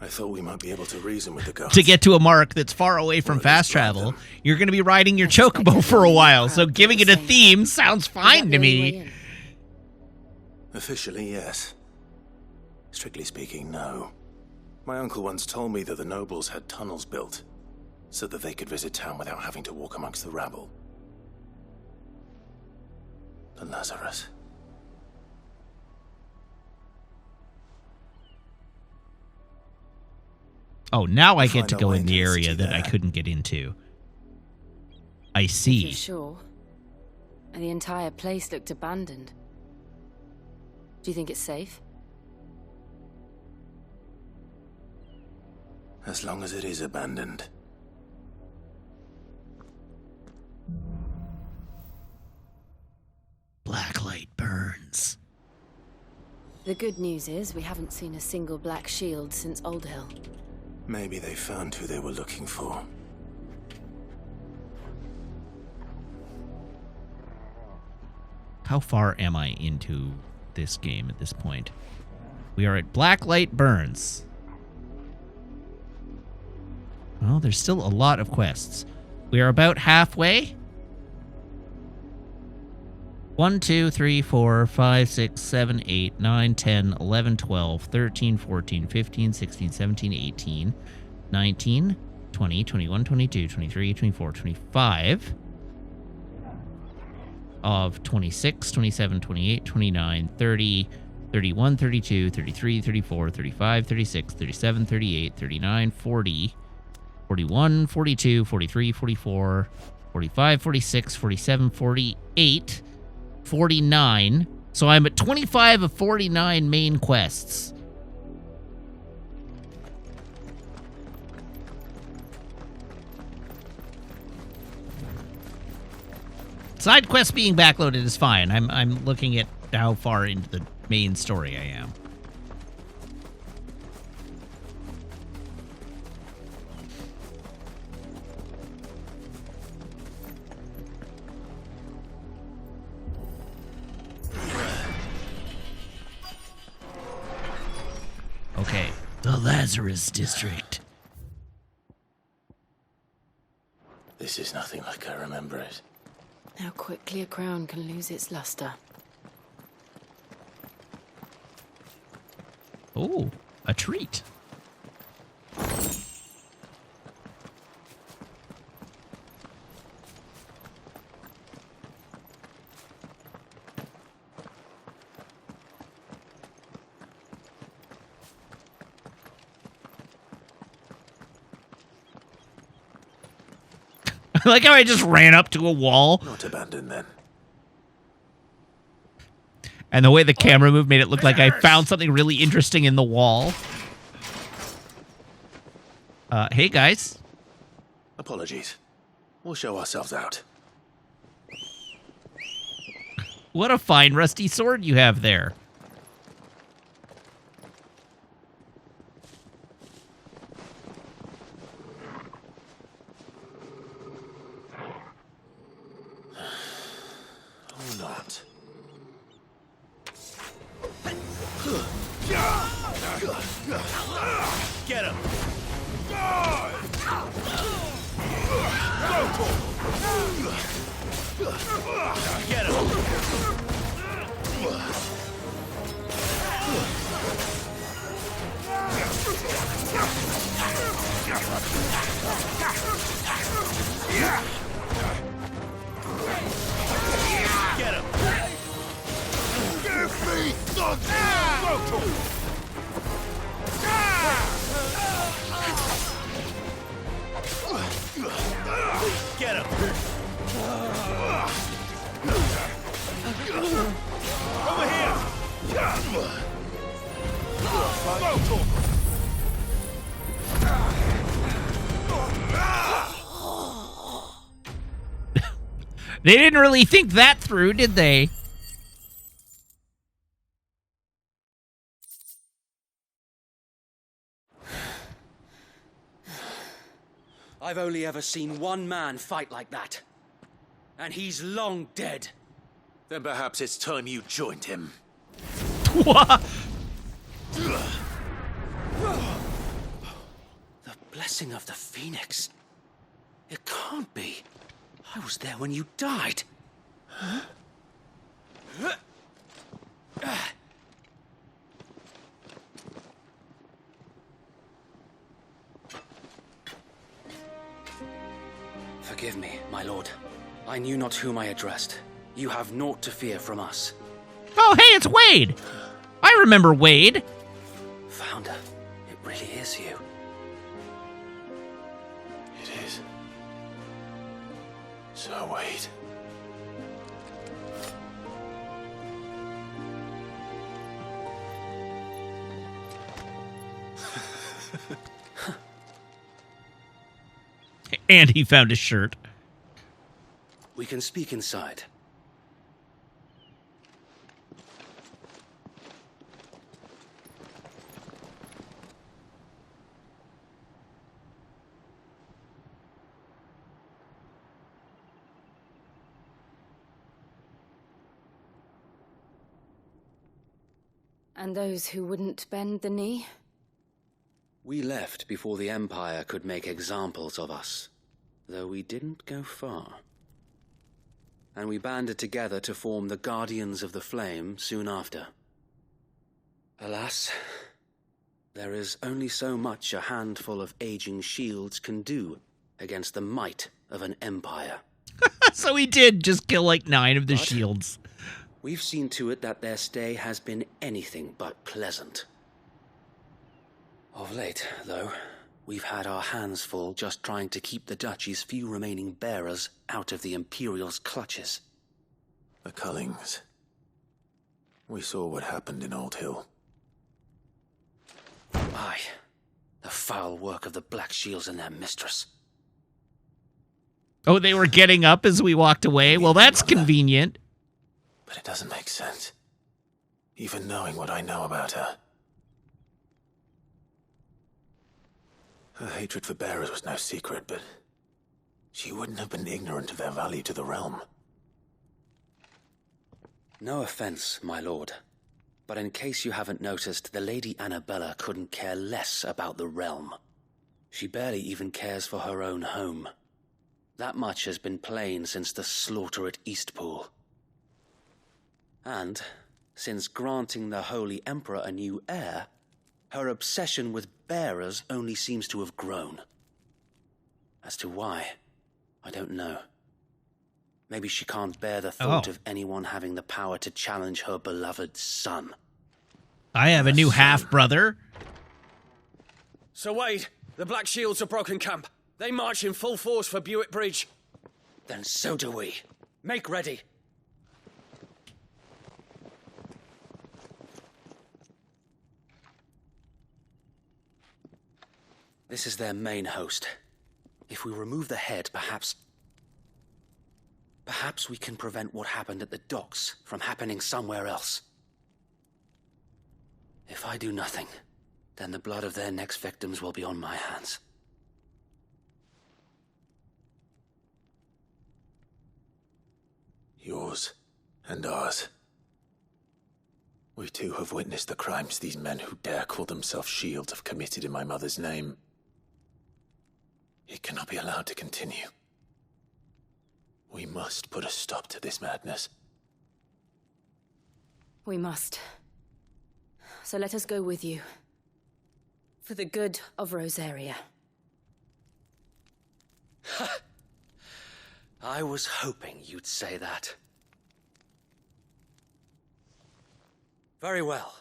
I thought we might be able to reason with the gods. to get to a mark that's far away from fast travel, you're going to be riding your chocobo for a while. So giving it a theme sounds fine to me. Officially, yes. Strictly speaking, no. My uncle once told me that the nobles had tunnels built so that they could visit town without having to walk amongst the rabble. The Lazarus. Oh, now I get to go in the area that I couldn't get into. I see. Sure. And the entire place looked abandoned. Do you think it's safe? As long as it is abandoned. Blacklight burns. The good news is we haven't seen a single black shield since Old Hill. Maybe they found who they were looking for. How far am I into this game at this point? We are at Blacklight Burns. Well, there's still a lot of quests. We are about halfway. 1, 2, 3, 4, 5, 6, 7, 8, 9, 10, 11, 12, 13, 14, 15, 16, 17, 18, 19, 20, 21, 22, 23, 24, 25 of 26, 27, 28, 29, 30, 31, 32, 33, 34, 35, 36, 37, 38, 39, 40, 41, 42, 43, 44, 45, 46, 47, 48, 49. So I'm at 25 of 49 main quests. Side quests being backloaded is fine. I'm looking at how far into the main story I am. Okay, the Lazarus District. This is nothing like I remember it. How quickly a crown can lose its luster. Oh, a treat. I like how I just ran up to a wall. Not abandoned then. And the way the camera moved made it look like I found something really interesting in the wall. Hey, guys. Apologies. We'll show ourselves out. What a fine rusty sword you have there. Or not. Get him! Get him! Get him! Give me the Get him! Over here! They didn't really think that through, did they? I've only ever seen one man fight like that. and he's long dead. Then perhaps it's time you joined him. What? The blessing of the Phoenix. It can't be. I was there when you died. Huh? Forgive me, my lord. I knew not whom I addressed. You have naught to fear from us. Oh, hey, it's Wade. I remember Wade. Founder, it really is you. It is. So wait. And he found his shirt. We can speak inside. And those who wouldn't bend the knee? We left before the Empire could make examples of us, though we didn't go far. And we banded together to form the Guardians of the Flame soon after. Alas, there is only so much a handful of aging shields can do against the might of an empire. So he did just kill like 9 of the shields. We've seen to it that their stay has been anything but pleasant. Of late, though, we've had our hands full just trying to keep the Duchy's few remaining bearers out of the Imperial's clutches. The Cullings. We saw what happened in Old Hill. Aye, the foul work of the Black Shields and their mistress. Oh, they were getting up as we walked away? Well, that's convenient. But it doesn't make sense. Even knowing what I know about her. Her hatred for bearers was no secret, but she wouldn't have been ignorant of their value to the realm. No offense, my lord, but in case you haven't noticed, the Lady Annabella couldn't care less about the realm. She barely even cares for her own home. That much has been plain since the slaughter at Eastpool. And, since granting the Holy Emperor a new heir, her obsession with bearers only seems to have grown. As to why, I don't know. Maybe she can't bear the thought of anyone having the power to challenge her beloved son. I have a new half-brother. Sir Wade, the Black Shields have broken camp. They march in full force for Buick Bridge. Then so do we. Make ready. This is their main host. If we remove the head, perhaps we can prevent what happened at the docks from happening somewhere else. If I do nothing, then the blood of their next victims will be on my hands. Yours and ours. We too have witnessed the crimes these men who dare call themselves shields have committed in my mother's name. It cannot be allowed to continue. We must put a stop to this madness. We must. So let us go with you. For the good of Rosaria. I was hoping you'd say that. Very well.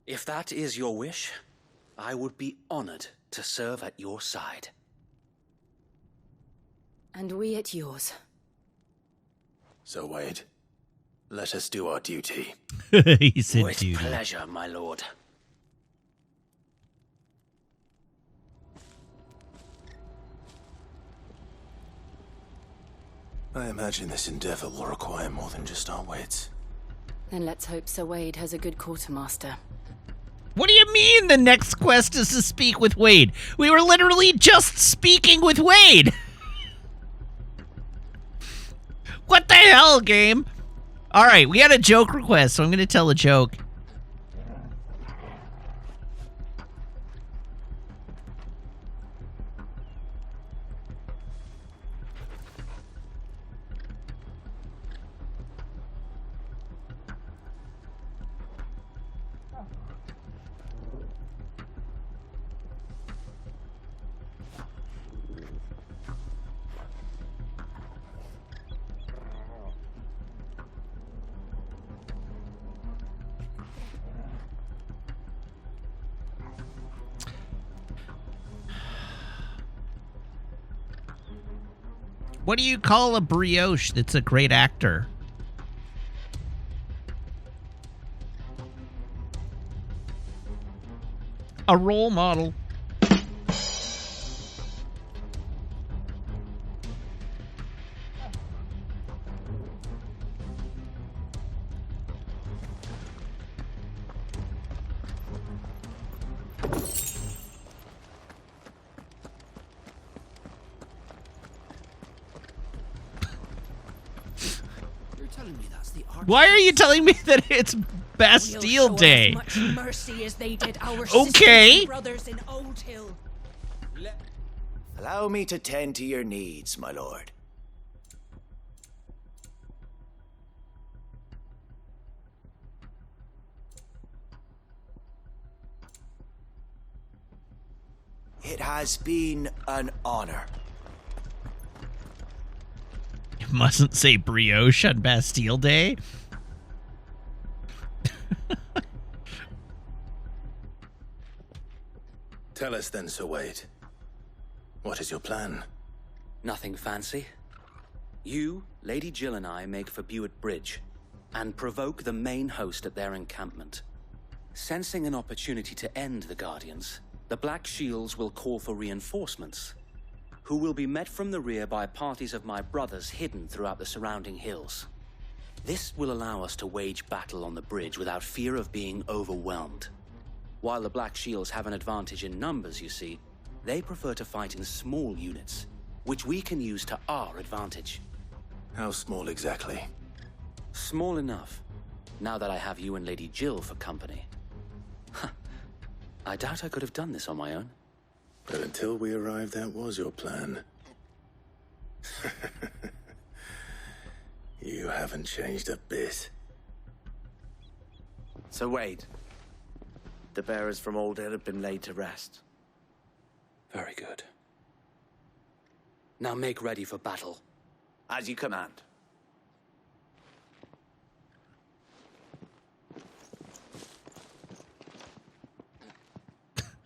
If that is your wish, I would be honored to serve at your side. And we at yours. So, Wade, let us do our duty. He said With duty. pleasure, my lord. I imagine this endeavor will require more than just our wits. Then let's hope Sir Wade has a good quartermaster. What do you mean the next quest is to speak with Wade? We were literally just speaking with Wade. What the hell, game? All right, we got a joke request, so I'm going to tell a joke. What do you call a brioche that's a great actor? A role model. Why are you telling me that it's Bastille Day? Much mercy as they did our Okay. brothers in Old Hill. Allow me to tend to your needs, my lord. It has been an honor. You mustn't say brioche on Bastille Day. Tell us then, Sir Wade. What is your plan? Nothing fancy. You, Lady Jill and I make for Buett Bridge and provoke the main host at their encampment. Sensing an opportunity to end the Guardians, the Black Shields will call for reinforcements, who will be met from the rear by parties of my brothers hidden throughout the surrounding hills. This will allow us to wage battle on the bridge without fear of being overwhelmed. While the Black Shields have an advantage in numbers, you see, they prefer to fight in small units, which we can use to our advantage. How small exactly? Small enough, now that I have you and Lady Jill for company. I doubt I could have done this on my own. But until we arrived, that was your plan. You haven't changed a bit. Sir Wade, the bearers from Old Hill have been laid to rest. Very good. Now make ready for battle. As you command.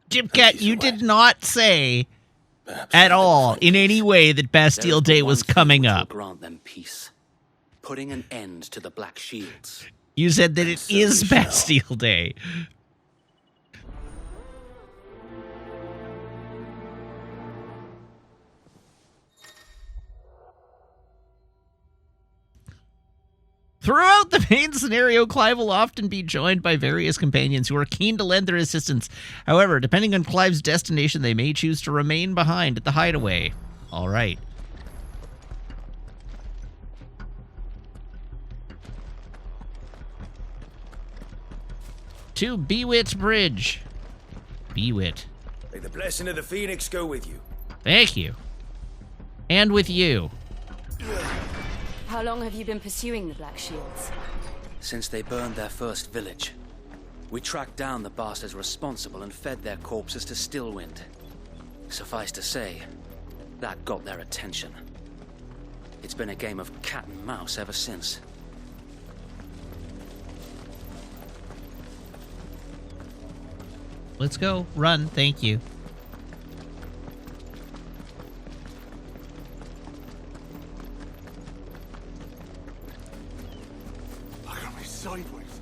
Jimcat, you did not say at all in any way that Bastille Day was coming up. Grant them peace, putting an end to the Black Shields. You said that it is Bastille Day. Throughout the main scenario, Clive will often be joined by various companions who are keen to lend their assistance. However, depending on Clive's destination, they may choose to remain behind at the hideaway. All right. To Buett Bridge. Buett. May the blessing of the Phoenix go with you. Thank you. And with you. How long have you been pursuing the Black Shields? Since they burned their first village. We tracked down the bastards responsible and fed their corpses to Stillwind. Suffice to say, that got their attention. It's been a game of cat and mouse ever since. Let's go. Run. Thank you. Look at me sideways.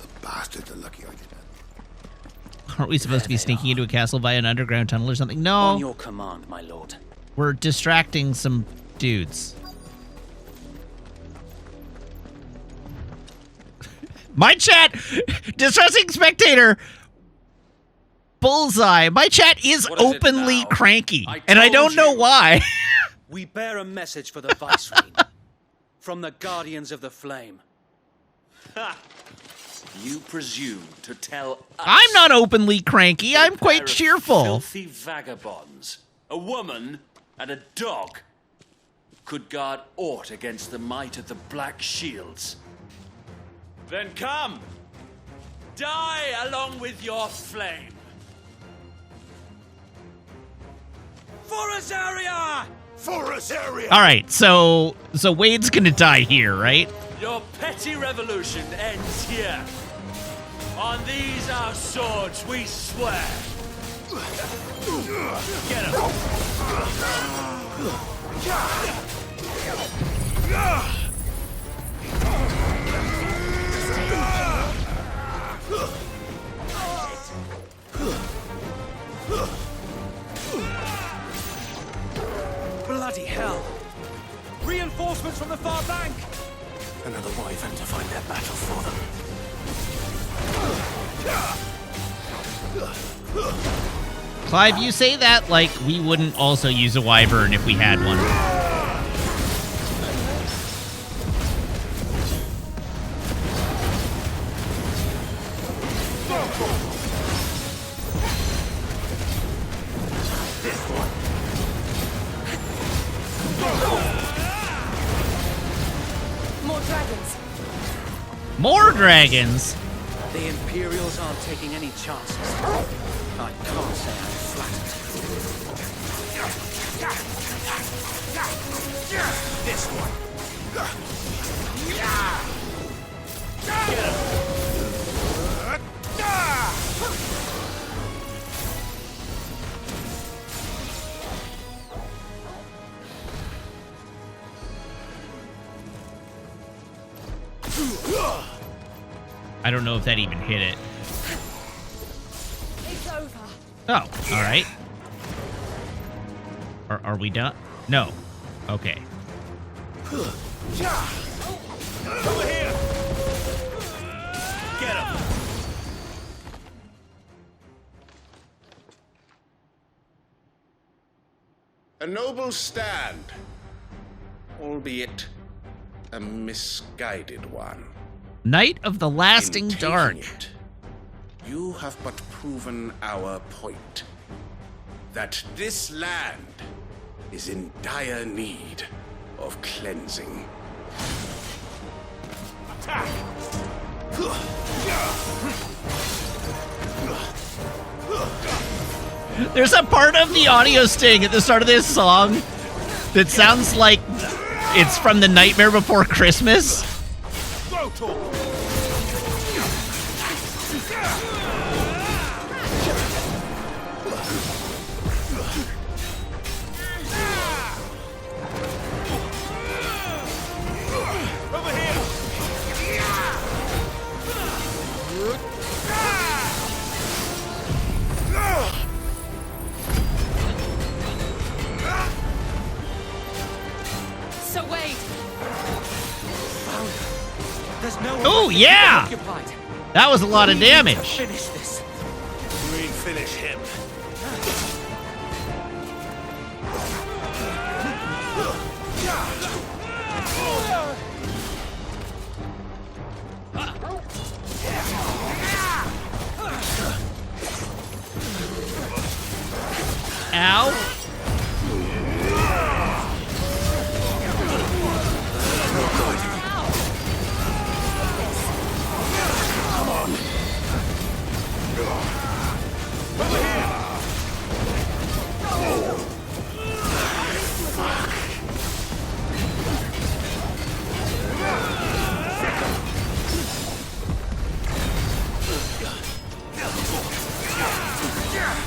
The bastards are lucky I did that. Aren't we supposed to be sneaking into a castle via an underground tunnel or something? No. On your command, my lord. We're distracting some dudes. My chat! Distressing spectator! Bullseye. My chat is What is it openly now? cranky, I and I told don't know you. why. We bear a message for the Viceroy from the Guardians of the Flame. Ha! You presume to tell us I'm not openly cranky. I'm pair quite of cheerful. filthy vagabonds, a woman and a dog, could guard aught against the might of the Black Shields. Then come, die along with your flame. For Azaria! For Azaria! All right, so Wade's gonna die here, right? Your petty revolution ends here. On these our swords we swear. Get him. Bloody hell! Reinforcements from the far bank! Another wyvern to find their battle for them. Clive, you say that like we wouldn't also use a wyvern if we had one. More dragons. More dragons? The Imperials aren't taking any chances. I can't say I'm flattered. This one. Get him. I don't know if that even hit it. It's over. Oh, all right. Are we done? No. Okay. Over here. Get him. A noble stand, albeit a misguided one. Night of the Lasting In taking Dark. it, you have but proven our point. That this land is in dire need of cleansing. Attack! There's a part of the audio sting at the start of this song that sounds like it's from The Nightmare Before Christmas. So Wade. There's no Oh, yeah! occupied. That was a lot of damage. Finish this. We finish him. Ow. Come on.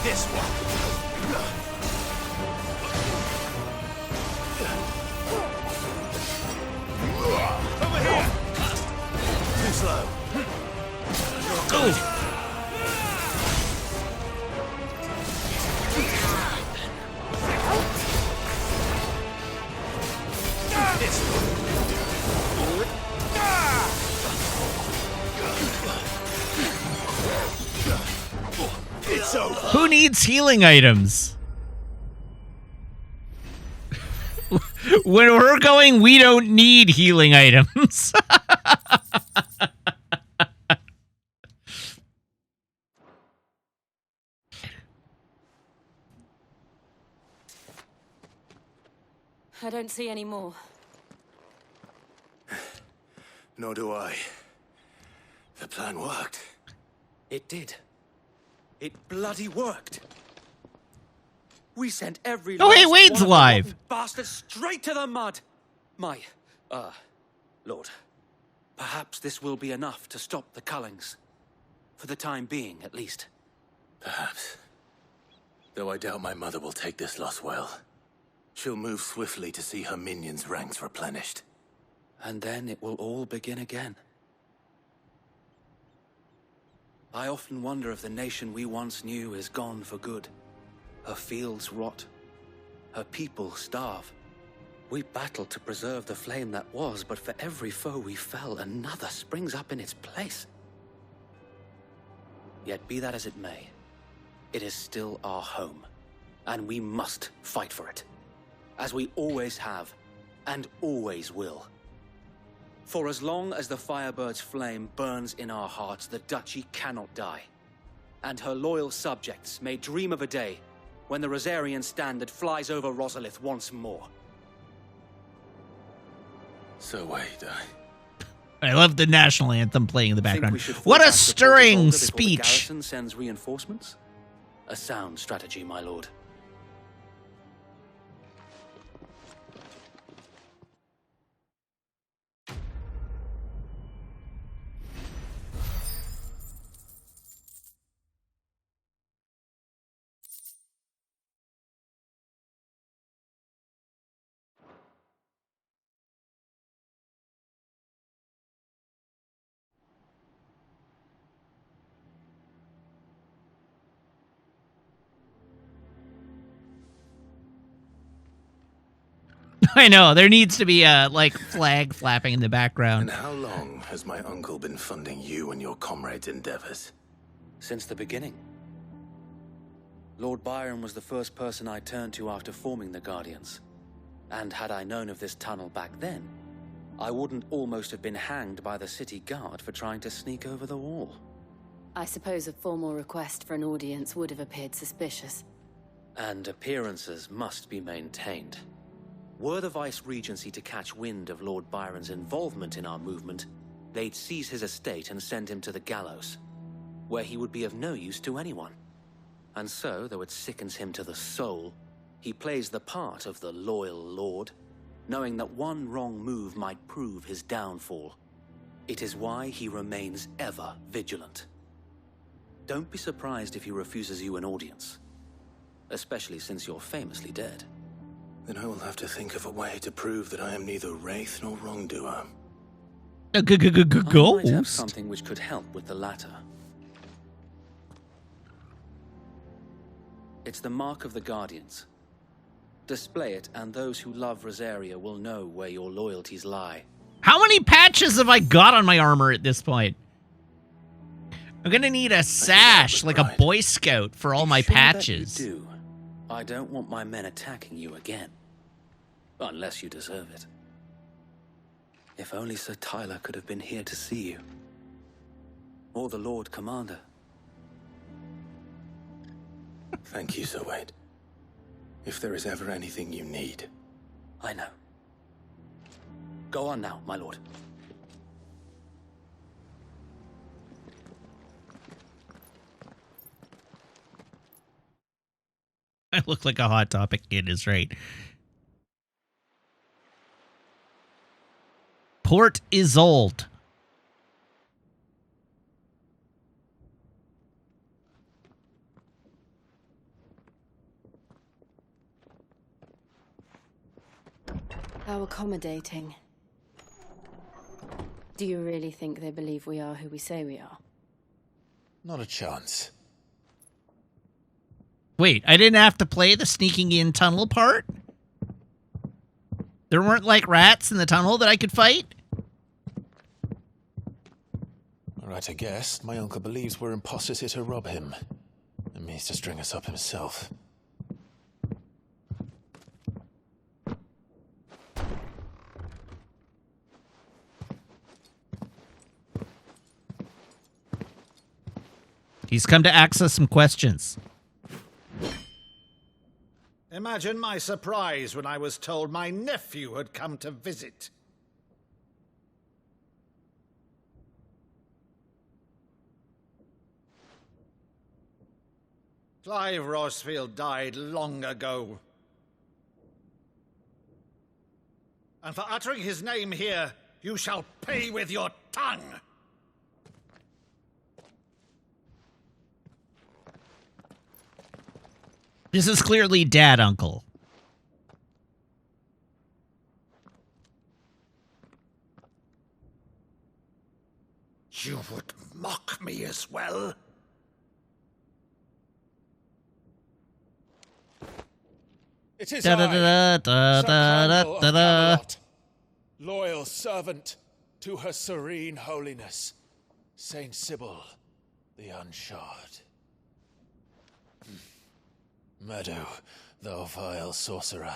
This one. Over here. Too slow. This one. It's It's over. Who needs healing items? When we're going, we don't need healing items. I don't see any more. Nor do I. The plan worked. It did. It bloody worked. We sent every Oh, hey, last Wade's one of the alive. rotten bastards straight to the mud. Lord, perhaps this will be enough to stop the Cullings. For the time being, at least. Perhaps. Though I doubt my mother will take this loss well. She'll move swiftly to see her minions' ranks replenished. And then it will all begin again. I often wonder if the nation we once knew is gone for good. Her fields rot. Her people starve. We battled to preserve the flame that was, but for every foe we fell, another springs up in its place. Yet be that as it may, it is still our home, and we must fight for it, as we always have, and always will. For as long as the Firebird's flame burns in our hearts, the Duchy cannot die, and her loyal subjects may dream of a day when the Rosarian standard flies over Rosalith once more. So Wade, I love the national anthem playing in the Think background. we should What fall a back to stirring Portasolda before the speech. garrison sends reinforcements? A sound strategy, my lord. I know, there needs to be a, like, flag flapping in the background. And how long has my uncle been funding you and your comrades' endeavors? Since the beginning. Lord Byron was the first person I turned to after forming the Guardians. And had I known of this tunnel back then, I wouldn't almost have been hanged by the city guard for trying to sneak over the wall. I suppose a formal request for an audience would have appeared suspicious. And appearances must be maintained. Were the Vice-Regency to catch wind of Lord Byron's involvement in our movement, they'd seize his estate and send him to the gallows, where he would be of no use to anyone. And so, though it sickens him to the soul, he plays the part of the loyal lord, knowing that one wrong move might prove his downfall. It is why he remains ever vigilant. Don't be surprised if he refuses you an audience, especially since you're famously dead. Then I will have to think of a way to prove that I am neither wraith nor wrongdoer. I might have Ghost? something which could help with the latter. It's the mark of the Guardians. Display it, and those who love Rosaria will know where your loyalties lie. How many patches have I got on my armor at this point? I'm gonna need a sash, like a Boy Scout, for all my Sure that patches. you do. I don't want my men attacking you again. Unless you deserve it. If only Sir Tyler could have been here to see you. Or the Lord Commander. Thank you, Sir Wade. If there is ever anything you need. I know. Go on now, my lord. I look like a Hot Topic kid is right. Port Isolde. How accommodating. Do you really think they believe we are who we say we are? Not a chance. Wait, I didn't have to play the sneaking in tunnel part? There weren't, like, rats in the tunnel that I could fight? All right, I guess. My uncle believes we're imposters here to rob him. and means to string us up himself. He's come to ask us some questions. Imagine my surprise when I was told my nephew had come to visit. Clive Rosfield died long ago. And for uttering his name here, you shall pay with your tongue! This is clearly Dad Uncle. You would mock me as well? It is Da da da da da da da da. loyal servant to her serene holiness, Saint Sybil the Unshod. Meadow, thou vile sorcerer,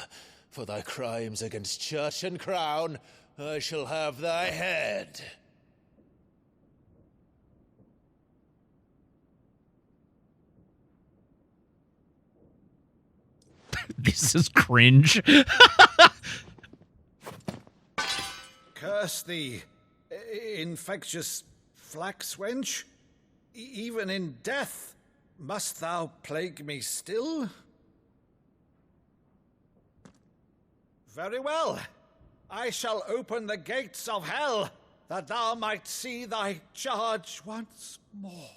for thy crimes against church and crown, I shall have thy head. This is cringe. Curse thee, infectious flax wench. Even in death, must thou plague me still? Very well. I shall open the gates of hell, that thou might see thy charge once more.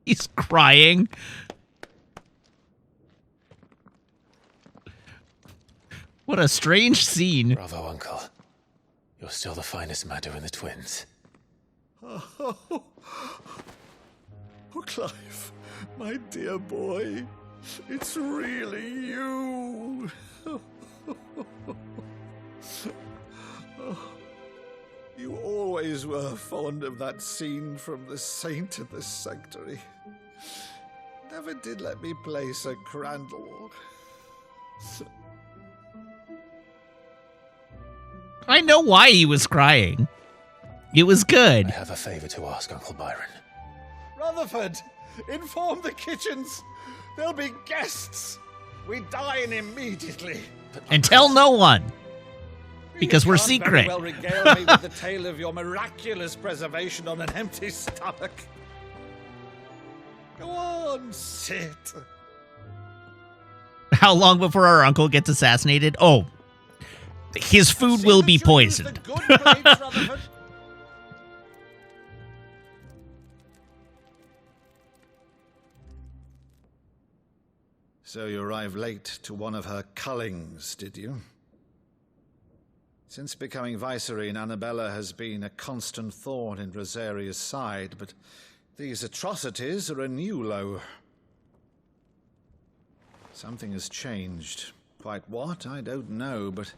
He's crying. What a strange scene. Bravo, Uncle. You're still the finest Meadow in the twins. Oh, Clive, my dear boy, it's really you. You always were fond of that scene from The Saint in the Sanctuary. Never did let me play Sir Crandall. I know why he was crying. It was good. I have a favor to ask, Uncle Byron. Rutherford, inform the kitchens. There'll be guests. We dine immediately. And tell no one. Because we're can't secret. Very well regale me with the tale of your miraculous preservation on an empty stomach. Go on, sit. How long before our uncle gets assassinated? Oh, his food will be poisoned. So you arrived late to one of her cullings, did you? Since becoming Vicereine, Annabella has been a constant thorn in Rosaria's side, but these atrocities are a new low. Something has changed. Quite what, I don't know, but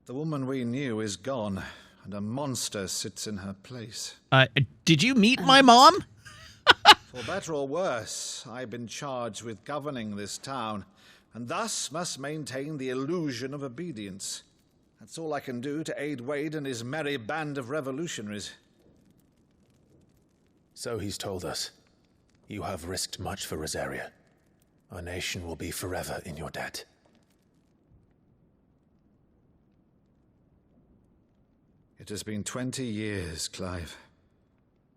the woman we knew is gone, and a monster sits in her place. Did you meet my mom? For better or worse, I've been charged with governing this town, and thus must maintain the illusion of obedience. That's all I can do to aid Wade and his merry band of revolutionaries. So he's told us. You have risked much for Rosaria. Our nation will be forever in your debt. It has been 20 years, Clive.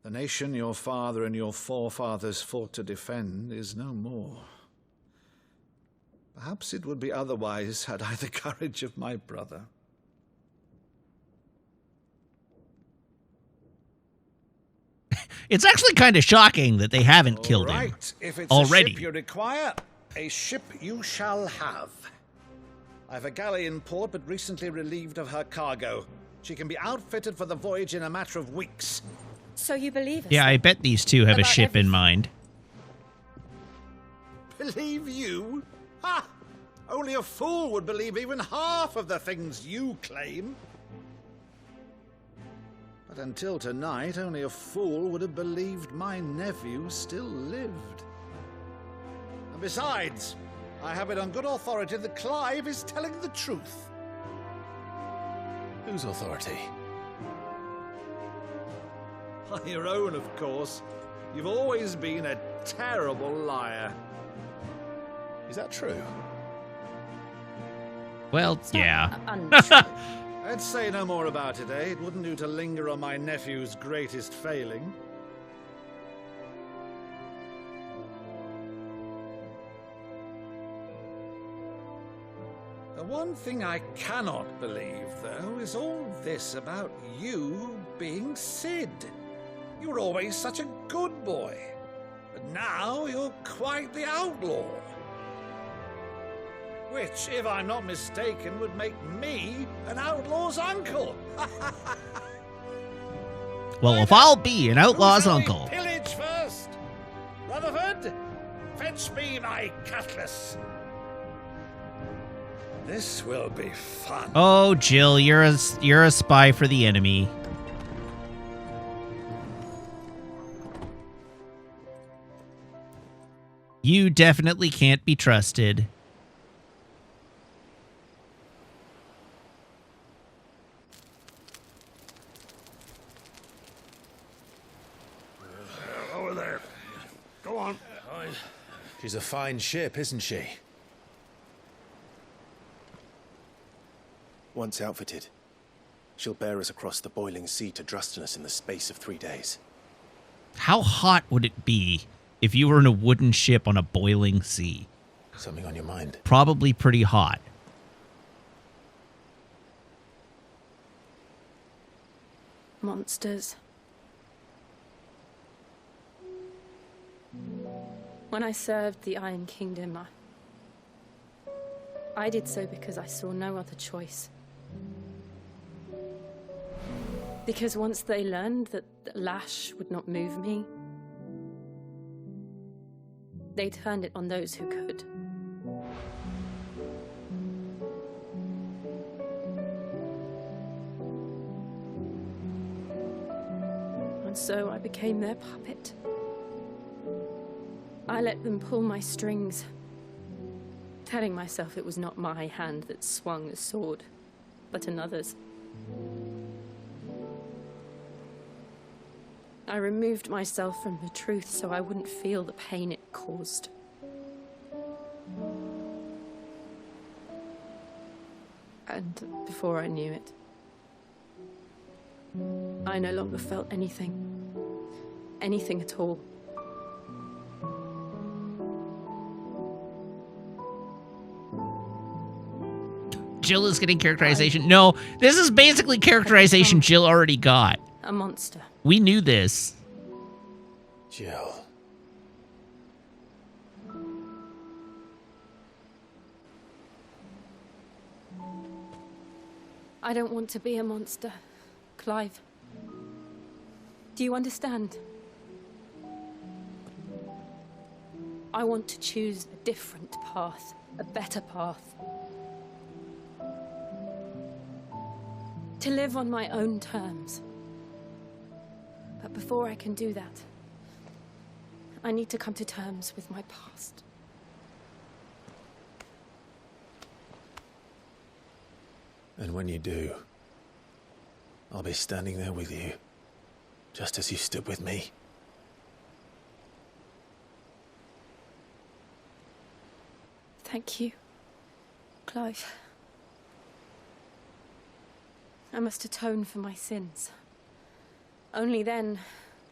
The nation your father and your forefathers fought to defend is no more. Perhaps it would be otherwise had I the courage of my brother. It's actually kind of shocking that they haven't killed him Right, if it's already. a ship you require, a ship you shall have. I've a galley in port, but recently relieved of her cargo. She can be outfitted for the voyage in a matter of weeks. So you believe us? Yeah, I bet these two have a About ship in mind. Believe you? Ha! Only a fool would believe even half of the things you claim. But until tonight, only a fool would have believed my nephew still lived. And besides, I have it on good authority that Clive is telling the truth. Whose authority? Your own, of course. You've always been a terrible liar. Is that true? Well, yeah. Let's say no more about it, eh? It wouldn't do to linger on my nephew's greatest failing. The one thing I cannot believe, though, is all this about you being Sid. You were always such a good boy, but now you're quite the outlaw. Which, if I'm not mistaken, would make me an outlaw's uncle. Well, if I'll be an outlaw's uncle. Pillage first. Rutherford, fetch me my cutlass. This will be fun. Oh, Jill, you're a spy for the enemy. You definitely can't be trusted. Over there. Go on. She's a fine ship, isn't she? Once outfitted, she'll bear us across the boiling sea to Drustinus in the space of 3 days. How hot would it be if you were in a wooden ship on a boiling sea? Something on your mind? Probably pretty hot. Monsters. When I served the Iron Kingdom, I did so because I saw no other choice. Because once they learned that the lash would not move me, they turned it on those who could. And so I became their puppet. I let them pull my strings, telling myself it was not my hand that swung the sword, but another's. I removed myself from the truth so I wouldn't feel the pain it caused. And before I knew it, I no longer felt anything. Anything at all. Jill is getting characterization. No, this is basically characterization Jill already got. A monster. We knew this. Jill. I don't want to be a monster, Clive. Do you understand? I want to choose a different path, a better path. To live on my own terms. But before I can do that, I need to come to terms with my past. And when you do, I'll be standing there with you, just as you stood with me. Thank you, Clive. I must atone for my sins. Only then,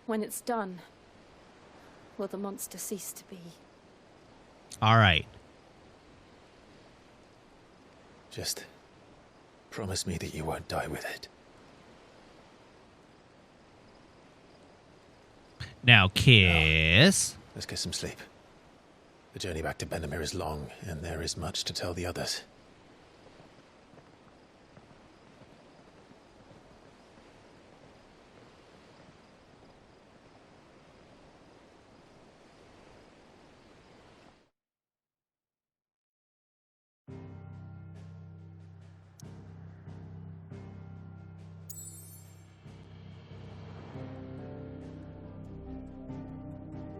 when it's done, will the monster cease to be. All right. Just promise me that you won't die with it. Now, kiss. Let's get some sleep. The journey back to Benamir is long, and there is much to tell the others.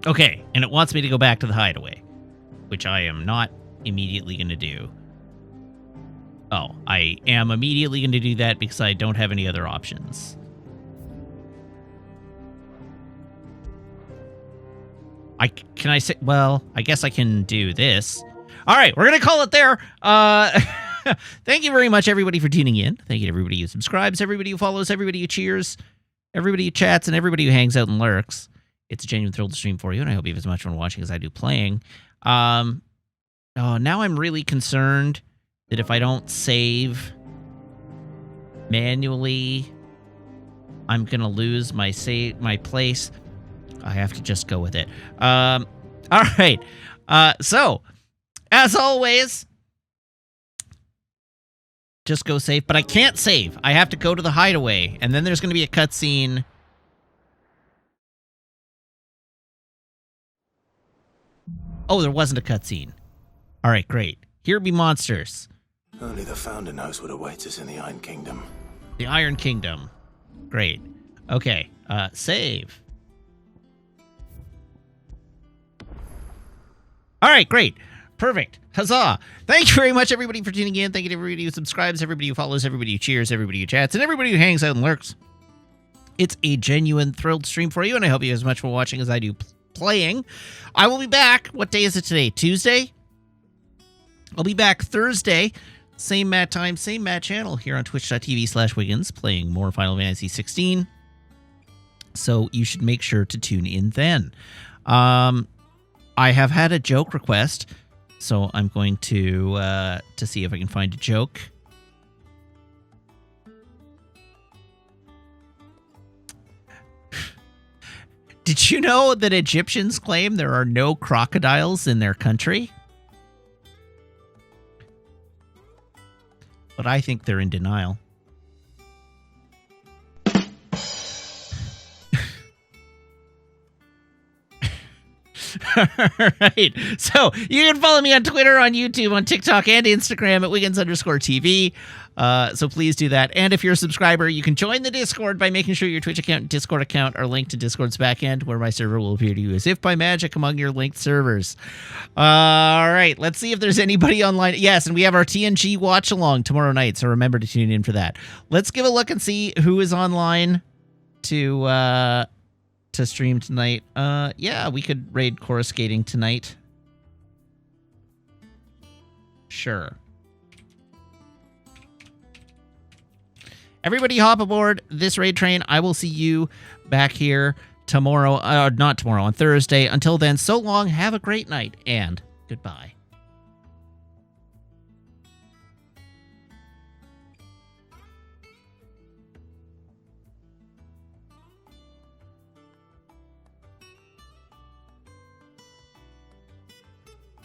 Okay, and it wants me to go back to the hideaway. which I am not immediately going to do. Oh, I am immediately going to do that because I don't have any other options. Can I say, well, I guess I can do this. All right, we're going to call it there. Thank you very much, everybody, for tuning in. Thank you to everybody who subscribes, everybody who follows, everybody who cheers, everybody who chats, and everybody who hangs out and lurks. It's a genuine thrill to stream for you, and I hope you have as much fun watching as I do playing. Oh, now I'm really concerned that if I don't save manually, I'm going to lose my place. I have to just go with it. All right. So, as always, just go save. But I can't save. I have to go to the hideaway. And then there's going to be a cutscene. Oh, there wasn't a cutscene. All right, great. Here be monsters. Only the Founder knows what awaits us in the Iron Kingdom. The Iron Kingdom. Great. Okay. Save. All right, great. Perfect. Huzzah. Thank you very much, everybody, for tuning in. Thank you to everybody who subscribes, everybody who follows, everybody who cheers, everybody who chats, and everybody who hangs out and lurks. It's a genuine thrilled stream for you, and I hope you have as much fun watching as I do playing. I will be back. What day is it today? Tuesday? I'll be back Thursday. Same Matt time, same Matt channel here on twitch.tv/Wiggins, playing more Final Fantasy 16. So you should make sure to tune in then. I have had a joke request, so I'm going to see if I can find a joke. Did you know that Egyptians claim there are no crocodiles in their country? But I think they're in denial. All right. So you can follow me on Twitter, on YouTube, on TikTok, and Instagram at Wiggins_TV. So please do that. And if you're a subscriber, you can join the Discord by making sure your Twitch account and Discord account are linked to Discord's backend, where my server will appear to you as if by magic among your linked servers. All right. Let's see if there's anybody online. Yes, and we have our TNG watch along tomorrow night, so remember to tune in for that. Let's give a look and see who is online to stream tonight. Yeah, we could raid Coruscating tonight. Sure. Everybody hop aboard this raid train. I will see you back here tomorrow. Not tomorrow, on Thursday. Until then, so long, have a great night, and goodbye.